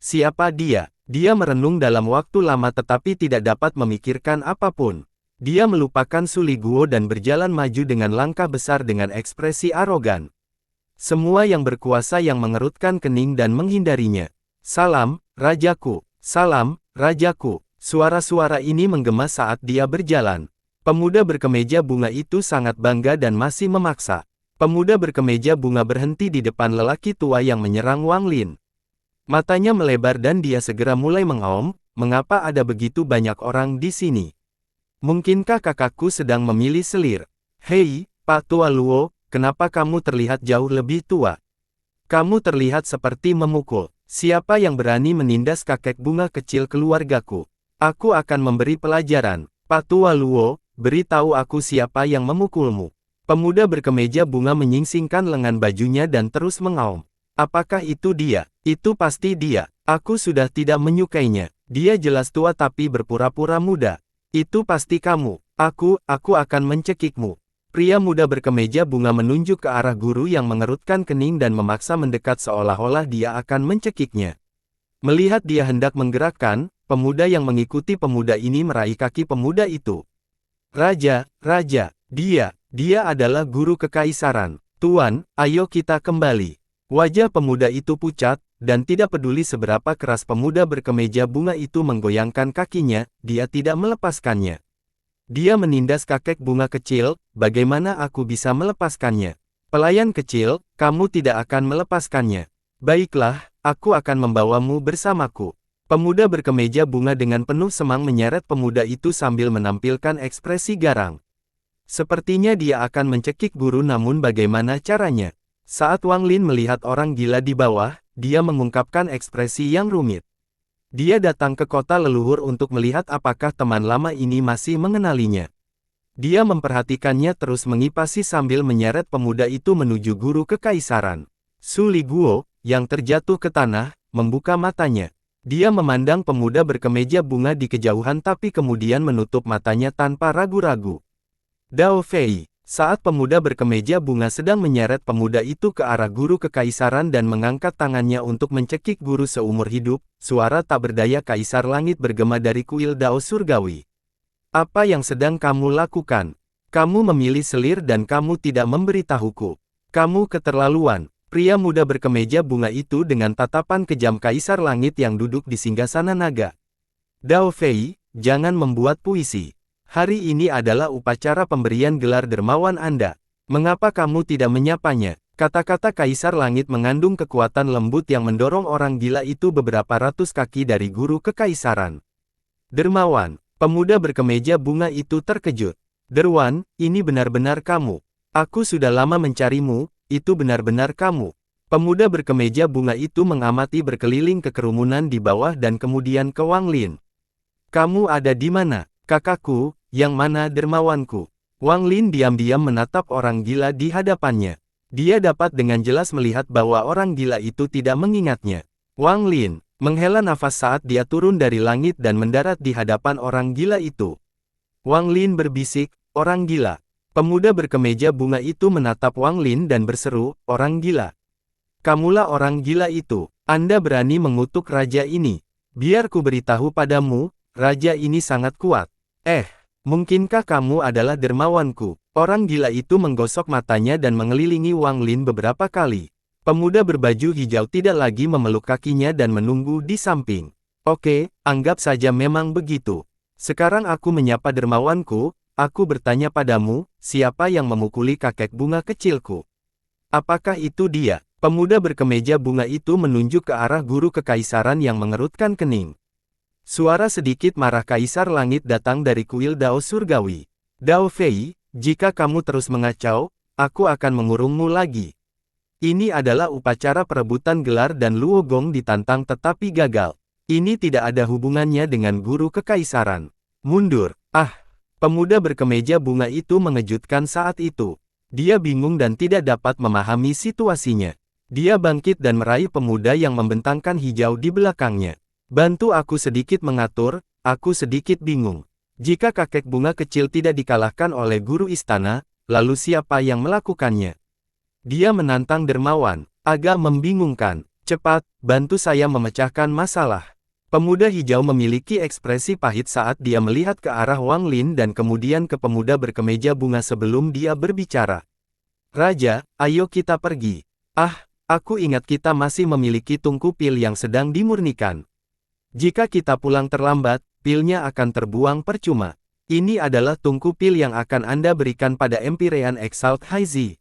Siapa dia? Dia merenung dalam waktu lama tetapi tidak dapat memikirkan apapun. Dia melupakan Suli Guo dan berjalan maju dengan langkah besar dengan ekspresi arogan. Semua yang berkuasa yang mengerutkan kening dan menghindarinya. Salam, rajaku. Salam, rajaku. Suara-suara ini menggema saat dia berjalan. Pemuda berkemeja bunga itu sangat bangga dan masih memaksa. Pemuda berkemeja bunga berhenti di depan lelaki tua yang menyerang Wang Lin. Matanya melebar dan dia segera mulai mengaum, mengapa ada begitu banyak orang di sini? Mungkinkah kakakku sedang memilih selir? Hei, Pak Tua Luo, kenapa kamu terlihat jauh lebih tua? Kamu terlihat seperti memukul. Siapa yang berani menindas kakek bunga kecil keluargaku? Aku akan memberi pelajaran. Pak Tua Luo, beritahu aku siapa yang memukulmu. Pemuda berkemeja bunga menyingsingkan lengan bajunya dan terus mengaum. Apakah itu dia? Itu pasti dia. Aku sudah tidak menyukainya. Dia jelas tua tapi berpura-pura muda. Itu pasti kamu. Aku akan mencekikmu. Pria muda berkemeja bunga menunjuk ke arah guru yang mengerutkan kening dan memaksa mendekat seolah-olah dia akan mencekiknya. Melihat dia hendak menggerakkan, pemuda yang mengikuti pemuda ini meraih kaki pemuda itu. Raja, dia adalah guru kekaisaran. Tuan, ayo kita kembali. Wajah pemuda itu pucat, dan tidak peduli seberapa keras pemuda berkemeja bunga itu menggoyangkan kakinya, dia tidak melepaskannya. Dia menindas kakek bunga kecil, bagaimana aku bisa melepaskannya? Pelayan kecil, kamu tidak akan melepaskannya. Baiklah, aku akan membawamu bersamaku. Pemuda berkemeja bunga dengan penuh semang menyeret pemuda itu sambil menampilkan ekspresi garang. Sepertinya dia akan mencekik guru namun bagaimana caranya? Saat Wang Lin melihat orang gila di bawah, dia mengungkapkan ekspresi yang rumit. Dia datang ke kota leluhur untuk melihat apakah teman lama ini masih mengenalinya. Dia memperhatikannya terus mengipasi sambil menyeret pemuda itu menuju guru kekaisaran. Suli Guo, yang terjatuh ke tanah, membuka matanya. Dia memandang pemuda berkemeja bunga di kejauhan tapi kemudian menutup matanya tanpa ragu-ragu. Dao Fei. Saat pemuda berkemeja bunga sedang menyeret pemuda itu ke arah guru kekaisaran dan mengangkat tangannya untuk mencekik guru seumur hidup, suara tak berdaya kaisar langit bergema dari kuil Dao Surgawi. Apa yang sedang kamu lakukan? Kamu memilih selir dan kamu tidak memberitahuku. Kamu keterlaluan. Pria muda berkemeja bunga itu dengan tatapan kejam kaisar langit yang duduk di singgasana naga. Dao Fei, jangan membuat puisi. Hari ini adalah upacara pemberian gelar dermawan Anda. Mengapa kamu tidak menyapanya? Kata-kata Kaisar Langit mengandung kekuatan lembut yang mendorong orang gila itu beberapa ratus kaki dari guru kekaisaran. Dermawan, pemuda berkemeja bunga itu terkejut. Derwan, ini benar-benar kamu. Aku sudah lama mencarimu, itu benar-benar kamu. Pemuda berkemeja bunga itu mengamati berkeliling ke kerumunan di bawah dan kemudian ke Wang Lin. Kamu ada di mana? Kakakku, yang mana dermawanku? Wang Lin diam-diam menatap orang gila di hadapannya. Dia dapat dengan jelas melihat bahwa orang gila itu tidak mengingatnya. Wang Lin menghela nafas saat dia turun dari langit dan mendarat di hadapan orang gila itu. Wang Lin berbisik, orang gila. Pemuda berkemeja bunga itu menatap Wang Lin dan berseru, "Orang gila. Kamulah orang gila itu. Anda berani mengutuk raja ini. Biar ku beritahu padamu, raja ini sangat kuat. Mungkinkah kamu adalah dermawanku?" Orang gila itu menggosok matanya dan mengelilingi Wang Lin beberapa kali. Pemuda berbaju hijau tidak lagi memeluk kakinya dan menunggu di samping. "Oke, anggap saja memang begitu. Sekarang aku menyapa dermawanku. Aku bertanya padamu, siapa yang memukuli kakek bunga kecilku? Apakah itu dia?" Pemuda berkemeja bunga itu menunjuk ke arah guru kekaisaran yang mengerutkan kening. Suara sedikit marah Kaisar Langit datang dari kuil Dao Surgawi. "Dao Fei, jika kamu terus mengacau, aku akan mengurungmu lagi." Ini adalah upacara perebutan gelar dan Luo Gong ditantang tetapi gagal. Ini tidak ada hubungannya dengan guru kekaisaran. "Mundur." Pemuda berkemeja bunga itu mengejutkan saat itu. Dia bingung dan tidak dapat memahami situasinya. Dia bangkit dan meraih pemuda yang membentangkan hijau di belakangnya. "Bantu aku sedikit mengatur, aku sedikit bingung. Jika kakek bunga kecil tidak dikalahkan oleh guru istana, lalu siapa yang melakukannya?" Dia menantang dermawan. Agak membingungkan. "Cepat, bantu saya memecahkan masalah." Pemuda hijau memiliki ekspresi pahit saat dia melihat ke arah Wang Lin dan kemudian ke pemuda berkemeja bunga sebelum dia berbicara. "Raja, ayo kita pergi." Aku ingat kita masih memiliki tungku pil yang sedang dimurnikan. Jika kita pulang terlambat, pilnya akan terbuang percuma. Ini adalah tungku pil yang akan Anda berikan pada Empyrean Exalt Haizi.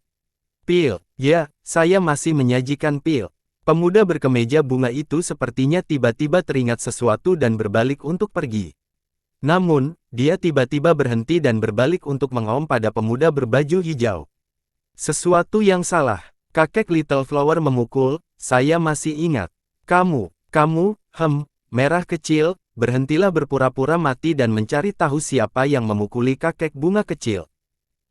"Pil, ya, saya masih menyajikan pil." Pemuda berkemeja bunga itu sepertinya tiba-tiba teringat sesuatu dan berbalik untuk pergi. Namun, dia tiba-tiba berhenti dan berbalik untuk mengom pada pemuda berbaju hijau. "Sesuatu yang salah." Kakek Little Flower memukul, "Saya masih ingat. Kamu, merah kecil, berhentilah berpura-pura mati dan mencari tahu siapa yang memukuli kakek bunga kecil.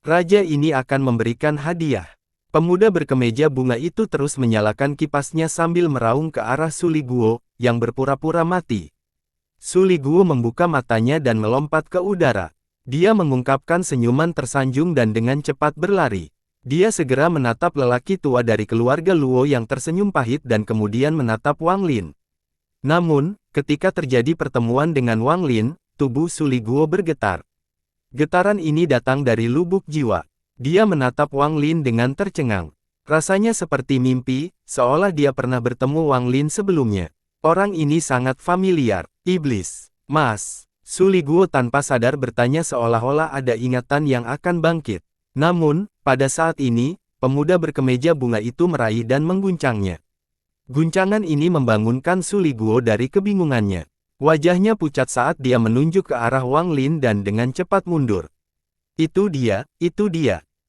Raja ini akan memberikan hadiah." Pemuda berkemeja bunga itu terus menyalakan kipasnya sambil meraung ke arah Suli Guo, yang berpura-pura mati. Suli Guo membuka matanya dan melompat ke udara. Dia mengungkapkan senyuman tersanjung dan dengan cepat berlari. Dia segera menatap lelaki tua dari keluarga Luo yang tersenyum pahit dan kemudian menatap Wang Lin. Namun, ketika terjadi pertemuan dengan Wang Lin, tubuh Suli Guo bergetar. Getaran ini datang dari lubuk jiwa. Dia menatap Wang Lin dengan tercengang. Rasanya seperti mimpi, seolah dia pernah bertemu Wang Lin sebelumnya. Orang ini sangat familiar. "Iblis, Mas." Suli Guo tanpa sadar bertanya seolah-olah ada ingatan yang akan bangkit. Namun, pada saat ini, pemuda berkemeja bunga itu meraih dan mengguncangnya. Guncangan ini membangunkan Suli Guo dari kebingungannya. Wajahnya pucat saat dia menunjuk ke arah Wang Lin dan dengan cepat mundur. Itu dia.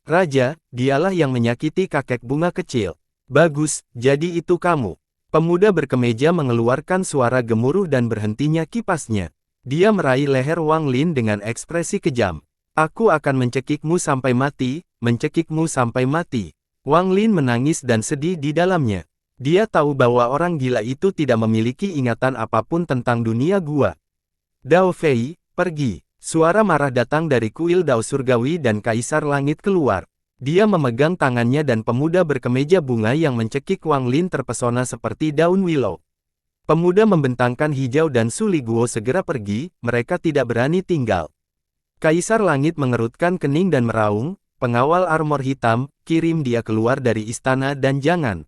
"Raja, dialah yang menyakiti kakek bunga kecil." "Bagus, jadi itu kamu." Pemuda berkemeja mengeluarkan suara gemuruh dan berhentinya kipasnya. Dia meraih leher Wang Lin dengan ekspresi kejam. "Aku akan mencekikmu sampai mati, mencekikmu sampai mati." Wang Lin menangis dan sedih di dalamnya. Dia tahu bahwa orang gila itu tidak memiliki ingatan apapun tentang dunia gua. "Dao Fei, pergi." Suara marah datang dari kuil Dao Surgawi dan Kaisar Langit keluar. Dia memegang tangannya dan pemuda berkemeja bunga yang mencekik Wang Lin terpesona seperti daun willow. Pemuda membentangkan hijau dan Suli Guo segera pergi, mereka tidak berani tinggal. Kaisar Langit mengerutkan kening dan meraung, "Pengawal armor hitam, kirim dia keluar dari istana dan jangan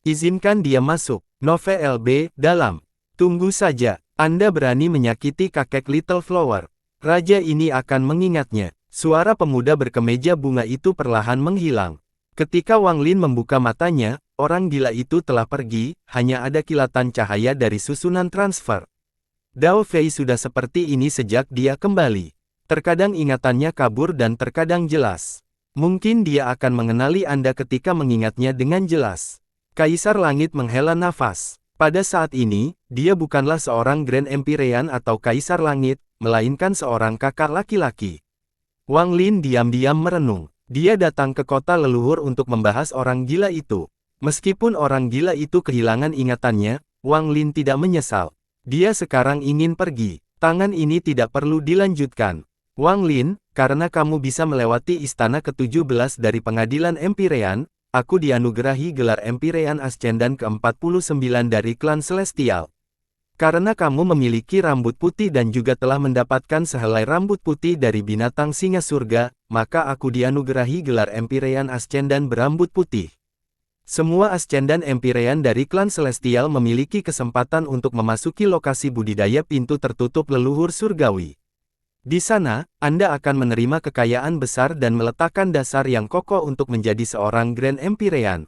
izinkan dia masuk." "Nove LB, dalam." "Tunggu saja, Anda berani menyakiti kakek Little Flower. Raja ini akan mengingatnya." Suara pemuda berkemeja bunga itu perlahan menghilang. Ketika Wang Lin membuka matanya, orang gila itu telah pergi, hanya ada kilatan cahaya dari susunan transfer. Dao Fei sudah seperti ini sejak dia kembali. Terkadang ingatannya kabur dan terkadang jelas. Mungkin dia akan mengenali Anda ketika mengingatnya dengan jelas. Kaisar Langit menghela nafas. Pada saat ini, dia bukanlah seorang Grand Empyrean atau Kaisar Langit, melainkan seorang kakak laki-laki. Wang Lin diam-diam merenung. Dia datang ke kota leluhur untuk membahas orang gila itu. Meskipun orang gila itu kehilangan ingatannya, Wang Lin tidak menyesal. Dia sekarang ingin pergi. Tangan ini tidak perlu dilanjutkan. "Wang Lin, karena kamu bisa melewati istana ke-17 dari pengadilan Empyrean, aku dianugerahi gelar Empyrean Ascendan ke-49 dari klan Celestial. Karena kamu memiliki rambut putih dan juga telah mendapatkan sehelai rambut putih dari binatang singa surga, maka aku dianugerahi gelar Empyrean Ascendan berambut putih. Semua Ascendan Empyrean dari klan Celestial memiliki kesempatan untuk memasuki lokasi budidaya pintu tertutup leluhur surgawi. Di sana, Anda akan menerima kekayaan besar dan meletakkan dasar yang kokoh untuk menjadi seorang Grand Empyrean.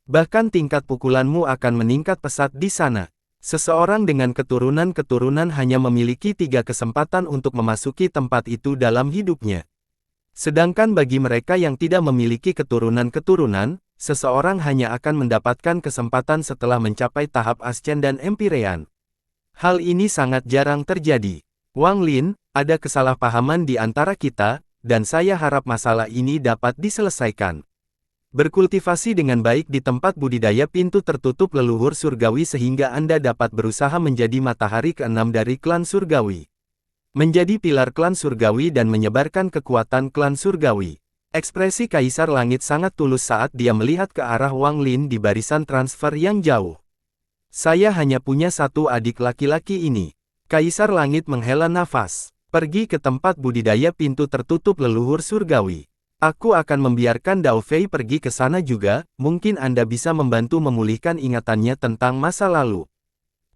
Bahkan tingkat pukulanmu akan meningkat pesat di sana. Seseorang dengan keturunan-keturunan hanya memiliki 3 kesempatan untuk memasuki tempat itu dalam hidupnya. Sedangkan bagi mereka yang tidak memiliki keturunan-keturunan, seseorang hanya akan mendapatkan kesempatan setelah mencapai tahap Ascendan Empyrean. Hal ini sangat jarang terjadi. Wang Lin, ada kesalahpahaman di antara kita, dan saya harap masalah ini dapat diselesaikan. Berkultivasi dengan baik di tempat budidaya pintu tertutup leluhur surgawi sehingga Anda dapat berusaha menjadi matahari ke-6 dari klan surgawi. Menjadi pilar klan surgawi dan menyebarkan kekuatan klan surgawi. Ekspresi Kaisar Langit sangat tulus saat dia melihat ke arah Wang Lin di barisan transfer yang jauh. Saya hanya punya satu adik laki-laki ini. Kaisar Langit menghela nafas. Pergi ke tempat budidaya pintu tertutup leluhur surgawi. Aku akan membiarkan Dao Fei pergi ke sana juga, mungkin Anda bisa membantu memulihkan ingatannya tentang masa lalu.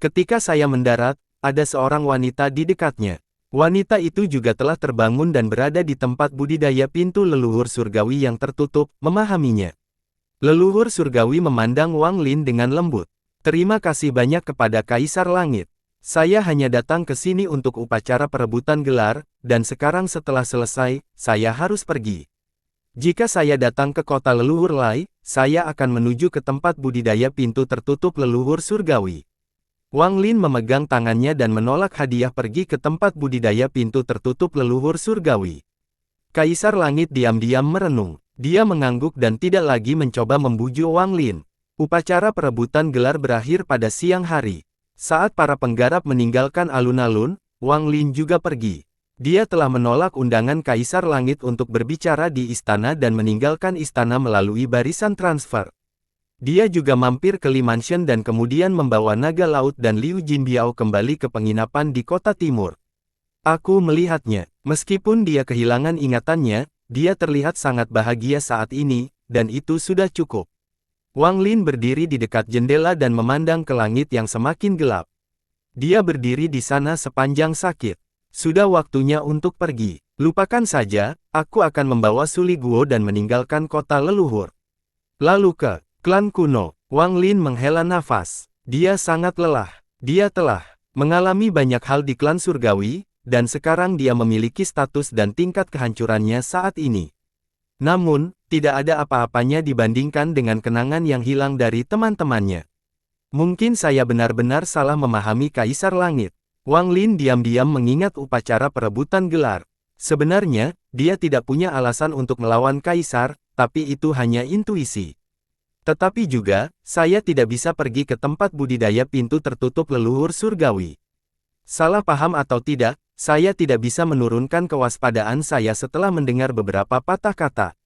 Ketika saya mendarat, ada seorang wanita di dekatnya. Wanita itu juga telah terbangun dan berada di tempat budidaya pintu leluhur surgawi yang tertutup, memahaminya. Leluhur surgawi memandang Wang Lin dengan lembut. Terima kasih banyak kepada Kaisar Langit. Saya hanya datang ke sini untuk upacara perebutan gelar, dan sekarang setelah selesai, saya harus pergi. Jika saya datang ke kota leluhur Lai, saya akan menuju ke tempat budidaya pintu tertutup leluhur surgawi. Wang Lin memegang tangannya dan menolak hadiah pergi ke tempat budidaya pintu tertutup leluhur surgawi. Kaisar Langit diam-diam merenung. Dia mengangguk dan tidak lagi mencoba membujuk Wang Lin. Upacara perebutan gelar berakhir pada siang hari. Saat para penggarap meninggalkan alun-alun, Wang Lin juga pergi. Dia telah menolak undangan Kaisar Langit untuk berbicara di istana dan meninggalkan istana melalui barisan transfer. Dia juga mampir ke Li Mansion dan kemudian membawa naga laut dan Liu Jinbiao kembali ke penginapan di kota timur. Aku melihatnya. Meskipun dia kehilangan ingatannya, dia terlihat sangat bahagia saat ini, dan itu sudah cukup. Wang Lin berdiri di dekat jendela dan memandang ke langit yang semakin gelap. Dia berdiri di sana sepanjang sakit. Sudah waktunya untuk pergi. Lupakan saja, aku akan membawa Suli Guo dan meninggalkan kota leluhur. Lalu ke klan kuno. Wang Lin menghela nafas. Dia sangat lelah. Dia telah mengalami banyak hal di klan surgawi, dan sekarang dia memiliki status dan tingkat kehancurannya saat ini. Namun, tidak ada apa-apanya dibandingkan dengan kenangan yang hilang dari teman-temannya. Mungkin saya benar-benar salah memahami Kaisar Langit. Wang Lin diam-diam mengingat upacara perebutan gelar. Sebenarnya, dia tidak punya alasan untuk melawan Kaisar, tapi itu hanya intuisi. Tetapi juga, saya tidak bisa pergi ke tempat budidaya pintu tertutup leluhur surgawi. Salah paham atau tidak, saya tidak bisa menurunkan kewaspadaan saya setelah mendengar beberapa patah kata.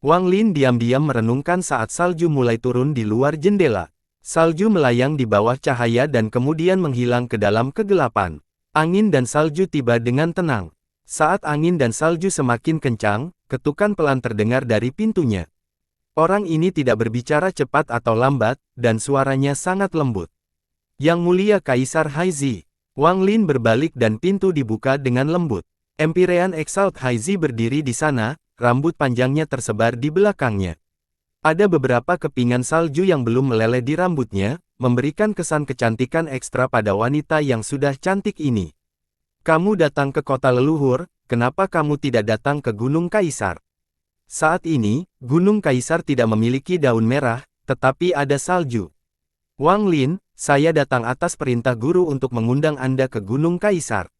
Wang Lin diam-diam merenungkan saat salju mulai turun di luar jendela. Salju melayang di bawah cahaya dan kemudian menghilang ke dalam kegelapan. Angin dan salju tiba dengan tenang. Saat angin dan salju semakin kencang, ketukan pelan terdengar dari pintunya. Orang ini tidak berbicara cepat atau lambat, dan suaranya sangat lembut. Yang mulia Kaisar Haizi. Wang Lin berbalik dan pintu dibuka dengan lembut. Empyrean Exalt Haizi berdiri di sana, rambut panjangnya tersebar di belakangnya. Ada beberapa kepingan salju yang belum meleleh di rambutnya, memberikan kesan kecantikan ekstra pada wanita yang sudah cantik ini. Kamu datang ke kota leluhur, kenapa kamu tidak datang ke Gunung Kaisar? Saat ini, Gunung Kaisar tidak memiliki daun merah, tetapi ada salju. Wang Lin, saya datang atas perintah guru untuk mengundang Anda ke Gunung Kaisar.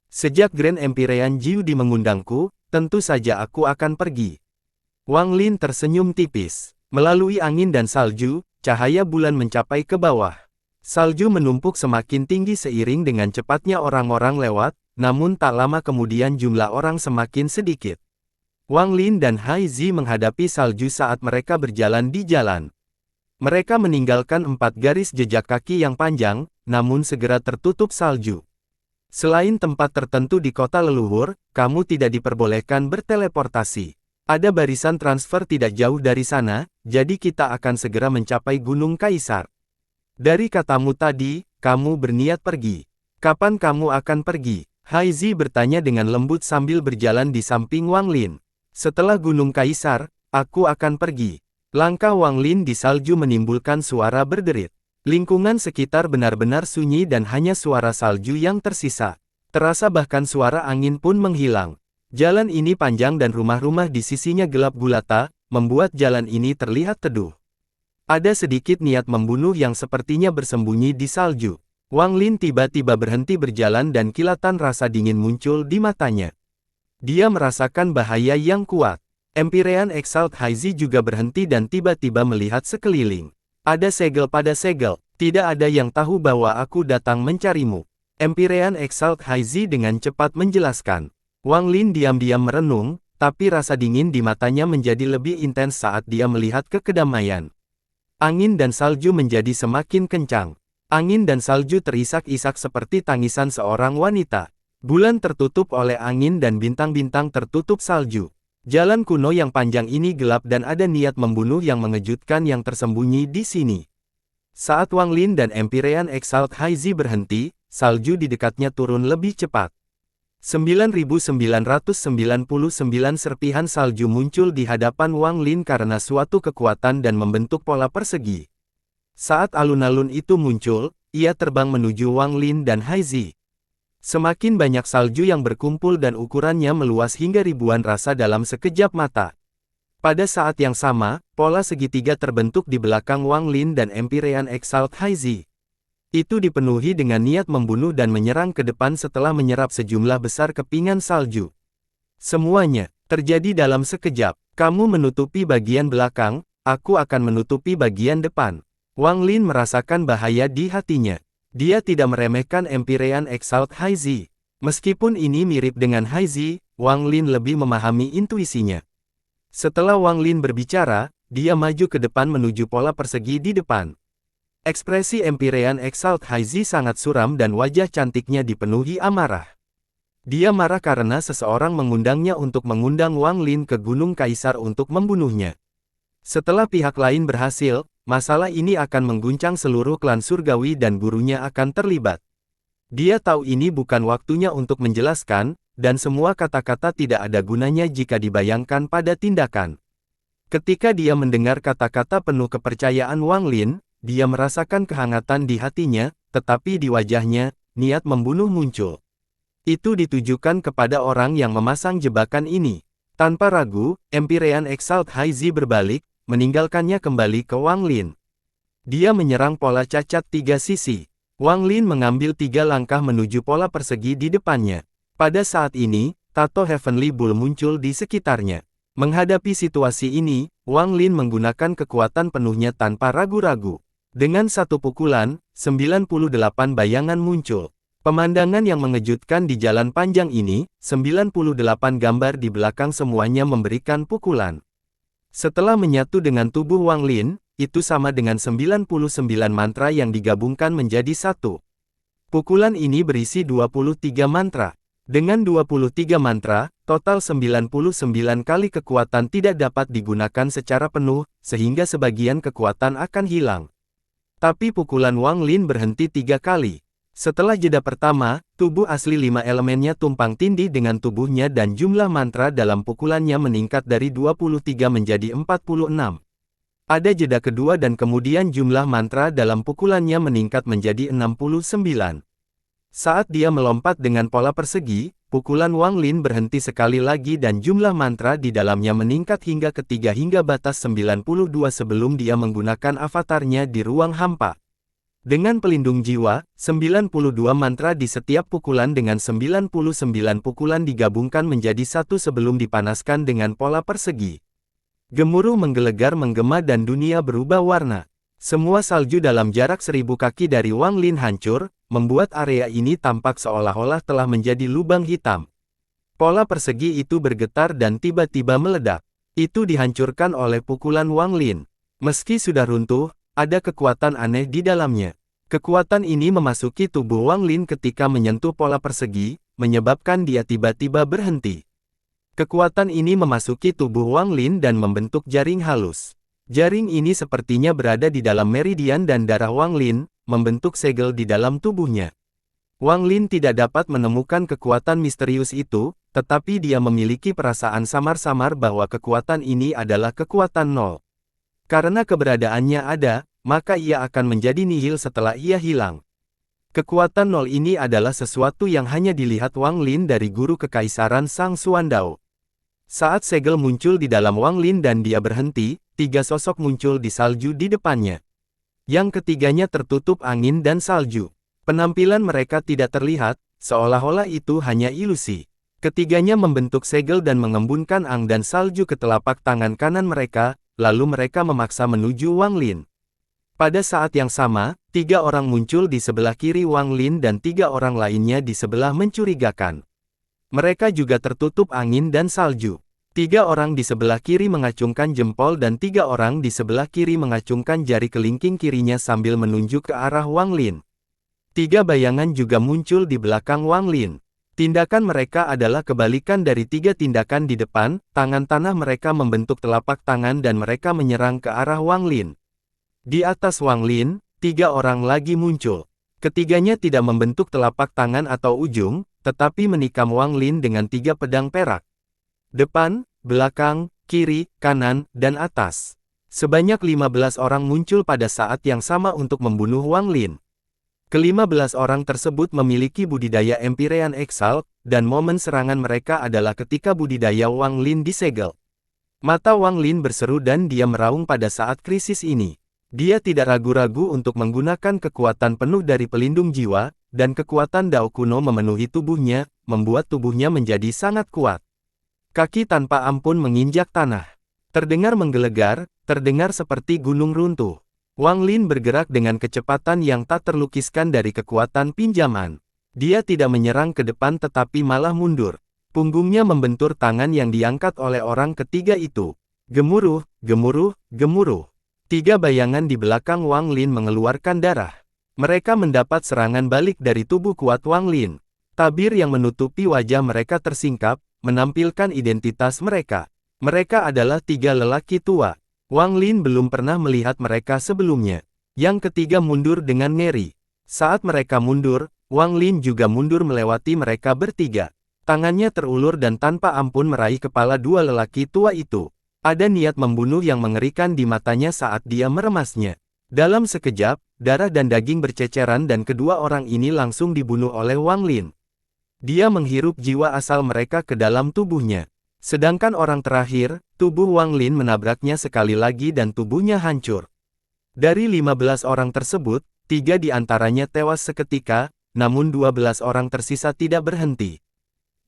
Sejak Grand Empyrean Jiudi mengundangku, tentu saja aku akan pergi. Wang Lin tersenyum tipis. Melalui angin dan salju, cahaya bulan mencapai ke bawah. Salju menumpuk semakin tinggi seiring dengan cepatnya orang-orang lewat, namun tak lama kemudian jumlah orang semakin sedikit. Wang Lin dan Hai Zi menghadapi salju saat mereka berjalan di jalan. Mereka meninggalkan 4 garis jejak kaki yang panjang, namun segera tertutup salju. Selain tempat tertentu di kota leluhur, kamu tidak diperbolehkan berteleportasi. Ada barisan transfer tidak jauh dari sana, jadi kita akan segera mencapai Gunung Kaisar. Dari katamu tadi, kamu berniat pergi. Kapan kamu akan pergi? Hai Zi bertanya dengan lembut sambil berjalan di samping Wang Lin. Setelah Gunung Kaisar, aku akan pergi. Langkah Wang Lin di salju menimbulkan suara berderit. Lingkungan sekitar benar-benar sunyi dan hanya suara salju yang tersisa. Terasa bahkan suara angin pun menghilang. Jalan ini panjang dan rumah-rumah di sisinya gelap gulata, membuat jalan ini terlihat teduh. Ada sedikit niat membunuh yang sepertinya bersembunyi di salju. Wang Lin tiba-tiba berhenti berjalan dan kilatan rasa dingin muncul di matanya. Dia merasakan bahaya yang kuat. Empyrean Exalt Hai Zi juga berhenti dan tiba-tiba melihat sekeliling. Ada segel pada segel, tidak ada yang tahu bahwa aku datang mencarimu. Empyrean Exalt Hai Zi dengan cepat menjelaskan. Wang Lin diam-diam merenung, tapi rasa dingin di matanya menjadi lebih intens saat dia melihat ke kedamaian. Angin dan salju menjadi semakin kencang. Angin dan salju terisak-isak seperti tangisan seorang wanita. Bulan tertutup oleh angin dan bintang-bintang tertutup salju. Jalan kuno yang panjang ini gelap dan ada niat membunuh yang mengejutkan yang tersembunyi di sini. Saat Wang Lin dan Empyrean Exalt Hai Zi berhenti, salju di dekatnya turun lebih cepat. 9.999 serpihan salju muncul di hadapan Wang Lin karena suatu kekuatan dan membentuk pola persegi. Saat alun-alun itu muncul, ia terbang menuju Wang Lin dan Hai Zi. Semakin banyak salju yang berkumpul dan ukurannya meluas hingga ribuan rasa dalam sekejap mata. Pada saat yang sama, pola segitiga terbentuk di belakang Wang Lin dan Empyrean Exalt Hai Zi. Itu dipenuhi dengan niat membunuh dan menyerang ke depan setelah menyerap sejumlah besar kepingan salju. Semuanya terjadi dalam sekejap. Kamu menutupi bagian belakang, aku akan menutupi bagian depan. Wang Lin merasakan bahaya di hatinya. Dia tidak meremehkan Empyrean Exalt Hai Zi. Meskipun ini mirip dengan Hai Zi, Wang Lin lebih memahami intuisinya. Setelah Wang Lin berbicara, dia maju ke depan menuju pola persegi di depan. Ekspresi Empyrean Exalt Hai Zi sangat suram dan wajah cantiknya dipenuhi amarah. Dia marah karena seseorang mengundangnya untuk mengundang Wang Lin ke Gunung Kaisar untuk membunuhnya. Setelah pihak lain berhasil, masalah ini akan mengguncang seluruh klan surgawi dan gurunya akan terlibat. Dia tahu ini bukan waktunya untuk menjelaskan, dan semua kata-kata tidak ada gunanya jika dibayangkan pada tindakan. Ketika dia mendengar kata-kata penuh kepercayaan Wang Lin, dia merasakan kehangatan di hatinya, tetapi di wajahnya, niat membunuh muncul. Itu ditujukan kepada orang yang memasang jebakan ini. Tanpa ragu, Empyrean Exalt Hai Zi berbalik, meninggalkannya kembali ke Wang Lin. Dia menyerang pola cacat 3 sisi. Wang Lin mengambil 3 langkah menuju pola persegi di depannya. Pada saat ini, tato Heavenly Bull muncul di sekitarnya. Menghadapi situasi ini, Wang Lin menggunakan kekuatan penuhnya tanpa ragu-ragu. Dengan satu pukulan, 98 bayangan muncul. Pemandangan yang mengejutkan di jalan panjang ini, 98 gambar di belakang semuanya memberikan pukulan. Setelah menyatu dengan tubuh Wang Lin, itu sama dengan 99 mantra yang digabungkan menjadi satu. Pukulan ini berisi 23 mantra. Dengan 23 mantra, total 99 kali kekuatan tidak dapat digunakan secara penuh, sehingga sebagian kekuatan akan hilang. Tapi pukulan Wang Lin berhenti 3 kali. Setelah jeda pertama, tubuh asli 5 elemennya tumpang tindih dengan tubuhnya dan jumlah mantra dalam pukulannya meningkat dari 23 menjadi 46. Ada jeda kedua dan kemudian jumlah mantra dalam pukulannya meningkat menjadi 69. Saat dia melompat dengan pola persegi, pukulan Wang Lin berhenti sekali lagi dan jumlah mantra di dalamnya meningkat hingga ketiga hingga batas 92 sebelum dia menggunakan avatarnya di ruang hampa. Dengan pelindung jiwa, 92 mantra di setiap pukulan dengan 99 pukulan digabungkan menjadi satu sebelum dipanaskan dengan pola persegi. Gemuruh menggelegar menggema dan dunia berubah warna. Semua salju dalam jarak 1000 kaki dari Wang Lin hancur, membuat area ini tampak seolah-olah telah menjadi lubang hitam. Pola persegi itu bergetar dan tiba-tiba meledak. Itu dihancurkan oleh pukulan Wang Lin. Meski sudah runtuh, ada kekuatan aneh di dalamnya. Kekuatan ini memasuki tubuh Wang Lin ketika menyentuh pola persegi, menyebabkan dia tiba-tiba berhenti. Kekuatan ini memasuki tubuh Wang Lin dan membentuk jaring halus. Jaring ini sepertinya berada di dalam meridian dan darah Wang Lin, membentuk segel di dalam tubuhnya. Wang Lin tidak dapat menemukan kekuatan misterius itu, tetapi dia memiliki perasaan samar-samar bahwa kekuatan ini adalah kekuatan nol. Karena keberadaannya ada, maka ia akan menjadi nihil setelah ia hilang. Kekuatan nol ini adalah sesuatu yang hanya dilihat Wang Lin dari guru kekaisaran Sang Xuandao. Saat segel muncul di dalam Wang Lin dan dia berhenti, 3 sosok muncul di salju di depannya. Yang ketiganya tertutup angin dan salju. Penampilan mereka tidak terlihat, seolah-olah itu hanya ilusi. Ketiganya membentuk segel dan mengembunkan angin dan salju ke telapak tangan kanan mereka, lalu mereka memaksa menuju Wang Lin. Pada saat yang sama, 3 orang muncul di sebelah kiri Wang Lin dan 3 orang lainnya di sebelah mencurigakan. Mereka juga tertutup angin dan salju. 3 orang di sebelah kiri mengacungkan jempol dan 3 orang di sebelah kiri mengacungkan jari kelingking kirinya sambil menunjuk ke arah Wang Lin. 3 bayangan juga muncul di belakang Wang Lin. Tindakan mereka adalah kebalikan dari 3 tindakan di depan, tangan tanah mereka membentuk telapak tangan dan mereka menyerang ke arah Wang Lin. Di atas Wang Lin, 3 orang lagi muncul. Ketiganya tidak membentuk telapak tangan atau ujung, tetapi menikam Wang Lin dengan 3 pedang perak. Depan, belakang, kiri, kanan, dan atas. Sebanyak 15 orang muncul pada saat yang sama untuk membunuh Wang Lin. Ke-15 orang tersebut memiliki budidaya Empyrean Exalt, dan momen serangan mereka adalah ketika budidaya Wang Lin disegel. Mata Wang Lin berseru dan dia meraung pada saat krisis ini. Dia tidak ragu-ragu untuk menggunakan kekuatan penuh dari pelindung jiwa, dan kekuatan Dao kuno memenuhi tubuhnya, membuat tubuhnya menjadi sangat kuat. Kaki tanpa ampun menginjak tanah. Terdengar menggelegar, terdengar seperti gunung runtuh. Wang Lin bergerak dengan kecepatan yang tak terlukiskan dari kekuatan pinjaman. Dia tidak menyerang ke depan tetapi malah mundur. Punggungnya membentur tangan yang diangkat oleh orang ketiga itu. Gemuruh, gemuruh, gemuruh. 3 bayangan di belakang Wang Lin mengeluarkan darah. Mereka mendapat serangan balik dari tubuh kuat Wang Lin. Tabir yang menutupi wajah mereka tersingkap, menampilkan identitas mereka. Mereka adalah 3 lelaki tua. Wang Lin belum pernah melihat mereka sebelumnya. Yang ketiga mundur dengan ngeri. Saat mereka mundur, Wang Lin juga mundur melewati mereka bertiga. Tangannya terulur dan tanpa ampun meraih kepala 2 lelaki tua itu. Ada niat membunuh yang mengerikan di matanya saat dia meremasnya. Dalam sekejap, darah dan daging berceceran dan kedua orang ini langsung dibunuh oleh Wang Lin. Dia menghirup jiwa asal mereka ke dalam tubuhnya. Sedangkan orang terakhir, tubuh Wang Lin menabraknya sekali lagi dan tubuhnya hancur. Dari 15 orang tersebut, 3 di antaranya tewas seketika, namun 12 orang tersisa tidak berhenti.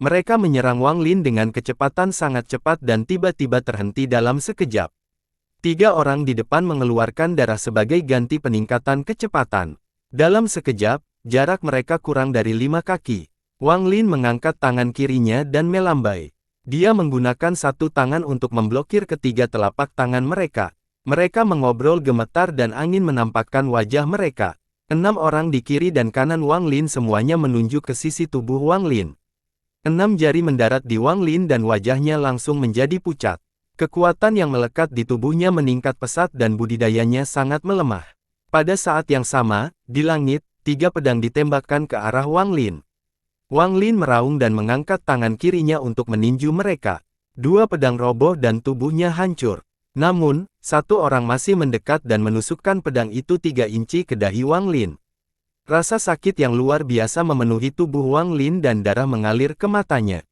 Mereka menyerang Wang Lin dengan kecepatan sangat cepat dan tiba-tiba terhenti dalam sekejap. 3 orang di depan mengeluarkan darah sebagai ganti peningkatan kecepatan. Dalam sekejap, jarak mereka kurang dari 5 kaki. Wang Lin mengangkat tangan kirinya dan melambai. Dia menggunakan satu tangan untuk memblokir ketiga telapak tangan mereka. Mereka mengobrol gemetar dan angin menampakkan wajah mereka. 6 orang di kiri dan kanan Wang Lin semuanya menunjuk ke sisi tubuh Wang Lin. 6 jari mendarat di Wang Lin dan wajahnya langsung menjadi pucat. Kekuatan yang melekat di tubuhnya meningkat pesat dan budidayanya sangat melemah. Pada saat yang sama, di langit, 3 pedang ditembakkan ke arah Wang Lin. Wang Lin meraung dan mengangkat tangan kirinya untuk meninju mereka. 2 pedang roboh dan tubuhnya hancur. Namun, 1 orang masih mendekat dan menusukkan pedang itu 3 inci ke dahi Wang Lin. Rasa sakit yang luar biasa memenuhi tubuh Wang Lin dan darah mengalir ke matanya.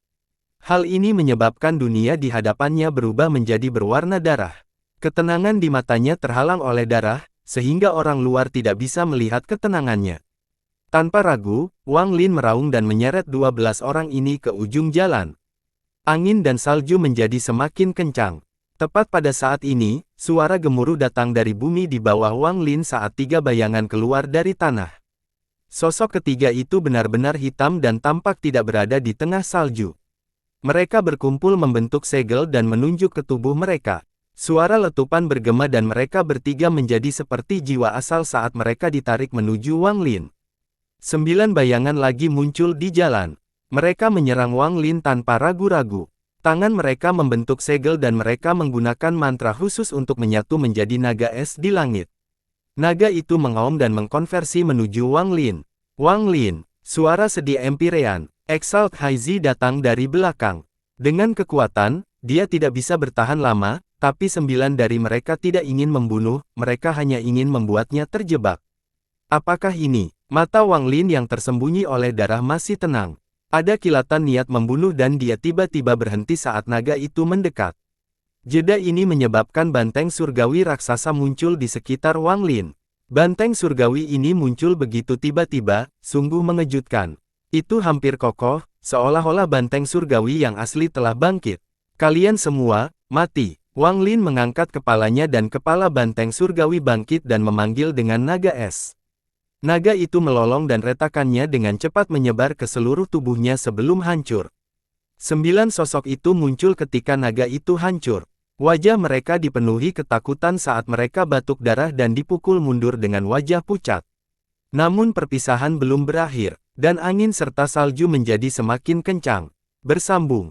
Hal ini menyebabkan dunia di hadapannya berubah menjadi berwarna darah. Ketenangan di matanya terhalang oleh darah, sehingga orang luar tidak bisa melihat ketenangannya. Tanpa ragu, Wang Lin meraung dan menyeret 12 orang ini ke ujung jalan. Angin dan salju menjadi semakin kencang. Tepat pada saat ini, suara gemuruh datang dari bumi di bawah Wang Lin saat 3 bayangan keluar dari tanah. Sosok ketiga itu benar-benar hitam dan tampak tidak berada di tengah salju. Mereka berkumpul membentuk segel dan menunjuk ke tubuh mereka. Suara letupan bergema dan mereka bertiga menjadi seperti jiwa asal saat mereka ditarik menuju Wang Lin. 9 bayangan lagi muncul di jalan. Mereka menyerang Wang Lin tanpa ragu-ragu. Tangan mereka membentuk segel dan mereka menggunakan mantra khusus untuk menyatu menjadi naga es di langit. Naga itu mengaum dan mengkonversi menuju Wang Lin. Wang Lin, suara sedih Empyrean, Exalt Haizi datang dari belakang. Dengan kekuatan, dia tidak bisa bertahan lama, tapi 9 dari mereka tidak ingin membunuh, mereka hanya ingin membuatnya terjebak. Apakah ini? Mata Wang Lin yang tersembunyi oleh darah masih tenang. Ada kilatan niat membunuh dan dia tiba-tiba berhenti saat naga itu mendekat. Jeda ini menyebabkan banteng surgawi raksasa muncul di sekitar Wang Lin. Banteng surgawi ini muncul begitu tiba-tiba, sungguh mengejutkan. Itu hampir kokoh, seolah-olah banteng surgawi yang asli telah bangkit. Kalian semua, mati. Wang Lin mengangkat kepalanya dan kepala banteng surgawi bangkit dan memanggil dengan naga es. Naga itu melolong dan retakannya dengan cepat menyebar ke seluruh tubuhnya sebelum hancur. 9 sosok itu muncul ketika naga itu hancur. Wajah mereka dipenuhi ketakutan saat mereka batuk darah dan dipukul mundur dengan wajah pucat. Namun perpisahan belum berakhir, dan angin serta salju menjadi semakin kencang. Bersambung.